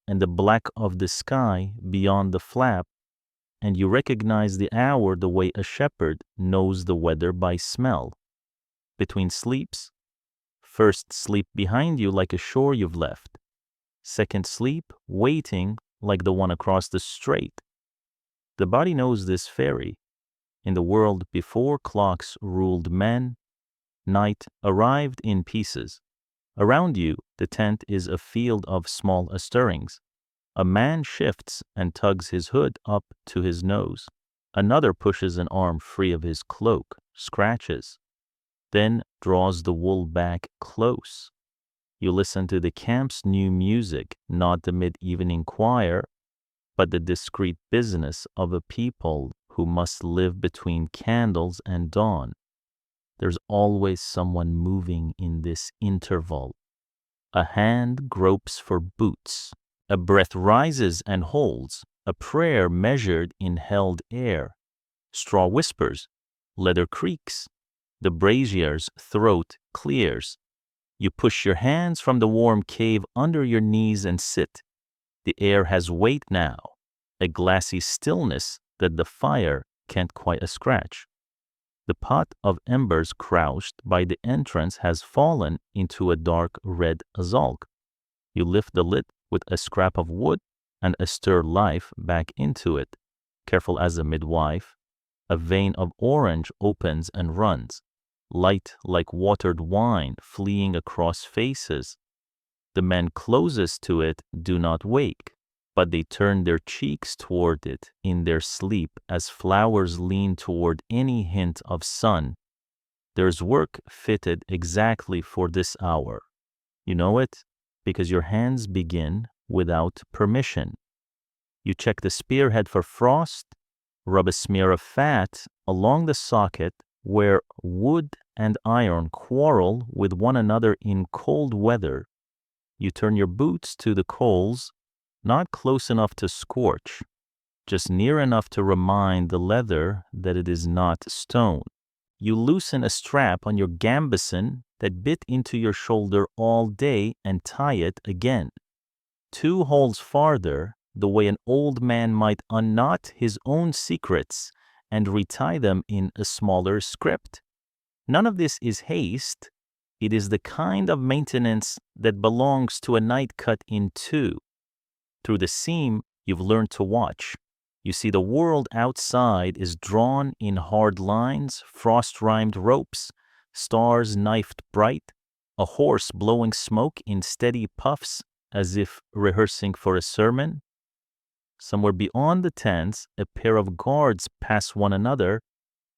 and the black of the sky beyond the flap, and you recognize the hour the way a shepherd knows the weather by smell. Between sleeps, first sleep behind you like a shore you've left. Second sleep waiting like the one across the strait. The body knows this ferry. In the world before clocks ruled men, night arrived in pieces. Around you, the tent is a field of small stirrings. A man shifts and tugs his hood up to his nose. Another pushes an arm free of his cloak, scratches, then draws the wool back close. You listen to the camp's new music, not the mid-evening choir, but the discreet business of a people who must live between candles and dawn. There's always someone moving in this interval. A hand gropes for boots. A breath rises and holds, a prayer measured in held air. Straw whispers, leather creaks. The brazier's throat clears. You push your hands from the warm cave under your knees and sit. The air has weight now, a glassy stillness that the fire can't quite scratch. The pot of embers crouched by the entrance has fallen into a dark red azalk. You lift the lid with a scrap of wood and stir life back into it. Careful as a midwife, a vein of orange opens and runs, light like watered wine fleeing across faces. The men closest to it do not wake, but they turn their cheeks toward it in their sleep as flowers lean toward any hint of sun. There's work fitted exactly for this hour. You know it because your hands begin without permission. You check the spearhead for frost, rub a smear of fat along the socket where wood and iron quarrel with one another in cold weather. You turn your boots to the coals, not close enough to scorch, just near enough to remind the leather that it is not stone. You loosen a strap on your gambeson that bit into your shoulder all day and tie it again. 2 holes farther, the way an old man might unknot his own secrets and retie them in a smaller script. None of this is haste. It is the kind of maintenance that belongs to a night cut in 2. Through the seam, you've learned to watch. You see the world outside is drawn in hard lines, frost-rimed ropes, stars knifed bright, a horse blowing smoke in steady puffs as if rehearsing for a sermon. Somewhere beyond the tents, a pair of guards pass one another,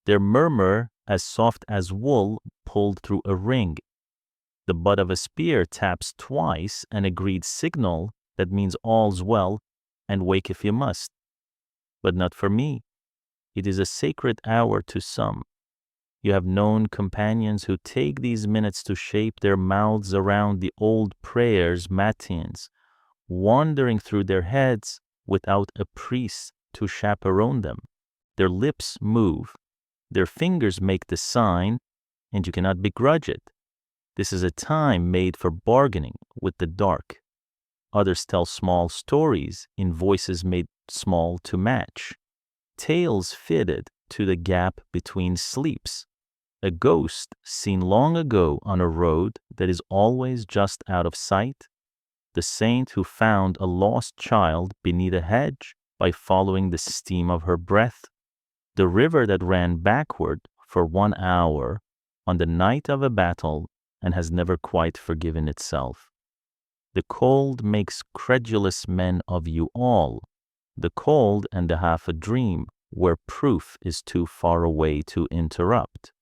their murmur as soft as wool pulled through a ring. The butt of a spear taps twice, an agreed signal that means all's well, and wake if you must. But not for me. It is a sacred hour to some. You have known companions who take these minutes to shape their mouths around the old prayers, matins, wandering through their heads without a priest to chaperone them. Their lips move, their fingers make the sign, and you cannot begrudge it. This is a time made for bargaining with the dark. Others tell small stories in voices made small to match. Tales fitted to the gap between sleeps. A ghost seen long ago on a road that is always just out of sight. The saint who found a lost child beneath a hedge by following the steam of her breath. The river that ran backward for 1 hour on the night of a battle and has never quite forgiven itself. The cold makes credulous men of you all. The cold and the half a dream where proof is too far away to interrupt.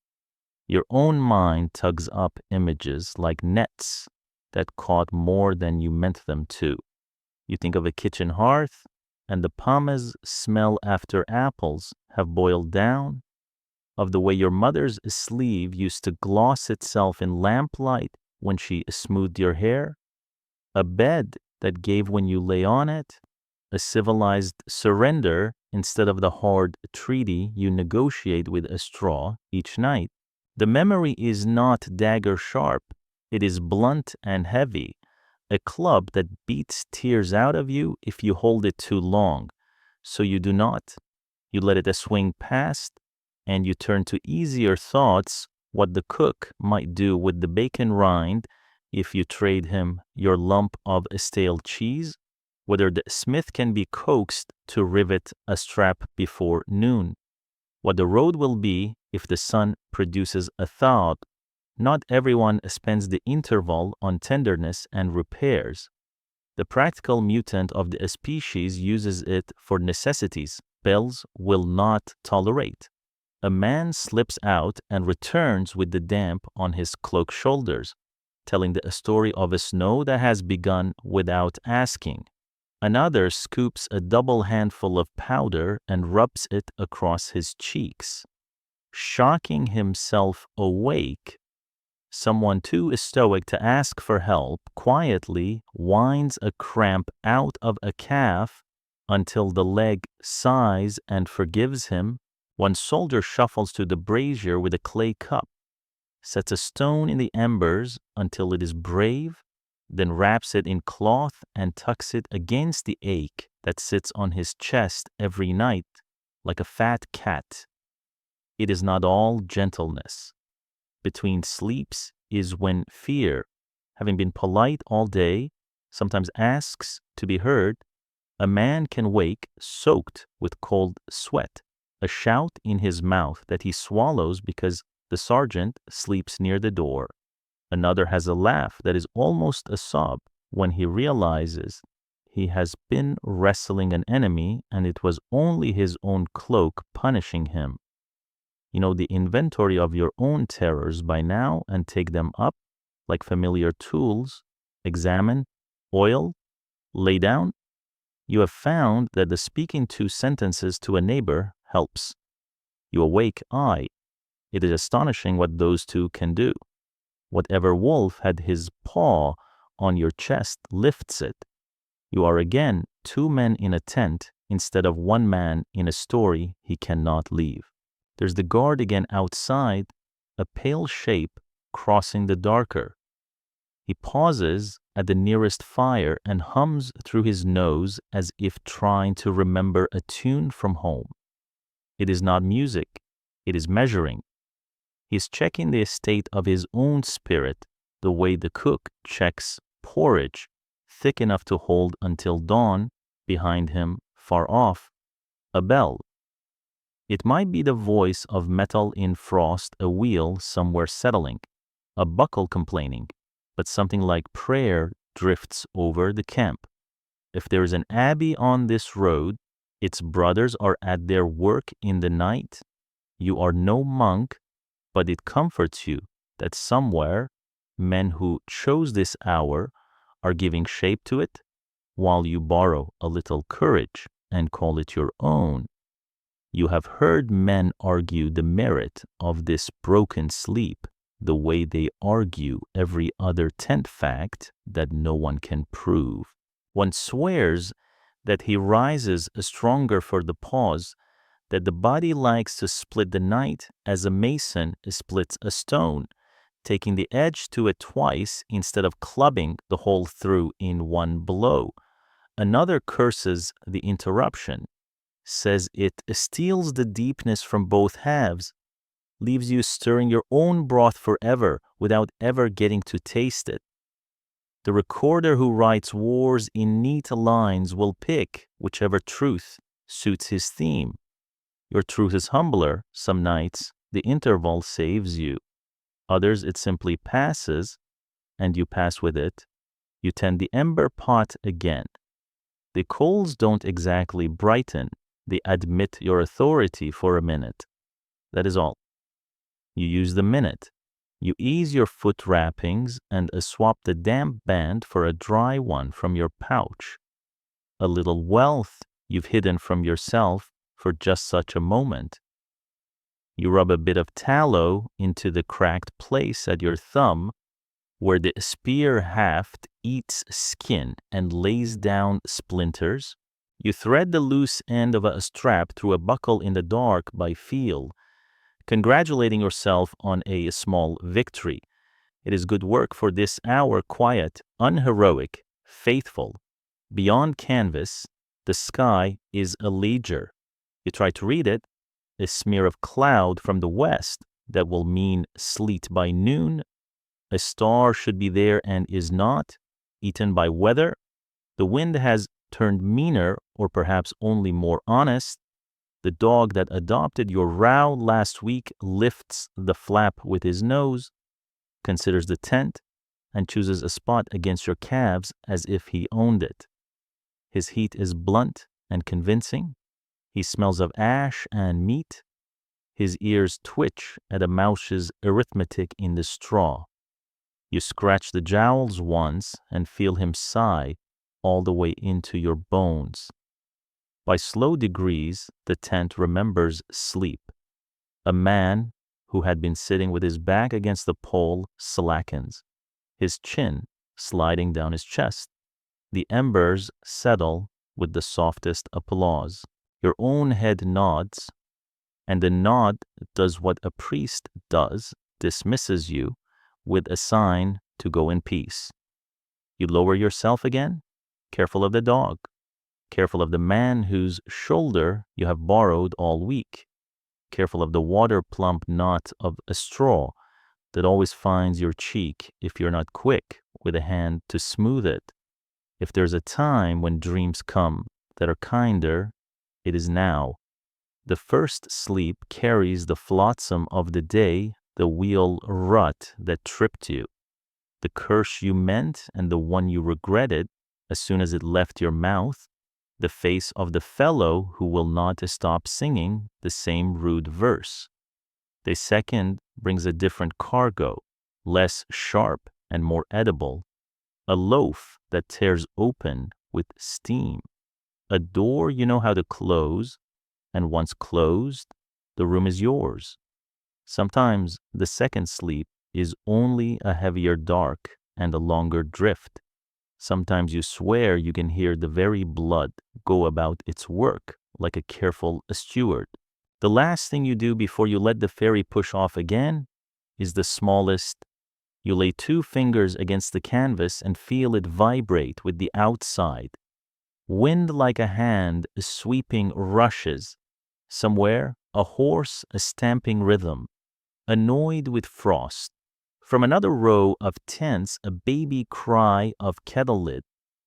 Your own mind tugs up images like nets that caught more than you meant them to. You think of a kitchen hearth, and the pommes smell after apples have boiled down, of the way your mother's sleeve used to gloss itself in lamplight when she smoothed your hair, a bed that gave when you lay on it, a civilized surrender instead of the hard treaty you negotiate with a straw each night. The memory is not dagger sharp, it is blunt and heavy, a club that beats tears out of you if you hold it too long. So you do not. You let it swing past, and you turn to easier thoughts, what the cook might do with the bacon rind if you trade him your lump of stale cheese, whether the smith can be coaxed to rivet a strap before noon, what the road will be if the sun produces a thaw. Not everyone spends the interval on tenderness and repairs. The practical mutant of the species uses it for necessities bells will not tolerate. A man slips out and returns with the damp on his cloak shoulders, telling the story of a snow that has begun without asking. Another scoops a double handful of powder and rubs it across his cheeks. Shocking himself awake, someone too stoic to ask for help quietly winds a cramp out of a calf until the leg sighs and forgives him. One soldier shuffles to the brazier with a clay cup, sets a stone in the embers until it is brave, then wraps it in cloth and tucks it against the ache that sits on his chest every night like a fat cat. It is not all gentleness. Between sleeps is when fear, having been polite all day, sometimes asks to be heard. A man can wake soaked with cold sweat, a shout in his mouth that he swallows because the sergeant sleeps near the door. Another has a laugh that is almost a sob when he realizes he has been wrestling an enemy and it was only his own cloak punishing him. You know the inventory of your own terrors by now and take them up like familiar tools. Examine, oil, lay down. You have found that the speaking two sentences to a neighbor helps. You awake eye. It is astonishing what those two can do. Whatever wolf had his paw on your chest lifts it. You are again two men in a tent instead of one man in a story he cannot leave. There's the guard again outside, a pale shape crossing the darker. He pauses at the nearest fire and hums through his nose as if trying to remember a tune from home. It is not music, it is measuring. He is checking the state of his own spirit the way the cook checks porridge, thick enough to hold until dawn. Behind him, far off, a bell. It might be the voice of metal in frost, a wheel somewhere settling, a buckle complaining, but something like prayer drifts over the camp. If there is an abbey on this road, its brothers are at their work in the night. You are no monk, but it comforts you that somewhere men who chose this hour are giving shape to it, while you borrow a little courage and call it your own. You have heard men argue the merit of this broken sleep the way they argue every other tent fact that no one can prove. One swears that he rises stronger for the pause, that the body likes to split the night as a mason splits a stone, taking the edge to it twice instead of clubbing the hole through in one blow. Another curses the interruption, says it steals the deepness from both halves, leaves you stirring your own broth forever without ever getting to taste it. The recorder who writes wars in neat lines will pick whichever truth suits his theme. Your truth is humbler. Some nights the interval saves you. Others it simply passes, and you pass with it. You tend the ember pot again. The coals don't exactly brighten. They admit your authority for a minute. That is all. You use the minute. You ease your foot wrappings and swap the damp band for a dry one from your pouch. A little wealth you've hidden from yourself for just such a moment. You rub a bit of tallow into the cracked place at your thumb where the spear haft eats skin and lays down splinters. You thread the loose end of a strap through a buckle in the dark by feel, congratulating yourself on a small victory. It is good work for this hour, quiet, unheroic, faithful. Beyond canvas, the sky is a ledger. You try to read it, a smear of cloud from the west that will mean sleet by noon. A star should be there and is not, eaten by weather. The wind has turned meaner, or perhaps only more honest. The dog that adopted your row last week lifts the flap with his nose, considers the tent, and chooses a spot against your calves as if he owned it. His heat is blunt and convincing. He smells of ash and meat. His ears twitch at a mouse's arithmetic in the straw. You scratch the jowls once and feel him sigh all the way into your bones. By slow degrees, the tent remembers sleep. A man who had been sitting with his back against the pole slackens, his chin sliding down his chest. The embers settle with the softest applause. Your own head nods, and the nod does what a priest does, dismisses you with a sign to go in peace. You lower yourself again, careful of the dog, careful of the man whose shoulder you have borrowed all week, careful of the water-plump knot of a straw that always finds your cheek if you're not quick with a hand to smooth it. If there's a time when dreams come that are kinder, it is now. The first sleep carries the flotsam of the day, the wheel rut that tripped you, the curse you meant and the one you regretted as soon as it left your mouth, the face of the fellow who will not stop singing the same rude verse. The second brings a different cargo, less sharp and more edible, a loaf that tears open with steam, a door you know how to close, and once closed, the room is yours. Sometimes the second sleep is only a heavier dark and a longer drift. Sometimes you swear you can hear the very blood go about its work like a careful steward. The last thing you do before you let the ferry push off again is the smallest. You lay 2 fingers against the canvas and feel it vibrate with the outside. Wind like a hand sweeping rushes. Somewhere, a hoarse, stamping rhythm. Annoyed with frost. From another row of tents, a baby cry of kettle lid,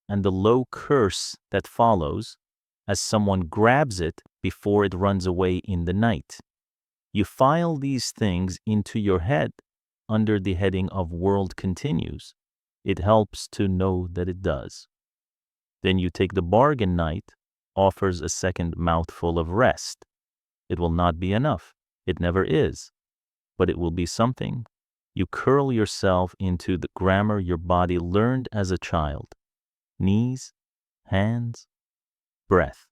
and the low curse that follows as someone grabs it before it runs away in the night. You file these things into your head under the heading of World Continues. It helps to know that it does. Then you take the bargain night, offers a second mouthful of rest. It will not be enough. It never is. But it will be something. You curl yourself into the grammar your body learned as a child. Knees, hands, breath.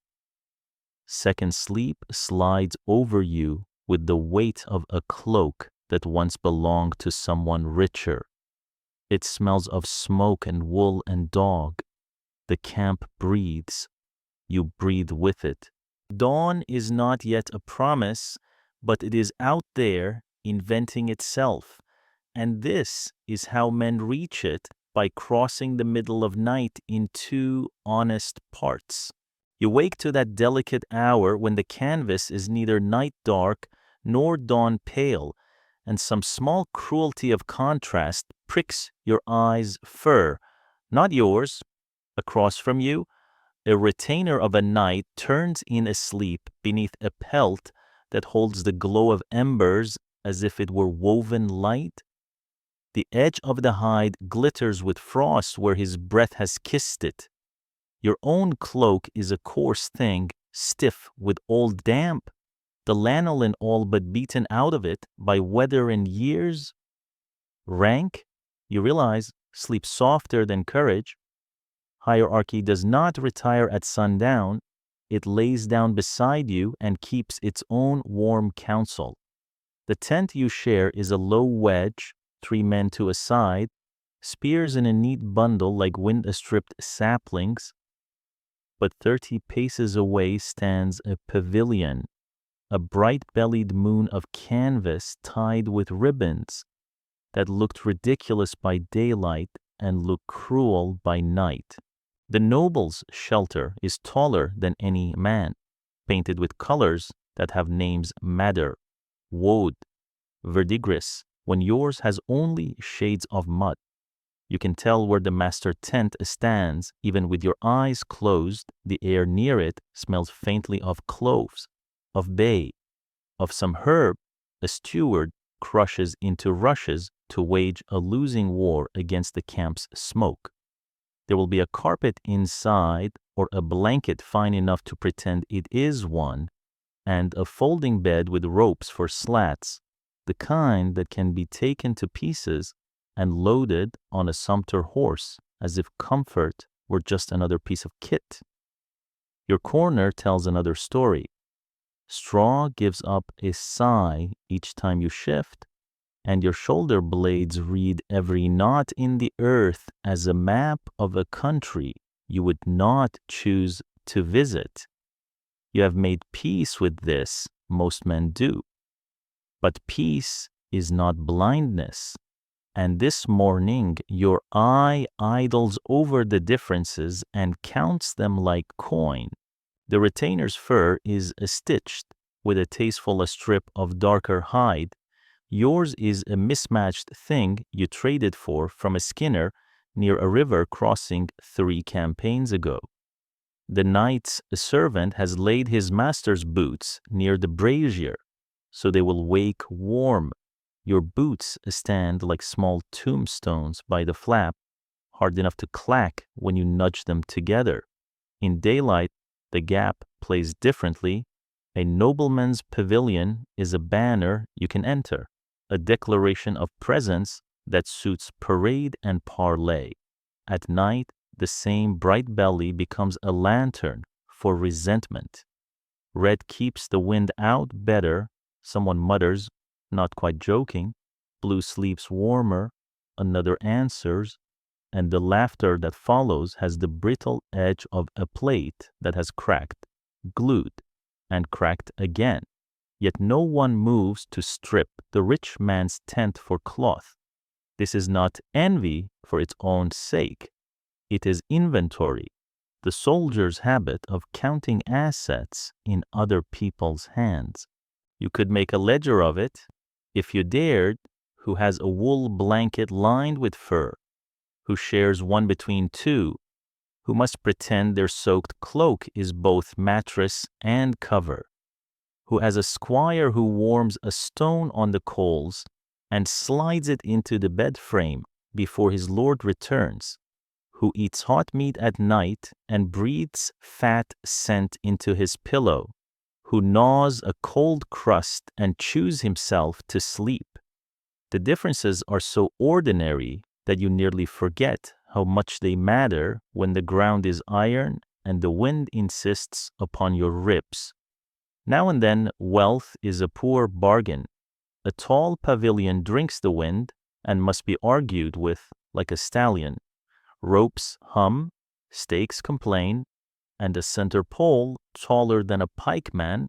Second sleep slides over you with the weight of a cloak that once belonged to someone richer. It smells of smoke and wool and dog. The camp breathes. You breathe with it. Dawn is not yet a promise, but it is out there inventing itself. And this is how men reach it, by crossing the middle of night in 2 honest parts. You wake to that delicate hour when the canvas is neither night dark nor dawn pale, and some small cruelty of contrast pricks your eye's fur, not yours. Across from you, a retainer of a night turns in asleep beneath a pelt that holds the glow of embers as if it were woven light. The edge of the hide glitters with frost where his breath has kissed it. Your own cloak is a coarse thing, stiff with old damp, the lanolin all but beaten out of it by weather and years. Rank, you realize, sleeps softer than courage. Hierarchy does not retire at sundown. It lays down beside you and keeps its own warm counsel. The tent you share is a low wedge, 3 men to a side, spears in a neat bundle like wind-stripped saplings. but 30 paces away stands a pavilion, a bright-bellied moon of canvas tied with ribbons that looked ridiculous by daylight and looked cruel by night. The noble's shelter is taller than any man, painted with colors that have names madder, woad, verdigris, when yours has only shades of mud. You can tell where the master tent stands even with your eyes closed. The air near it smells faintly of cloves, of bay, of some herb a steward crushes into rushes to wage a losing war against the camp's smoke. There will be a carpet inside or a blanket fine enough to pretend it is one, and a folding bed with ropes for slats, the kind that can be taken to pieces and loaded on a sumpter horse as if comfort were just another piece of kit. Your corner tells another story. Straw gives up a sigh each time you shift, and your shoulder blades read every knot in the earth as a map of a country you would not choose to visit. You have made peace with this, most men do. But peace is not blindness, and this morning your eye idles over the differences and counts them like coin. The retainer's fur is stitched with a tasteful strip of darker hide. Yours is a mismatched thing you traded for from a skinner near a river crossing 3 campaigns ago. The knight's servant has laid his master's boots near the brazier, so they will wake warm. Your boots stand like small tombstones by the flap, hard enough to clack when you nudge them together. In daylight, the gap plays differently. A nobleman's pavilion is a banner you can enter, a declaration of presence that suits parade and parley. At night, the same bright belly becomes a lantern for resentment. Red keeps the wind out better, someone mutters, not quite joking. Blue sleeps warmer, another answers, and the laughter that follows has the brittle edge of a plate that has cracked, glued, and cracked again. Yet no one moves to strip the rich man's tent for cloth. This is not envy for its own sake. It is inventory, the soldier's habit of counting assets in other people's hands. You could make a ledger of it, if you dared, who has a wool blanket lined with fur, who shares one between 2, who must pretend their soaked cloak is both mattress and cover, who has a squire who warms a stone on the coals and slides it into the bed frame before his lord returns, who eats hot meat at night and breathes fat scent into his pillow, who gnaws a cold crust and chews himself to sleep. The differences are so ordinary that you nearly forget how much they matter when the ground is iron and the wind insists upon your ribs. Now and then, wealth is a poor bargain. A tall pavilion drinks the wind and must be argued with like a stallion. Ropes hum, stakes complain, and a center pole, taller than a pikeman,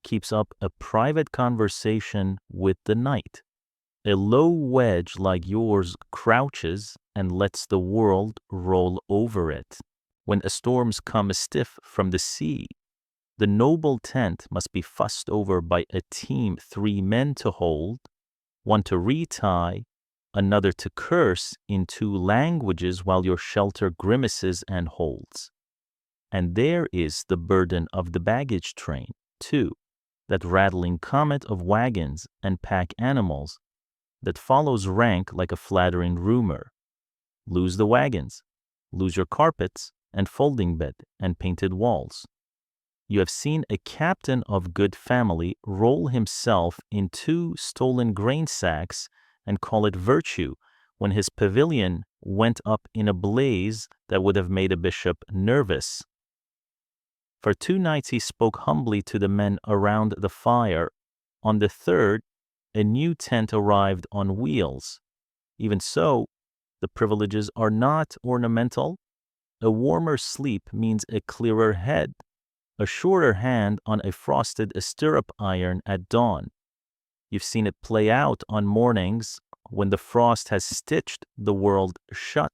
keeps up a private conversation with the knight. A low wedge like yours crouches and lets the world roll over it. When storms come stiff from the sea, the noble tent must be fussed over by a team 3 men to hold, one to retie, another to curse in 2 languages while your shelter grimaces and holds. And there is the burden of the baggage train, too, that rattling comet of wagons and pack animals that follows rank like a flattering rumor. Lose the wagons, lose your carpets and folding bed and painted walls. You have seen a captain of good family roll himself in 2 stolen grain sacks and call it virtue when his pavilion went up in a blaze that would have made a bishop nervous. For 2 nights he spoke humbly to the men around the fire. On the 3rd, a new tent arrived on wheels. Even so, the privileges are not ornamental. A warmer sleep means a clearer head, a shorter hand on a frosted stirrup iron at dawn. You've seen it play out on mornings when the frost has stitched the world shut.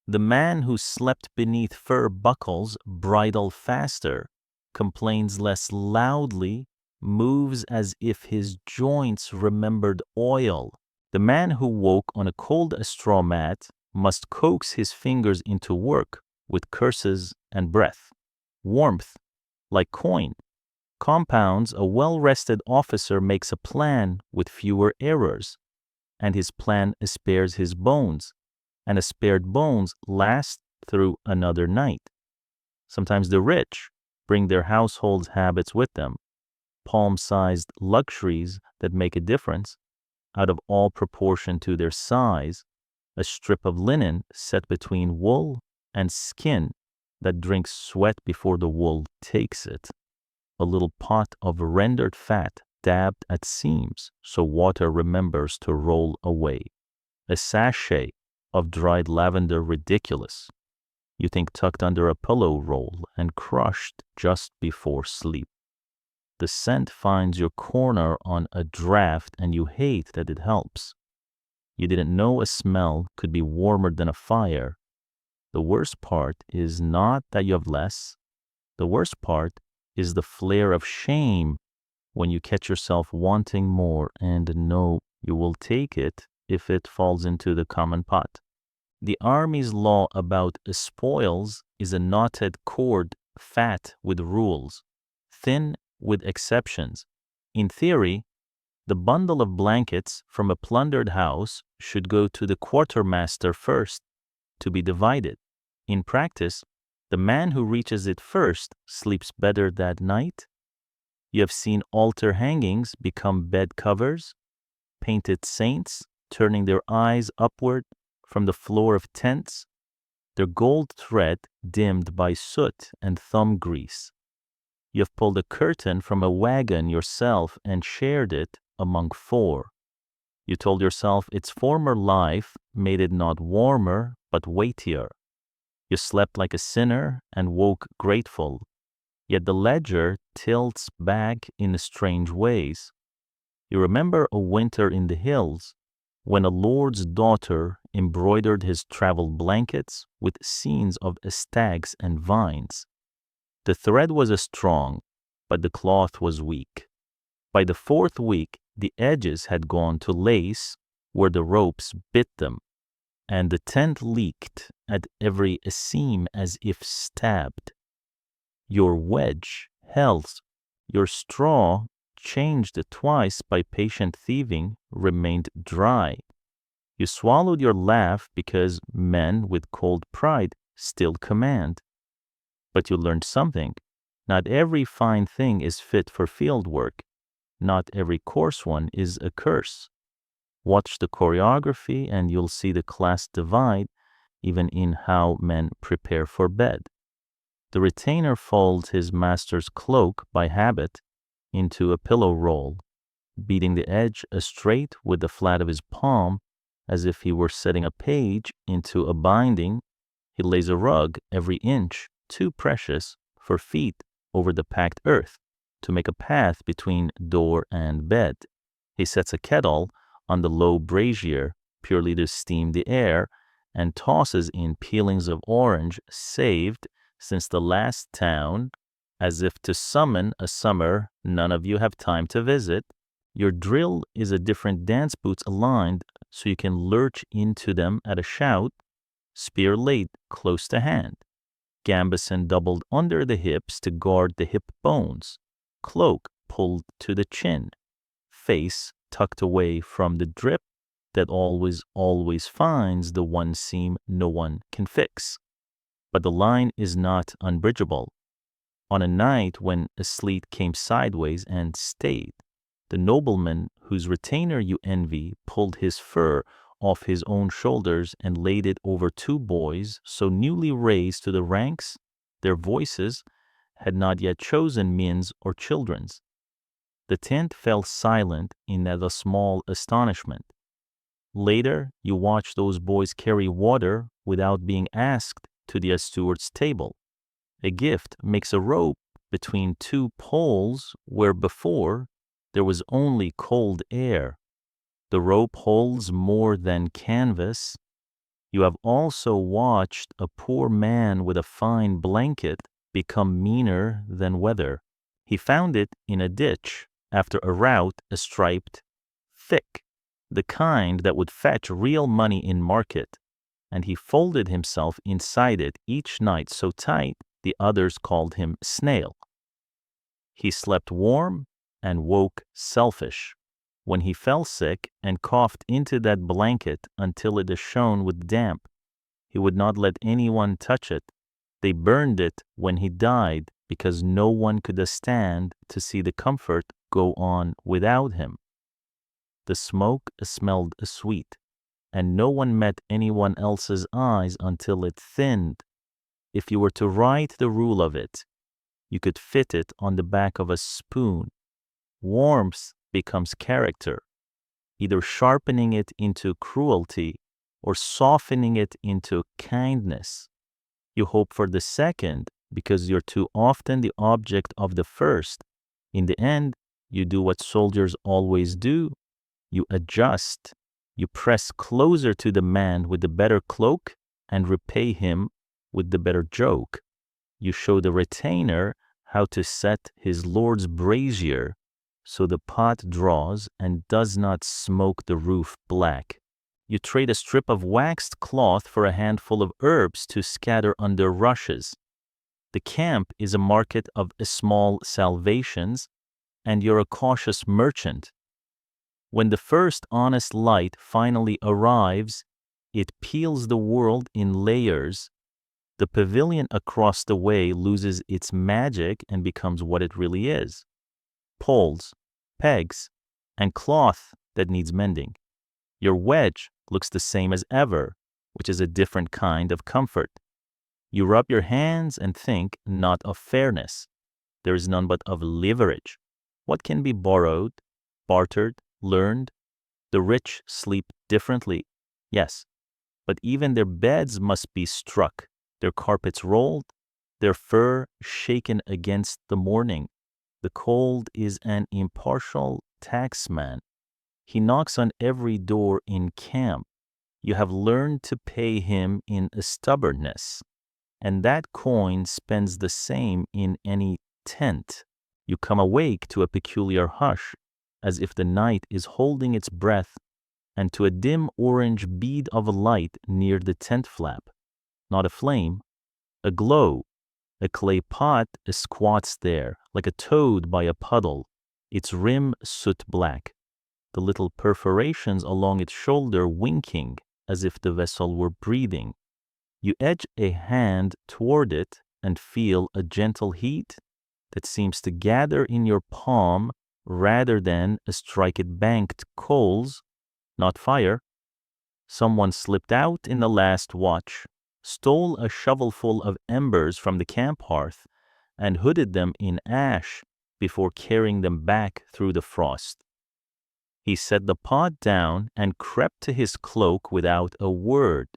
The man who slept beneath fur buckles bridle faster, complains less loudly, moves as if his joints remembered oil. The man who woke on a cold straw mat must coax his fingers into work with curses and breath. Warmth, like coin, compounds. A well-rested officer makes a plan with fewer errors, and his plan spares his bones, and spared bones last through another night. Sometimes the rich bring their household habits with them, palm-sized luxuries that make a difference, out of all proportion to their size, a strip of linen set between wool and skin that drinks sweat before the wool takes it, a little pot of rendered fat dabbed at seams so water remembers to roll away, a sachet of dried lavender ridiculous, you think tucked under a pillow roll and crushed just before sleep. The scent finds your corner on a draft and you hate that it helps. You didn't know a smell could be warmer than a fire. The worst part is not that you have less. The worst part is the flare of shame when you catch yourself wanting more and know you will take it if it falls into the common pot. The army's law about spoils is a knotted cord, fat with rules, thin with exceptions. In theory, the bundle of blankets from a plundered house should go to the quartermaster first to be divided. In practice, the man who reaches it first sleeps better that night. You have seen altar hangings become bed covers, painted saints turning their eyes upward from the floor of tents, their gold thread dimmed by soot and thumb grease. You have pulled a curtain from a wagon yourself and shared it among four. You told yourself its former life made it not warmer, but weightier. You slept like a sinner and woke grateful, yet the ledger tilts back in strange ways. You remember a winter in the hills when a lord's daughter embroidered his travel blankets with scenes of stags and vines. The thread was strong, but the cloth was weak. By the fourth week, the edges had gone to lace where the ropes bit them, and the tent leaked at every seam as if stabbed. Your wedge held, your straw, changed twice by patient thieving, remained dry. You swallowed your laugh because men with cold pride still command. But you learned something. Not every fine thing is fit for field work. Not every coarse one is a curse. Watch the choreography and you'll see the class divide even in how men prepare for bed. The retainer folds his master's cloak by habit into a pillow roll, beating the edge straight with the flat of his palm as if he were setting a page into a binding. He lays a rug every inch too precious for feet over the packed earth to make a path between door and bed. He sets a kettle on the low brazier purely to steam the air and tosses in peelings of orange saved since the last town, as if to summon a summer none of you have time to visit. Your drill is a different dance boots aligned so you can lurch into them at a shout, spear laid close to hand, gambeson doubled under the hips to guard the hip bones, cloak pulled to the chin, face tucked away from the drip that always finds the one seam no one can fix. But the line is not unbridgeable. On a night when a sleet came sideways and stayed, the nobleman whose retainer you envy pulled his fur off his own shoulders and laid it over two boys so newly raised to the ranks, their voices had not yet chosen men's or children's. The tent fell silent in that small astonishment. Later, you watched those boys carry water without being asked to the steward's table. A gift makes a rope between two poles where before there was only cold air. The rope holds more than canvas. You have also watched a poor man with a fine blanket become meaner than weather. He found it in a ditch after a rout, a striped, thick, the kind that would fetch real money in market, and he folded himself inside it each night so tight the others called him Snail. He slept warm and woke selfish. When he fell sick and coughed into that blanket until it shone with damp, he would not let anyone touch it. They burned it when he died because no one could stand to see the comfort go on without him. The smoke smelled sweet, and no one met anyone else's eyes until it thinned. If you were to write the rule of it, you could fit it on the back of a spoon. Warmth becomes character, either sharpening it into cruelty or softening it into kindness. You hope for the second because you're too often the object of the first. In the end, you do what soldiers always do. You adjust. You press closer to the man with the better cloak and repay him with the better joke. You show the retainer how to set his lord's brazier so the pot draws and does not smoke the roof black. You trade a strip of waxed cloth for a handful of herbs to scatter under rushes. The camp is a market of small salvations, and you're a cautious merchant. When the first honest light finally arrives, it peels the world in layers. The pavilion across the way loses its magic and becomes what it really is: poles, pegs, and cloth that needs mending. Your wedge looks the same as ever, which is a different kind of comfort. You rub your hands and think not of fairness. There is none but of leverage. What can be borrowed, bartered, learned? The rich sleep differently, yes, but even their beds must be struck, their carpets rolled, their fur shaken against the morning. The cold is an impartial taxman. He knocks on every door in camp. You have learned to pay him in stubbornness, and that coin spends the same in any tent. You come awake to a peculiar hush, as if the night is holding its breath, and to a dim orange bead of light near the tent flap. Not a flame, a glow. A clay pot squats there, like a toad by a puddle, its rim soot black, the little perforations along its shoulder winking as if the vessel were breathing. You edge a hand toward it and feel a gentle heat that seems to gather in your palm rather than strike it banked coals, not fire. Someone slipped out in the last watch, stole a shovelful of embers from the camp hearth, and hooded them in ash before carrying them back through the frost. He set the pot down and crept to his cloak without a word,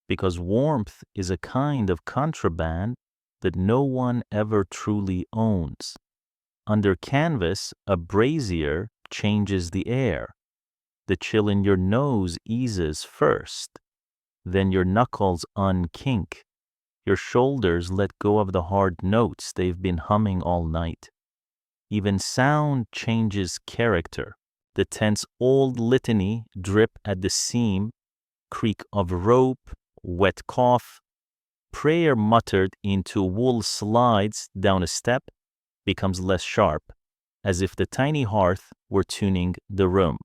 because warmth is a kind of contraband that no one ever truly owns. Under canvas, a brazier changes the air. The chill in your nose eases first. Then your knuckles unkink. Your shoulders let go of the hard notes they've been humming all night. Even sound changes character. The tent's old litany drip at the seam, creak of rope, wet cough. Prayer muttered into wool slides down a step, becomes less sharp, as if the tiny hearth were tuning the room.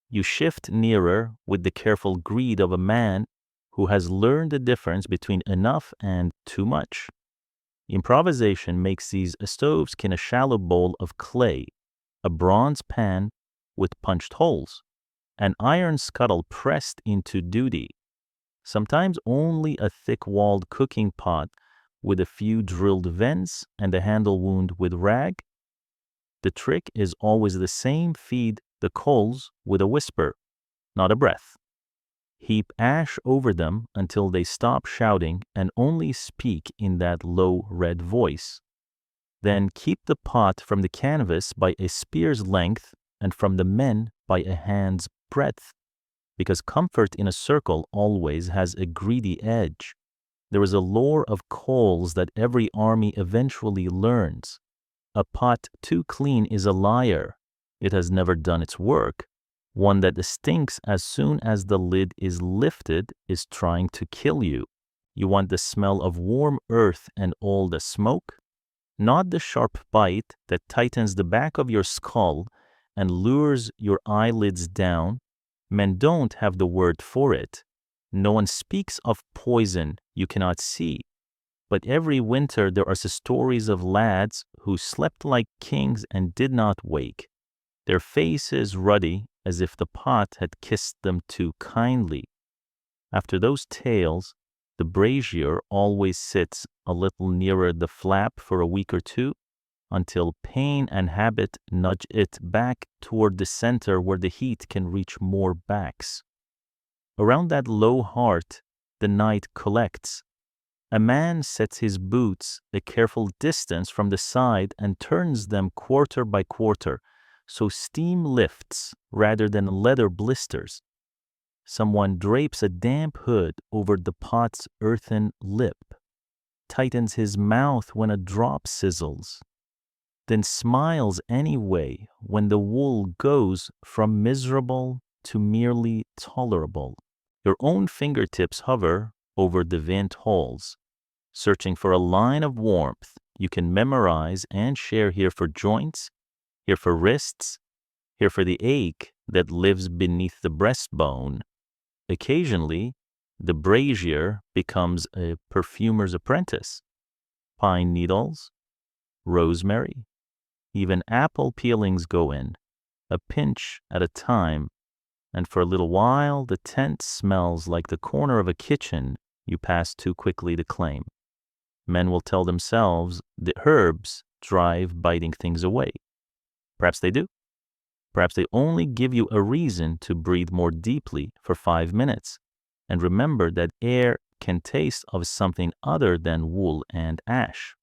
You shift nearer with the careful greed of a man who has learned the difference between enough and too much. Improvisation makes these stoves in a shallow bowl of clay, a bronze pan with punched holes, an iron scuttle pressed into duty, sometimes only a thick-walled cooking pot with a few drilled vents and a handle wound with rag. The trick is always the same: feed the coals with a whisper, not a breath. Heap ash over them until they stop shouting and only speak in that low red voice. Then keep the pot from the canvas by a spear's length and from the men by a hand's breadth, because comfort in a circle always has a greedy edge. There is a lore of coals that every army eventually learns. A pot too clean is a liar. It has never done its work. One that stinks as soon as the lid is lifted is trying to kill you. You want the smell of warm earth and all the smoke? Not the sharp bite that tightens the back of your skull and lures your eyelids down. Men don't have the word for it. No one speaks of poison you cannot see. But every winter there are stories of lads who slept like kings and did not wake, their faces ruddy as if the pot had kissed them too kindly. After those tales, the brazier always sits a little nearer the flap for a week or two, until pain and habit nudge it back toward the center where the heat can reach more backs. Around that low heart, the night collects. A man sets his boots a careful distance from the side and turns them quarter by quarter, so steam lifts rather than leather blisters. Someone drapes a damp hood over the pot's earthen lip, tightens his mouth when a drop sizzles, then smiles anyway when the wool goes from miserable to merely tolerable. Your own fingertips hover over the vent holes, searching for a line of warmth you can memorize and share, here for joints, here for wrists, here for the ache that lives beneath the breastbone. Occasionally, the brazier becomes a perfumer's apprentice. Pine needles, rosemary, even apple peelings go in, a pinch at a time, and for a little while the tent smells like the corner of a kitchen you pass too quickly to claim. Men will tell themselves the herbs drive biting things away. Perhaps they do. Perhaps they only give you a reason to breathe more deeply for 5 minutes, and remember that air can taste of something other than wool and ash.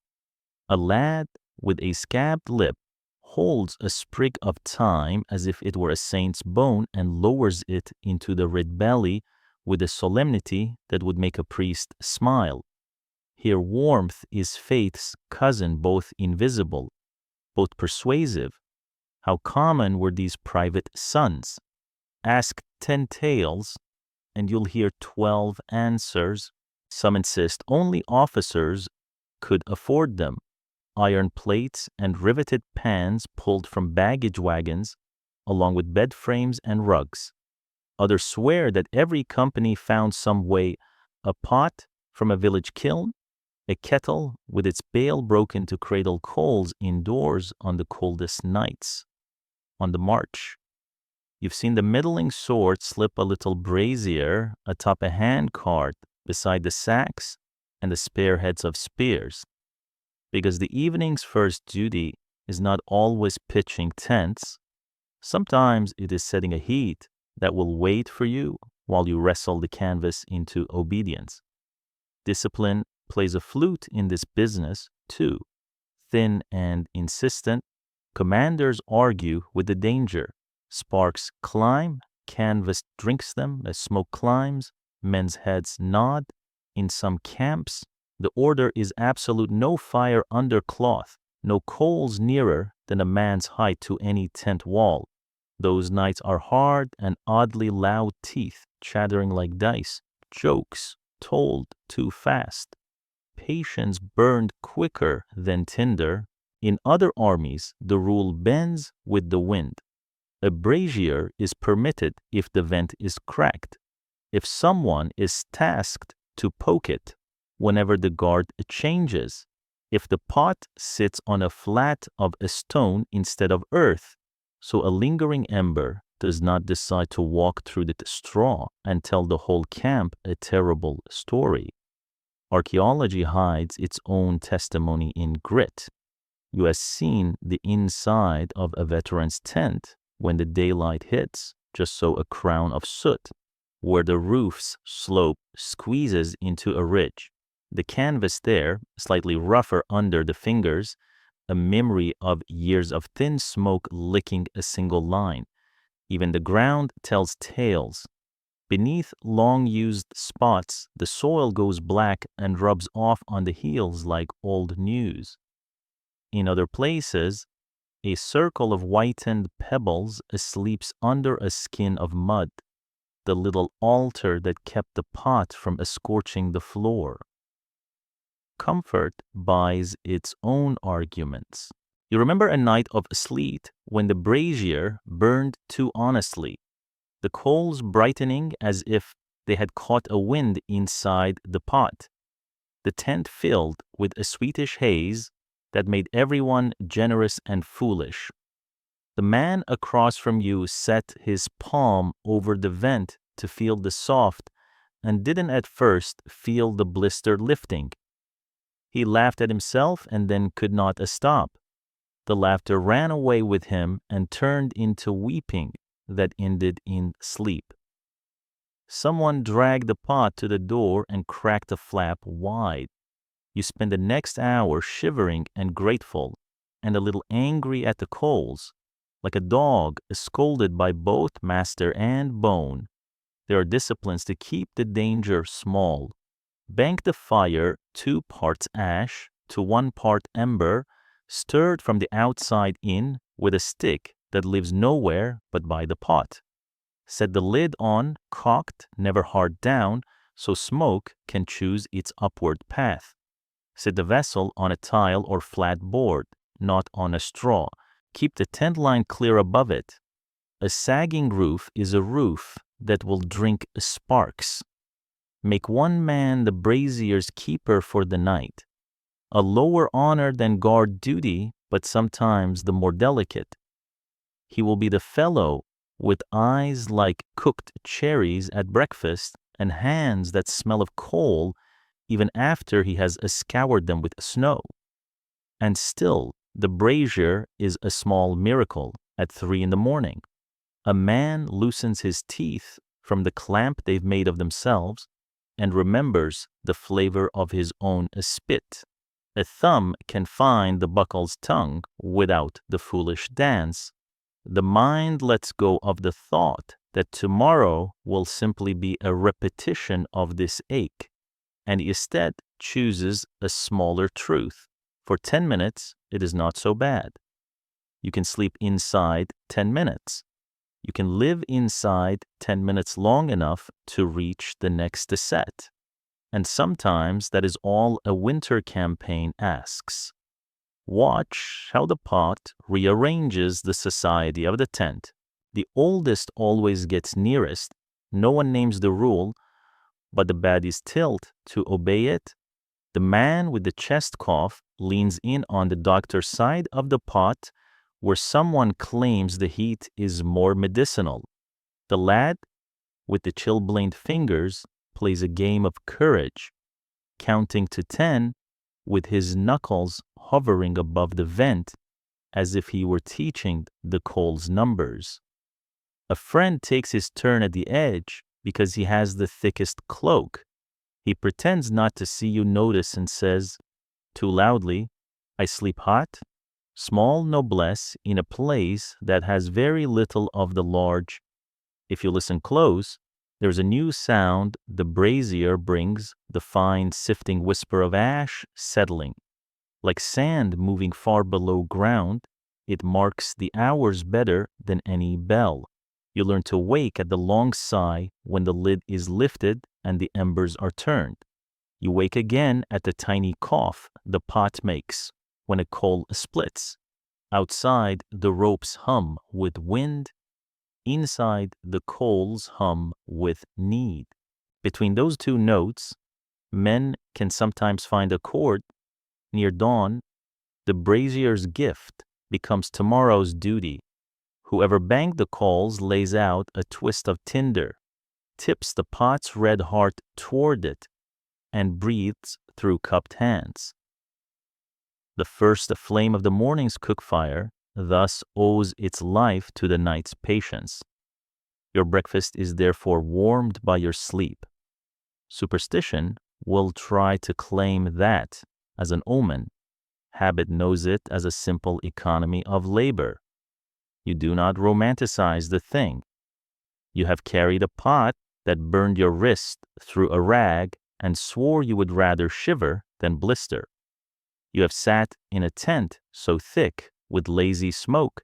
A lad with a scabbed lip holds a sprig of thyme as if it were a saint's bone and lowers it into the red belly with a solemnity that would make a priest smile. Here warmth is faith's cousin, both invisible, both persuasive. How common were these private sons? Ask 10 tales, and you'll hear 12 answers. Some insist only officers could afford them. Iron plates and riveted pans pulled from baggage wagons, along with bed frames and rugs. Others swear that every company found some way: a pot from a village kiln, a kettle with its bail broken to cradle coals indoors on the coldest nights. On the march, you've seen the middling sword slip a little brazier atop a hand cart beside the sacks and the spare heads of spears, because the evening's first duty is not always pitching tents. Sometimes it is setting a heat that will wait for you while you wrestle the canvas into obedience. Discipline plays a flute in this business, too. Thin and insistent, commanders argue with the danger. Sparks climb, canvas drinks them as smoke climbs, men's heads nod. In some camps, the order is absolute: no fire under cloth, no coals nearer than a man's height to any tent wall. Those nights are hard and oddly loud, teeth chattering like dice, jokes told too fast. Patience burned quicker than tinder. In other armies, the rule bends with the wind. A brazier is permitted if the vent is cracked, if someone is tasked to poke it whenever the guard changes, if the pot sits on a flat of a stone instead of earth, so a lingering ember does not decide to walk through the straw and tell the whole camp a terrible story. Archaeology hides its own testimony in grit. You have seen the inside of a veteran's tent when the daylight hits, just so a crown of soot where the roof's slope squeezes into a ridge. The canvas there, slightly rougher under the fingers, a memory of years of thin smoke licking a single line. Even the ground tells tales. Beneath long-used spots, the soil goes black and rubs off on the heels like old news. In other places, a circle of whitened pebbles sleeps under a skin of mud, the little altar that kept the pot from scorching the floor. Comfort buys its own arguments. You remember a night of sleet when the brazier burned too honestly, the coals brightening as if they had caught a wind inside the pot, the tent filled with a sweetish haze that made everyone generous and foolish. The man across from you set his palm over the vent to feel the soft and didn't at first feel the blister lifting. He laughed at himself and then could not stop. The laughter ran away with him and turned into weeping that ended in sleep. Someone dragged the pot to the door and cracked the flap wide. You spend the next hour shivering and grateful and a little angry at the coals, like a dog scolded by both master and bone. There are disciplines to keep the danger small. Bank the fire 2 parts ash to 1 part ember, stirred from the outside in with a stick that lives nowhere but by the pot. Set the lid on, cocked, never hard down, so smoke can choose its upward path. Set the vessel on a tile or flat board, not on a straw. Keep the tent line clear above it. A sagging roof is a roof that will drink sparks. Make one man the brazier's keeper for the night. A lower honor than guard duty, but sometimes the more delicate. He will be the fellow with eyes like cooked cherries at breakfast and hands that smell of coal even after he has scoured them with snow. And still, the brazier is a small miracle at 3 a.m. A man loosens his teeth from the clamp they've made of themselves and remembers the flavor of his own spit. A thumb can find the buckle's tongue without the foolish dance. The mind lets go of the thought that tomorrow will simply be a repetition of this ache, and instead chooses a smaller truth. For 10 minutes, it is not so bad. You can sleep inside 10 minutes. You can live inside 10 minutes long enough to reach the next set. And sometimes that is all a winter campaign asks. Watch how the pot rearranges the society of the tent. The oldest always gets nearest. No one names the rule, but the baddies tilt to obey it. The man with the chest cough leans in on the doctor's side of the pot where someone claims the heat is more medicinal. The lad with the chilblained fingers plays a game of courage, counting to 10 with his knuckles hovering above the vent as if he were teaching the coal's numbers. A friend takes his turn at the edge because he has the thickest cloak. He pretends not to see you notice and says, too loudly, I sleep hot. Small noblesse in a place that has very little of the large. If you listen close, there's a new sound the brazier brings, the fine sifting whisper of ash settling. Like sand moving far below ground, it marks the hours better than any bell. You learn to wake at the long sigh when the lid is lifted and the embers are turned. You wake again at the tiny cough the pot makes when a coal splits. Outside, the ropes hum with wind. Inside, the coals hum with need. Between those two notes, men can sometimes find a chord. Near dawn, the brazier's gift becomes tomorrow's duty. Whoever banged the coals lays out a twist of tinder, tips the pot's red heart toward it, and breathes through cupped hands. The first flame of the morning's cook fire thus owes its life to the night's patience. Your breakfast is therefore warmed by your sleep. Superstition will try to claim that as an omen. Habit knows it as a simple economy of labor. You do not romanticize the thing. You have carried a pot that burned your wrist through a rag and swore you would rather shiver than blister. You have sat in a tent so thick with lazy smoke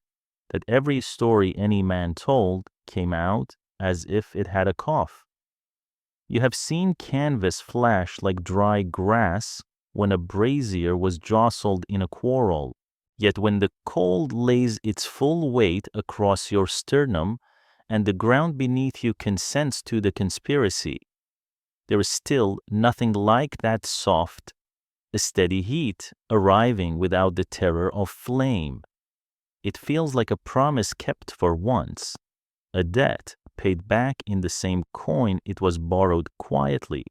that every story any man told came out as if it had a cough. You have seen canvas flash like dry grass when a brazier was jostled in a quarrel, yet when the cold lays its full weight across your sternum and the ground beneath you consents to the conspiracy, there is still nothing like that soft, steady heat arriving without the terror of flame. It feels like a promise kept for once, a debt paid back in the same coin it was borrowed quietly.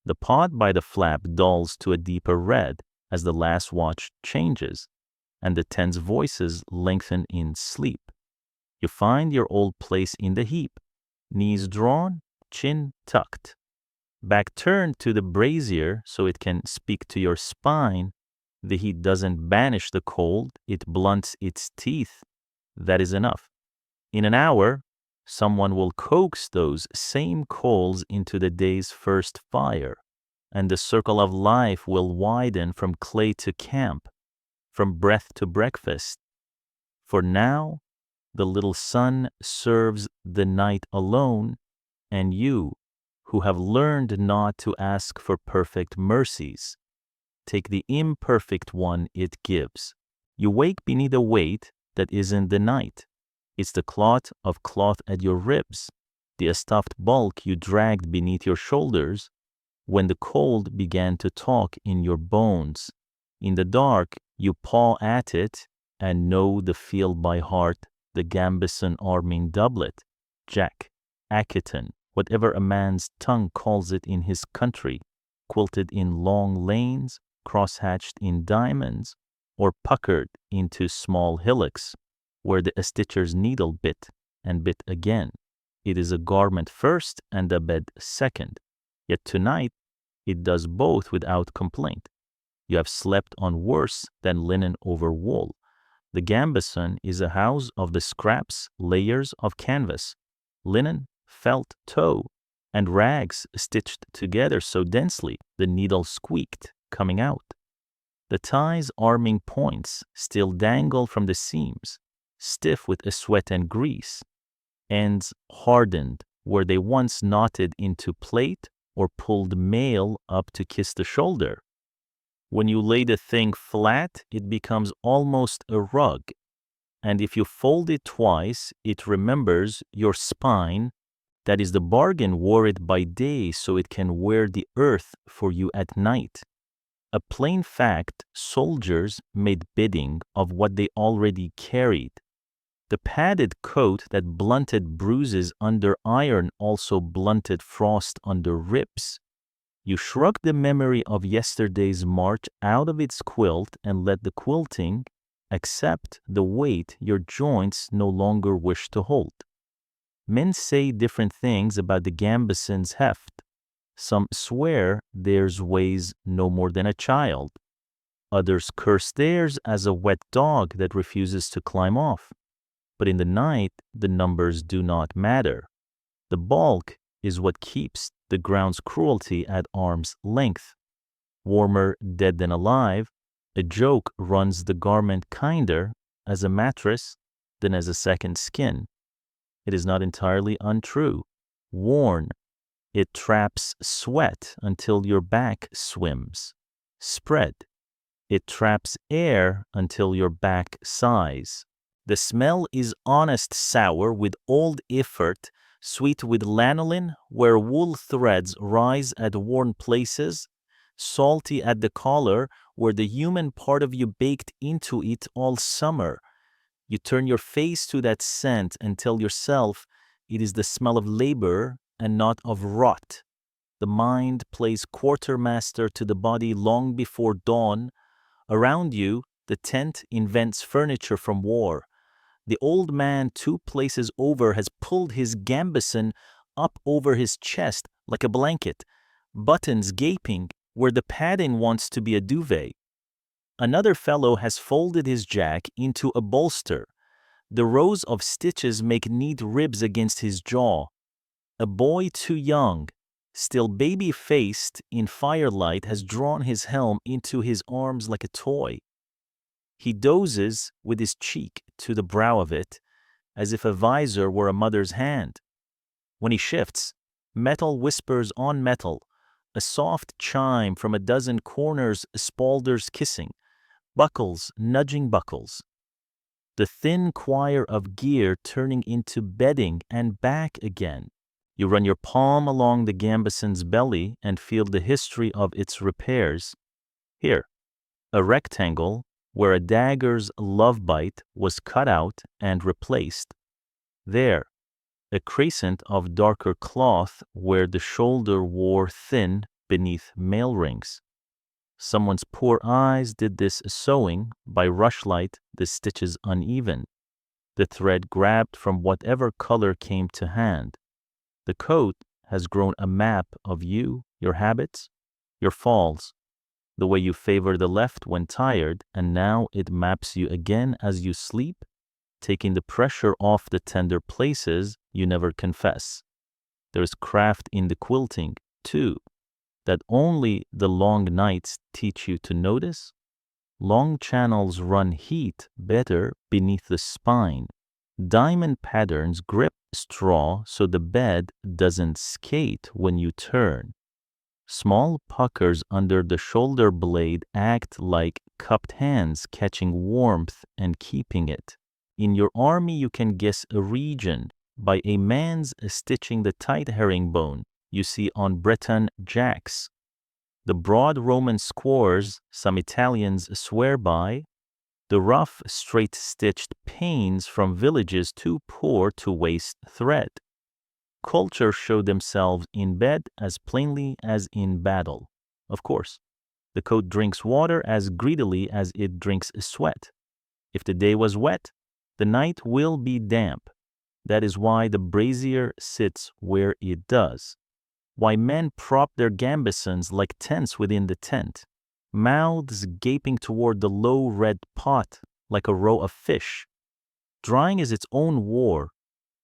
The pot by the flap dulls to a deeper red as the last watch changes, and the tense voices lengthen in sleep. You find your old place in the heap, knees drawn, chin tucked. Back turned to the brazier so it can speak to your spine. The heat doesn't banish the cold, it blunts its teeth. That is enough. In an hour, someone will coax those same coals into the day's first fire, and the circle of life will widen from clay to camp, from breath to breakfast. For now, the little sun serves the night alone, and you, who have learned not to ask for perfect mercies, take the imperfect one it gives. You wake beneath a weight that isn't the night. It's the cloth of cloth at your ribs, the stuffed bulk you dragged beneath your shoulders when the cold began to talk in your bones. In the dark, you paw at it and know the feel by heart, the gambeson arming doublet, jack, akiton, whatever a man's tongue calls it in his country, quilted in long lanes, cross-hatched in diamonds, or puckered into small hillocks, where the stitcher's needle bit and bit again. It is a garment first and a bed second. Yet tonight it does both without complaint. You have slept on worse than linen over wool. The gambeson is a house of the scraps, layers of canvas, linen, felt, tow, and rags stitched together so densely the needle squeaked coming out. The tie's arming points still dangle from the seams, stiff with sweat and grease, ends hardened where they once knotted into plate or pulled mail up to kiss the shoulder. When you lay the thing flat, it becomes almost a rug, and if you fold it twice, it remembers your spine. That is, the bargain wore it by day so it can wear the earth for you at night. A plain fact, soldiers made bidding of what they already carried. The padded coat that blunted bruises under iron also blunted frost under ribs. You shrug the memory of yesterday's march out of its quilt and let the quilting accept the weight your joints no longer wish to hold. Men say different things about the gambeson's heft. Some swear theirs weighs no more than a child. Others curse theirs as a wet dog that refuses to climb off. But in the night, the numbers do not matter. The bulk is what keeps the ground's cruelty at arm's length. Warmer dead than alive, a joke runs the garment kinder as a mattress than as a second skin. It is not entirely untrue. Worn, it traps sweat until your back swims. Spread, it traps air until your back sighs. The smell is honest sour with old effort, sweet with lanolin where wool threads rise at worn places, salty at the collar where the human part of you baked into it all summer. You turn your face to that scent and tell yourself it is the smell of labor and not of rot. The mind plays quartermaster to the body long before dawn. Around you, the tent invents furniture from war. The old man 2 places over has pulled his gambeson up over his chest like a blanket, buttons gaping where the padding wants to be a duvet. Another fellow has folded his jack into a bolster. The rows of stitches make neat ribs against his jaw. A boy too young, still baby-faced in firelight, has drawn his helm into his arms like a toy. He dozes with his cheek to the brow of it, as if a visor were a mother's hand. When he shifts, metal whispers on metal, a soft chime from a dozen corners, spaulders kissing, buckles nudging buckles. The thin choir of gear turning into bedding and back again. You run your palm along the gambeson's belly and feel the history of its repairs. Here, a rectangle where a dagger's love bite was cut out and replaced. There, a crescent of darker cloth where the shoulder wore thin beneath mail rings. Someone's poor eyes did this sewing. By rushlight, the stitches uneven. The thread grabbed from whatever color came to hand. The coat has grown a map of you, your habits, your falls, the way you favor the left when tired, and now it maps you again as you sleep, taking the pressure off the tender places you never confess. There's craft in the quilting, too, that only the long nights teach you to notice. Long channels run heat better beneath the spine. Diamond patterns grip straw so the bed doesn't skate when you turn. Small puckers under the shoulder blade act like cupped hands catching warmth and keeping it. In your army you can guess a region by a man's stitching the tight herringbone you see on Breton jacks. The broad Roman squares some Italians swear by, the rough, straight-stitched panes from villages too poor to waste thread. Culture showed themselves in bed as plainly as in battle. Of course, the coat drinks water as greedily as it drinks sweat. If the day was wet, the night will be damp. That is why the brazier sits where it does. Why men prop their gambesons like tents within the tent, mouths gaping toward the low red pot like a row of fish. Drying is its own war.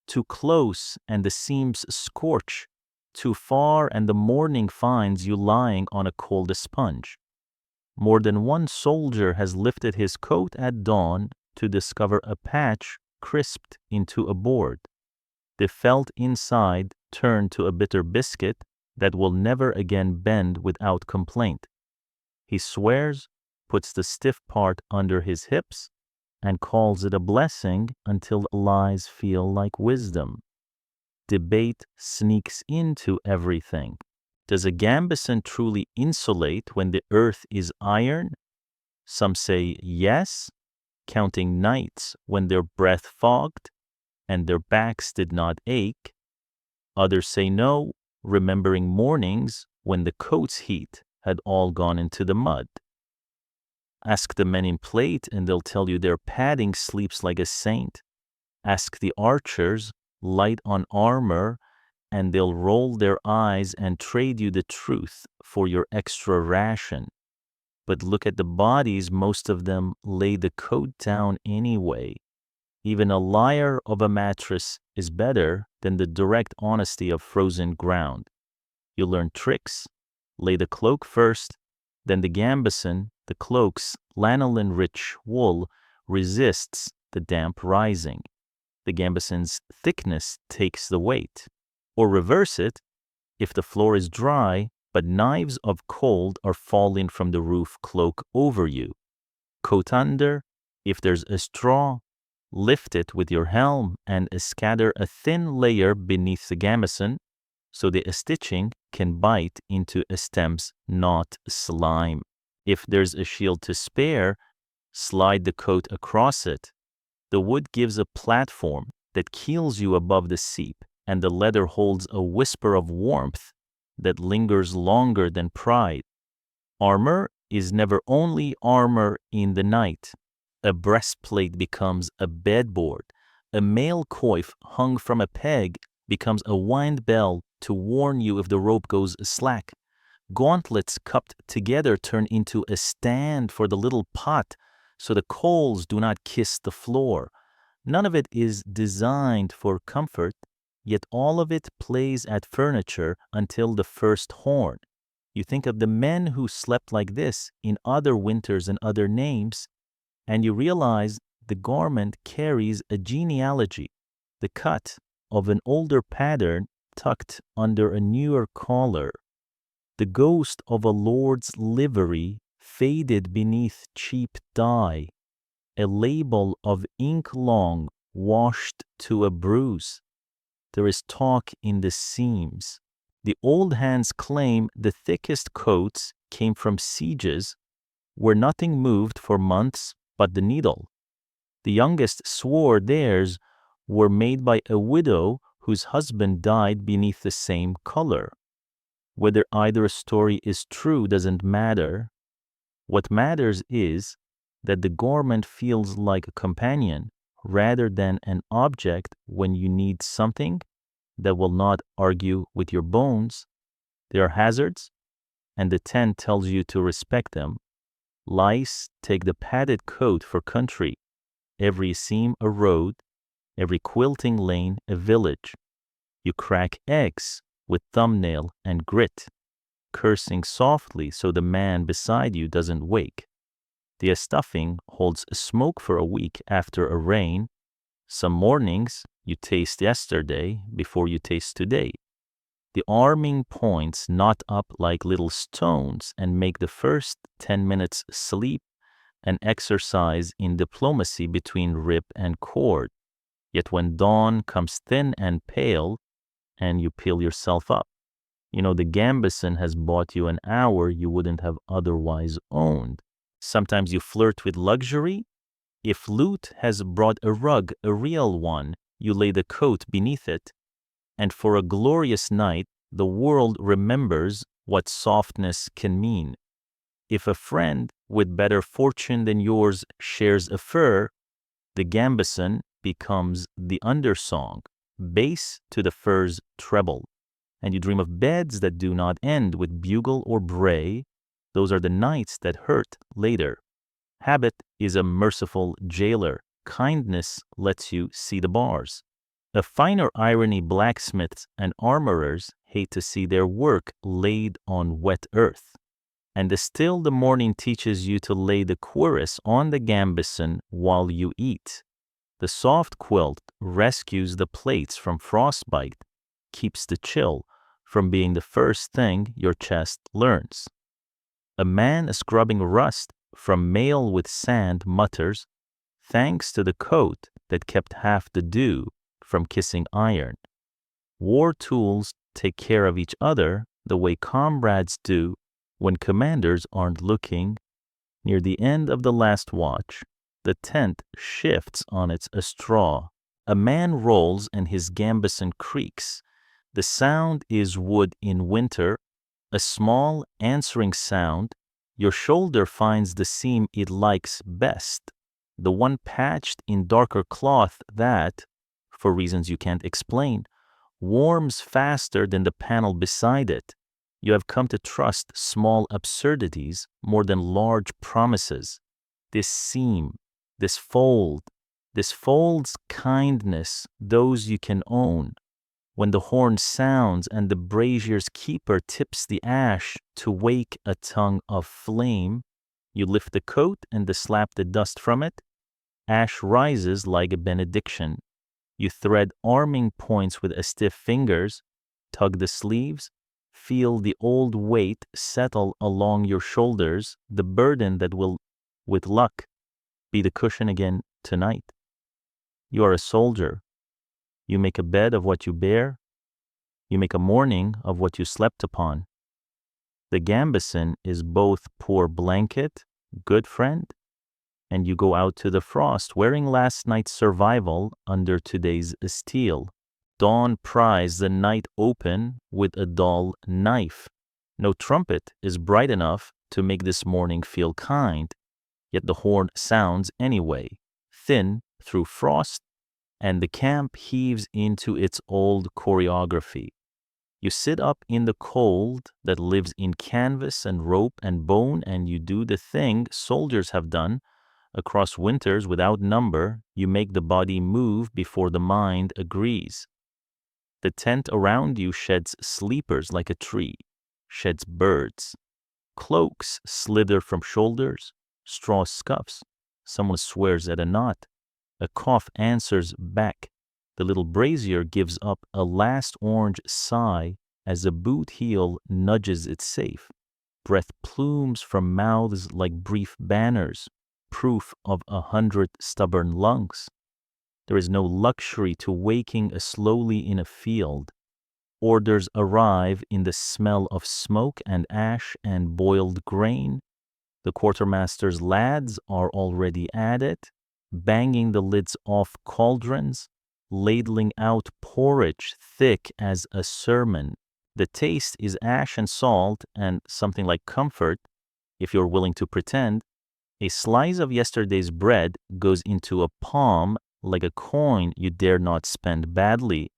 Too close and the seams scorch. Too far and the morning finds you lying on a cold sponge. More than one soldier has lifted his coat at dawn to discover a patch crisped into a board. The felt inside turned to a bitter biscuit that will never again bend without complaint. He swears, puts the stiff part under his hips, and calls it a blessing until lies feel like wisdom. Debate sneaks into everything. Does a gambeson truly insulate when the earth is iron? Some say yes, counting nights when their breath fogged and their backs did not ache. Others say no, remembering mornings when the coat's heat had all gone into the mud. Ask the men in plate and they'll tell you their padding sleeps like a saint. Ask the archers, light on armor, and they'll roll their eyes and trade you the truth for your extra ration. But look at the bodies, most of them lay the coat down anyway. Even a liar of a mattress is better than the direct honesty of frozen ground. You learn tricks, lay the cloak first, then the gambeson, the cloak's lanolin-rich wool, resists the damp rising. The gambeson's thickness takes the weight. Or reverse it, if the floor is dry, but knives of cold are falling from the roof cloak over you. Coat under, if there's a straw, lift it with your helm and scatter a thin layer beneath the gambeson so the stitching can bite into a stems, not slime. If there's a shield to spare, slide the coat across it. The wood gives a platform that keels you above the seep, and the leather holds a whisper of warmth that lingers longer than pride. Armor is never only armor in the night. A breastplate becomes a bedboard. A mail coif hung from a peg becomes a wind bell to warn you if the rope goes slack. Gauntlets cupped together turn into a stand for the little pot so the coals do not kiss the floor. None of it is designed for comfort, yet all of it plays at furniture until the first horn. You think of the men who slept like this in other winters and other names, and you realize the garment carries a genealogy, the cut of an older pattern tucked under a newer collar. The ghost of a lord's livery faded beneath cheap dye, a label of ink long washed to a bruise. There is talk in the seams. The old hands claim the thickest coats came from sieges where nothing moved for months but the needle. The youngest swore theirs were made by a widow whose husband died beneath the same color. Whether either story is true doesn't matter. What matters is that the garment feels like a companion rather than an object when you need something that will not argue with your bones. There are hazards, and the tent tells you to respect them. Lice take the padded coat for country, every seam a road, every quilting lane a village. You crack eggs with thumbnail and grit, cursing softly so the man beside you doesn't wake. The stuffing holds smoke for a week after a rain. Some mornings you taste yesterday before you taste today. The arming points knot up like little stones and make the first 10 minutes sleep an exercise in diplomacy between rib and cord. Yet when dawn comes thin and pale and you peel yourself up, you know the gambeson has bought you an hour you wouldn't have otherwise owned. Sometimes you flirt with luxury. If loot has brought a rug, a real one, you lay the coat beneath it. And for a glorious night, the world remembers what softness can mean. If a friend with better fortune than yours shares a fur, the gambeson becomes the undersong, bass to the fur's treble. And you dream of beds that do not end with bugle or bray. Those are the nights that hurt later. Habit is a merciful jailer. Kindness lets you see the bars. A finer irony blacksmiths and armorers hate to see their work laid on wet earth. And still the morning teaches you to lay the cuirass on the gambeson while you eat. The soft quilt rescues the plates from frostbite, keeps the chill from being the first thing your chest learns. A man scrubbing rust from mail with sand mutters, thanks to the coat that kept half the dew from kissing iron. War tools take care of each other the way comrades do when commanders aren't looking. Near the end of the last watch, the tent shifts on its straw. A man rolls and his gambeson creaks. The sound is wood in winter, a small answering sound. Your shoulder finds the seam it likes best, the one patched in darker cloth that, for reasons you can't explain, warms faster than the panel beside it. You have come to trust small absurdities more than large promises. This seam, this fold's kindness, those you can own. When the horn sounds and the brazier's keeper tips the ash to wake a tongue of flame, you lift the coat and slap the dust from it. Ash rises like a benediction. You thread arming points with stiff fingers, tug the sleeves, feel the old weight settle along your shoulders, the burden that will, with luck, be the cushion again tonight. You are a soldier. You make a bed of what you bear. You make a morning of what you slept upon. The gambeson is both poor blanket, good friend, and you go out to the frost wearing last night's survival under today's steel. Dawn pries the night open with a dull knife. No trumpet is bright enough to make this morning feel kind. Yet the horn sounds anyway, thin through frost, and the camp heaves into its old choreography. You sit up in the cold that lives in canvas and rope and bone, and you do the thing soldiers have done across winters without number. You make the body move before the mind agrees. The tent around you sheds sleepers like a tree, sheds birds. Cloaks slither from shoulders, straw scuffs. Someone swears at a knot. A cough answers back. The little brazier gives up a last orange sigh as a boot heel nudges it safe. Breath plumes from mouths like brief banners, proof of 100 stubborn lungs. There is no luxury to waking slowly in a field. Orders arrive in the smell of smoke and ash and boiled grain. The quartermaster's lads are already at it, banging the lids off cauldrons, ladling out porridge thick as a sermon. The taste is ash and salt and something like comfort, if you're willing to pretend. A slice of yesterday's bread goes into a palm like a coin you dare not spend badly.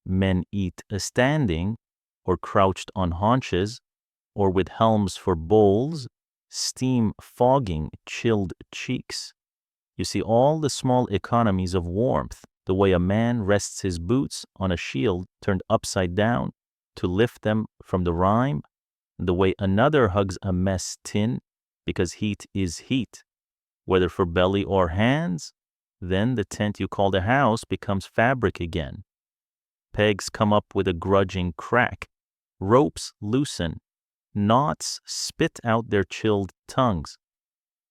Men eat standing, or crouched on haunches, or with helms for bowls, steam fogging chilled cheeks. You see all the small economies of warmth, the way a man rests his boots on a shield turned upside down to lift them from the rime, the way another hugs a mess tin because heat is heat, whether for belly or hands. Then the tent you called a house becomes fabric again. Pegs come up with a grudging crack. Ropes loosen. Knots spit out their chilled tongues.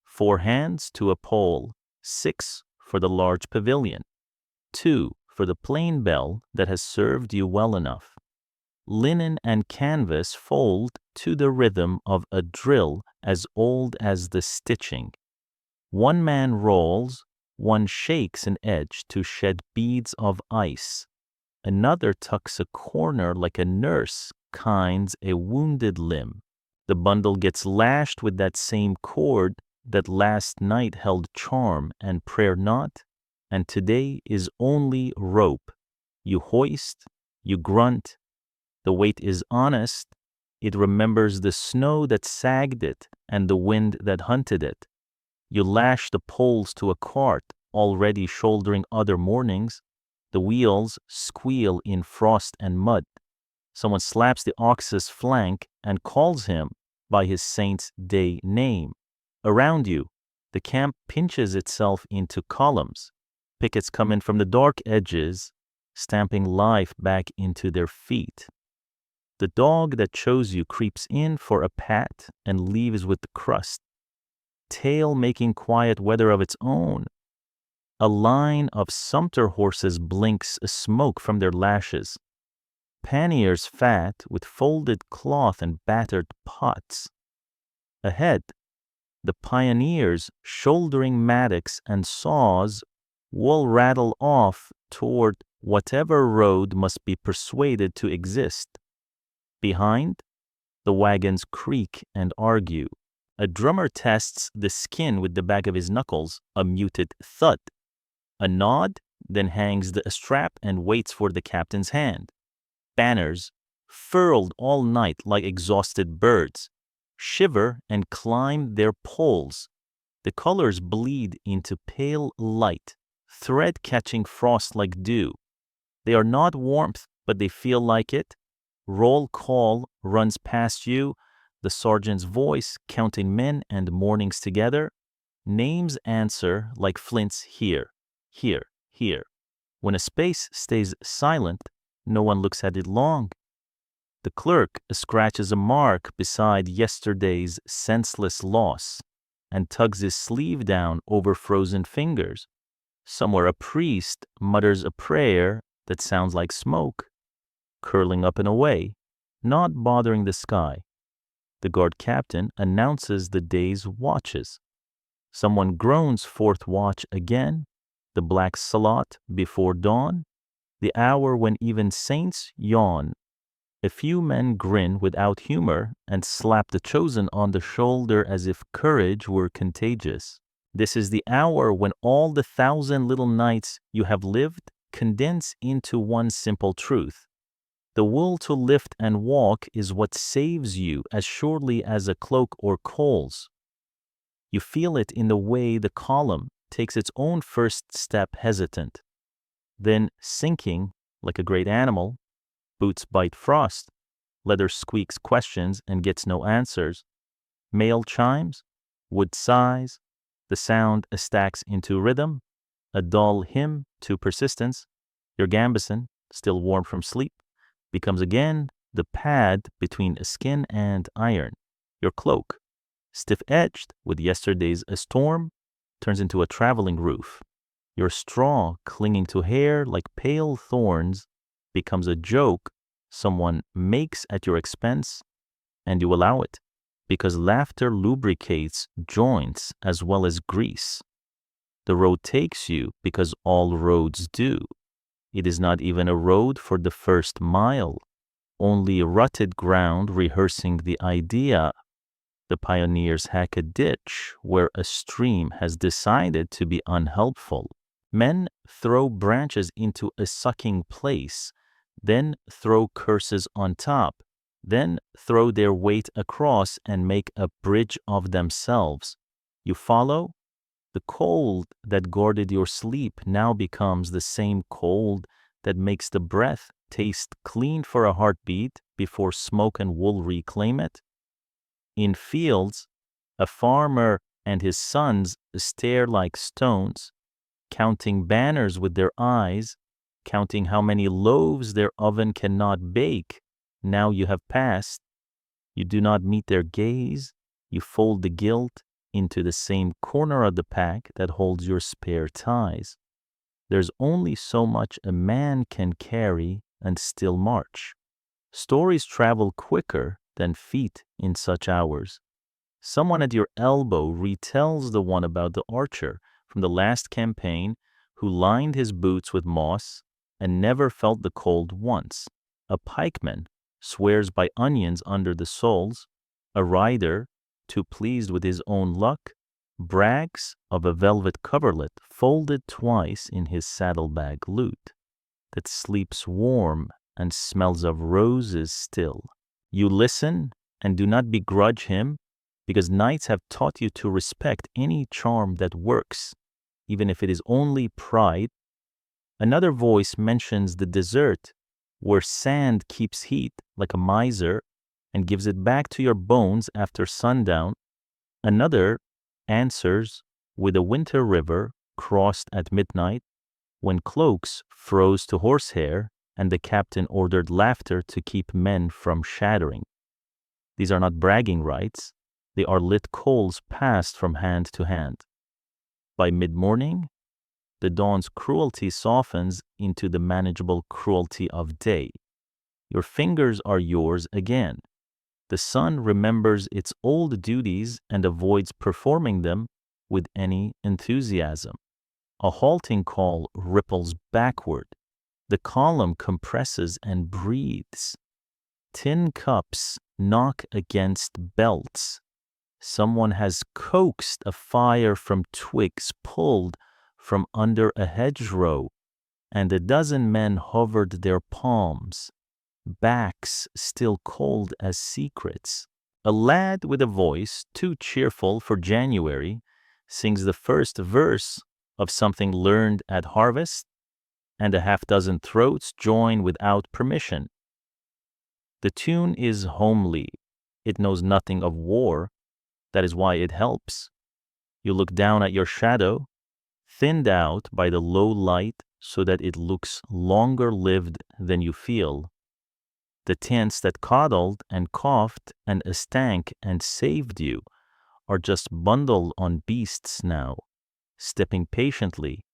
4 hands to a pole, 6 for the large pavilion, 2 for the plain bell that has served you well enough. Linen and canvas fold to the rhythm of a drill as old as the stitching. One man rolls, one shakes an edge to shed beads of ice. Another tucks a corner like a nurse kinds a wounded limb. The bundle gets lashed with that same cord that last night held charm and prayer knot, and today is only rope. You hoist, you grunt. The weight is honest. It remembers the snow that sagged it and the wind that hunted it. You lash the poles to a cart already shouldering other mornings. The wheels squeal in frost and mud. Someone slaps the ox's flank and calls him by his saint's day name. Around you, the camp pinches itself into columns. Pickets come in from the dark edges, stamping life back into their feet. The dog that chose you creeps in for a pat and leaves with the crust, tail making quiet weather of its own. A line of sumpter horses blinks smoke from their lashes. Panniers fat with folded cloth and battered pots. Ahead, the pioneers shouldering mattocks and saws will rattle off toward whatever road must be persuaded to exist. Behind, the wagons creak and argue. A drummer tests the skin with the back of his knuckles, a muted thud. A nod, then hangs the strap and waits for the captain's hand. Banners, furled all night like exhausted birds, shiver and climb their poles. The colors bleed into pale light, thread catching frost like dew. They are not warmth, but they feel like it. Roll call runs past you, the sergeant's voice counting men and mornings together. Names answer like flints here, here, here. When a space stays silent, no one looks at it long. The clerk scratches a mark beside yesterday's senseless loss and tugs his sleeve down over frozen fingers. Somewhere a priest mutters a prayer that sounds like smoke, curling up and away, not bothering the sky. The guard captain announces the day's watches. Someone groans fourth watch again, the black salat before dawn, the hour when even saints yawn. A few men grin without humor and slap the chosen on the shoulder as if courage were contagious. This is the hour when all the 1,000 little nights you have lived condense into one simple truth. The will to lift and walk is what saves you as surely as a cloak or coals. You feel it in the way the column takes its own first step hesitant, then sinking like a great animal. Boots bite frost, leather squeaks questions and gets no answers. Mail chimes, wood sighs, the sound stacks into rhythm, a dull hymn to persistence. Your gambeson, still warm from sleep, becomes again the pad between skin and iron. Your cloak, stiff-edged with yesterday's storm, turns into a traveling roof. Your straw, clinging to hair like pale thorns, becomes a joke someone makes at your expense, and you allow it, because laughter lubricates joints as well as grease. The road takes you because all roads do. It is not even a road for the first mile, only rutted ground rehearsing the idea. The pioneers hack a ditch where a stream has decided to be unhelpful. Men throw branches into a sucking place, then throw curses on top, then throw their weight across and make a bridge of themselves. You follow? The cold that guarded your sleep now becomes the same cold that makes the breath taste clean for a heartbeat before smoke and wool reclaim it. In fields, a farmer and his sons stare like stones, counting banners with their eyes, counting how many loaves their oven cannot bake. Now you have passed. You do not meet their gaze. You fold the guilt into the same corner of the pack that holds your spare ties. There's only so much a man can carry and still march. Stories travel quicker than feet in such hours. Someone at your elbow retells the one about the archer from the last campaign who lined his boots with moss and never felt the cold once. A pikeman swears by onions under the soles. A rider, too pleased with his own luck, brags of a velvet coverlet folded twice in his saddlebag loot that sleeps warm and smells of roses still. You listen and do not begrudge him, because nights have taught you to respect any charm that works, even if it is only pride. Another voice mentions the desert, where sand keeps heat like a miser and gives it back to your bones after sundown. Another answers with a winter river crossed at midnight, when Cloaks froze to horsehair and the captain ordered laughter to keep men from shattering. These are not bragging rights. They are lit coals passed from hand to hand. By mid-morning, the dawn's cruelty softens into the manageable cruelty of day. Your fingers are yours again. The sun remembers its old duties and avoids performing them with any enthusiasm. A halting call ripples backward. The column compresses and breathes. Tin cups knock against belts. Someone has coaxed a fire from twigs pulled from under a hedgerow, and a dozen men hovered their palms, backs still cold as secrets. A lad with a voice too cheerful for January sings the first verse of something learned at harvest, and a half-dozen throats join without permission. The tune is homely. It knows nothing of war. That is why it helps. You look down at your shadow, thinned out by the low light so that it looks longer lived than you feel. The tents that coddled and coughed and stank and saved you are just bundled on beasts now, stepping patiently.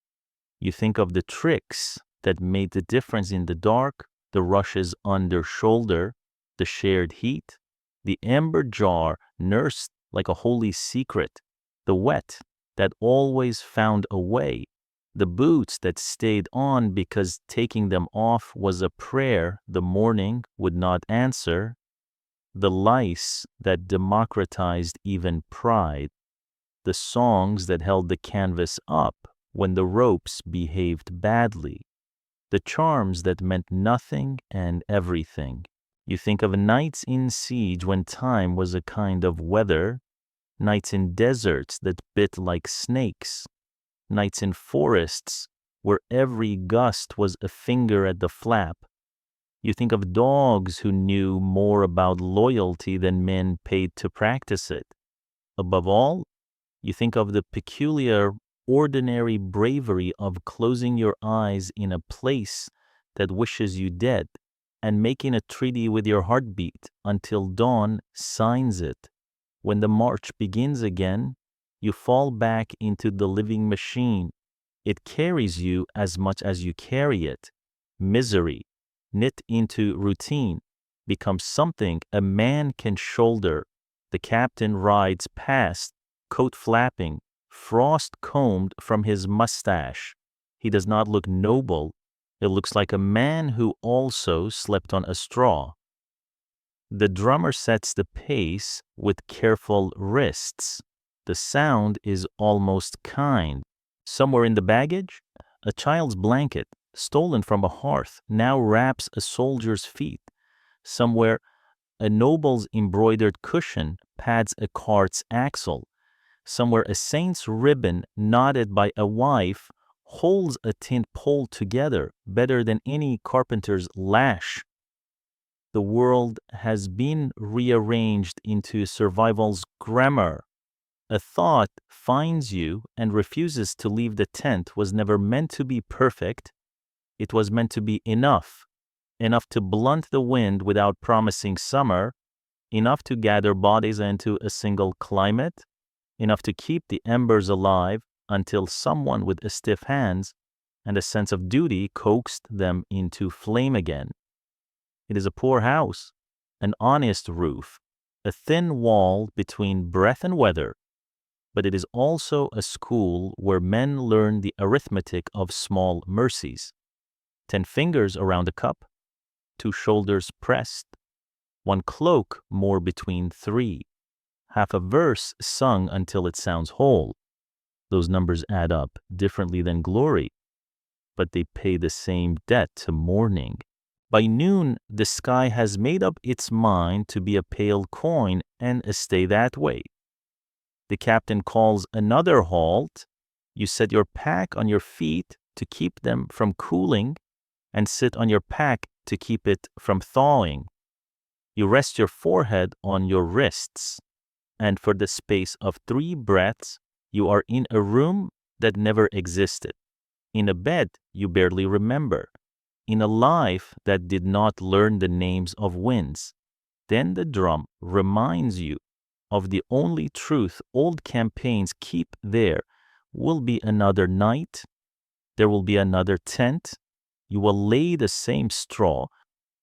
You think of the tricks that made the difference in the dark, the rushes under shoulder, the shared heat, the ember jar nursed like a holy secret, the wet that always found a way, the boots that stayed on because taking them off was a prayer the morning would not answer, the lice that democratized even pride. the songs that held the canvas up when the ropes behaved badly, the charms that meant nothing and everything. You think of nights in siege when time was a kind of weather, nights in deserts that bit like snakes, nights in forests where every gust was a finger at the flap. You think of dogs who knew more about loyalty than men paid to practice it. Above all, you think of the peculiar, ordinary bravery of closing your eyes in a place that wishes you dead and making a treaty with your heartbeat until dawn signs it. When the march begins again, you fall back into the living machine. It carries you as much as you carry it. Misery, knit into routine, becomes something a man can shoulder. The captain rides past, coat flapping, frost combed from his mustache. He does not look noble. It looks like a man who also slept on a straw. The drummer sets the pace with careful wrists. The sound is almost kind. Somewhere in the baggage, a child's blanket, stolen from a hearth, now wraps a soldier's feet. Somewhere, a noble's embroidered cushion pads a cart's axle. Somewhere, a saint's ribbon knotted by a wife holds a tin pole together better than any carpenter's lash. The world has been rearranged into survival's grammar. A thought finds you and refuses to leave the tent was never meant to be perfect. It was meant to be enough to blunt the wind without promising summer, enough to gather bodies into a single climate, enough to keep the embers alive until someone with stiff hands and a sense of duty coaxed them into flame again. It is a poor house, an honest roof, a thin wall between breath and weather, but it is also a school where men learn the arithmetic of small mercies. 10 fingers around a cup, 2 shoulders pressed, 1 cloak more between 3, half a verse sung until it sounds whole. Those numbers add up differently than glory, but they pay the same debt to mourning. By noon, the sky has made up its mind to be a pale coin and stay that way. The captain calls another halt. You set your pack on your feet to keep them from cooling and sit on your pack to keep it from thawing. You rest your forehead on your wrists, and for the space of 3 breaths, you are in a room that never existed, in a bed you barely remember, in a life that did not learn the names of winds. Then the drum reminds you of the only truth old campaigns keep: there will be another night, there will be another tent, you will lay the same straw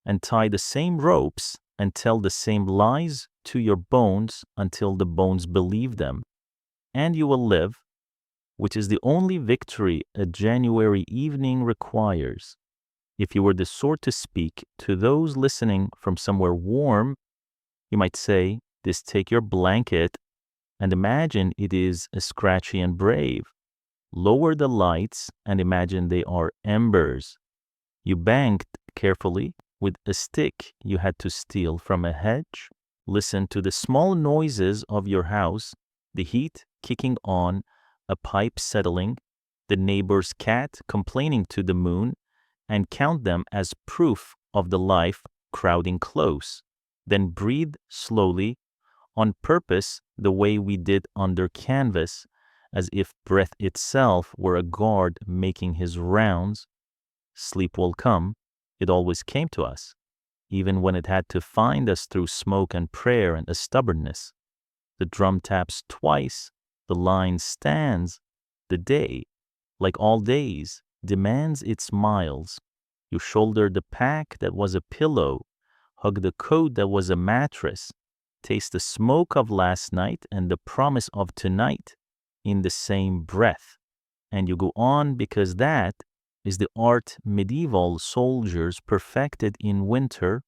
and tie the same ropes and tell the same lies to your bones until the bones believe them, and you will live, which is the only victory a January evening requires. If you were the sort to speak to those listening from somewhere warm, you might say, "This take your blanket and imagine it is a scratchy and brave. Lower the lights and imagine they are embers. You banked carefully with a stick you had to steal from a hedge. Listen to the small noises of your house, the heat kicking on, a pipe settling, the neighbor's cat complaining to the moon, and count them as proof of the life crowding close. Then breathe slowly, on purpose, the way we did under canvas, as if breath itself were a guard making his rounds. Sleep will come. It always came to us, even when it had to find us through smoke and prayer and a stubbornness. The drum taps twice, the line stands. The day, like all days, demands its miles. You shoulder the pack that was a pillow, hug the coat that was a mattress, taste the smoke of last night and the promise of tonight in the same breath. And you go on because that is the art medieval soldiers perfected in winter,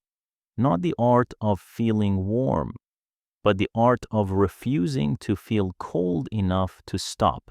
not the art of feeling warm. but the art of refusing to feel cold enough to stop.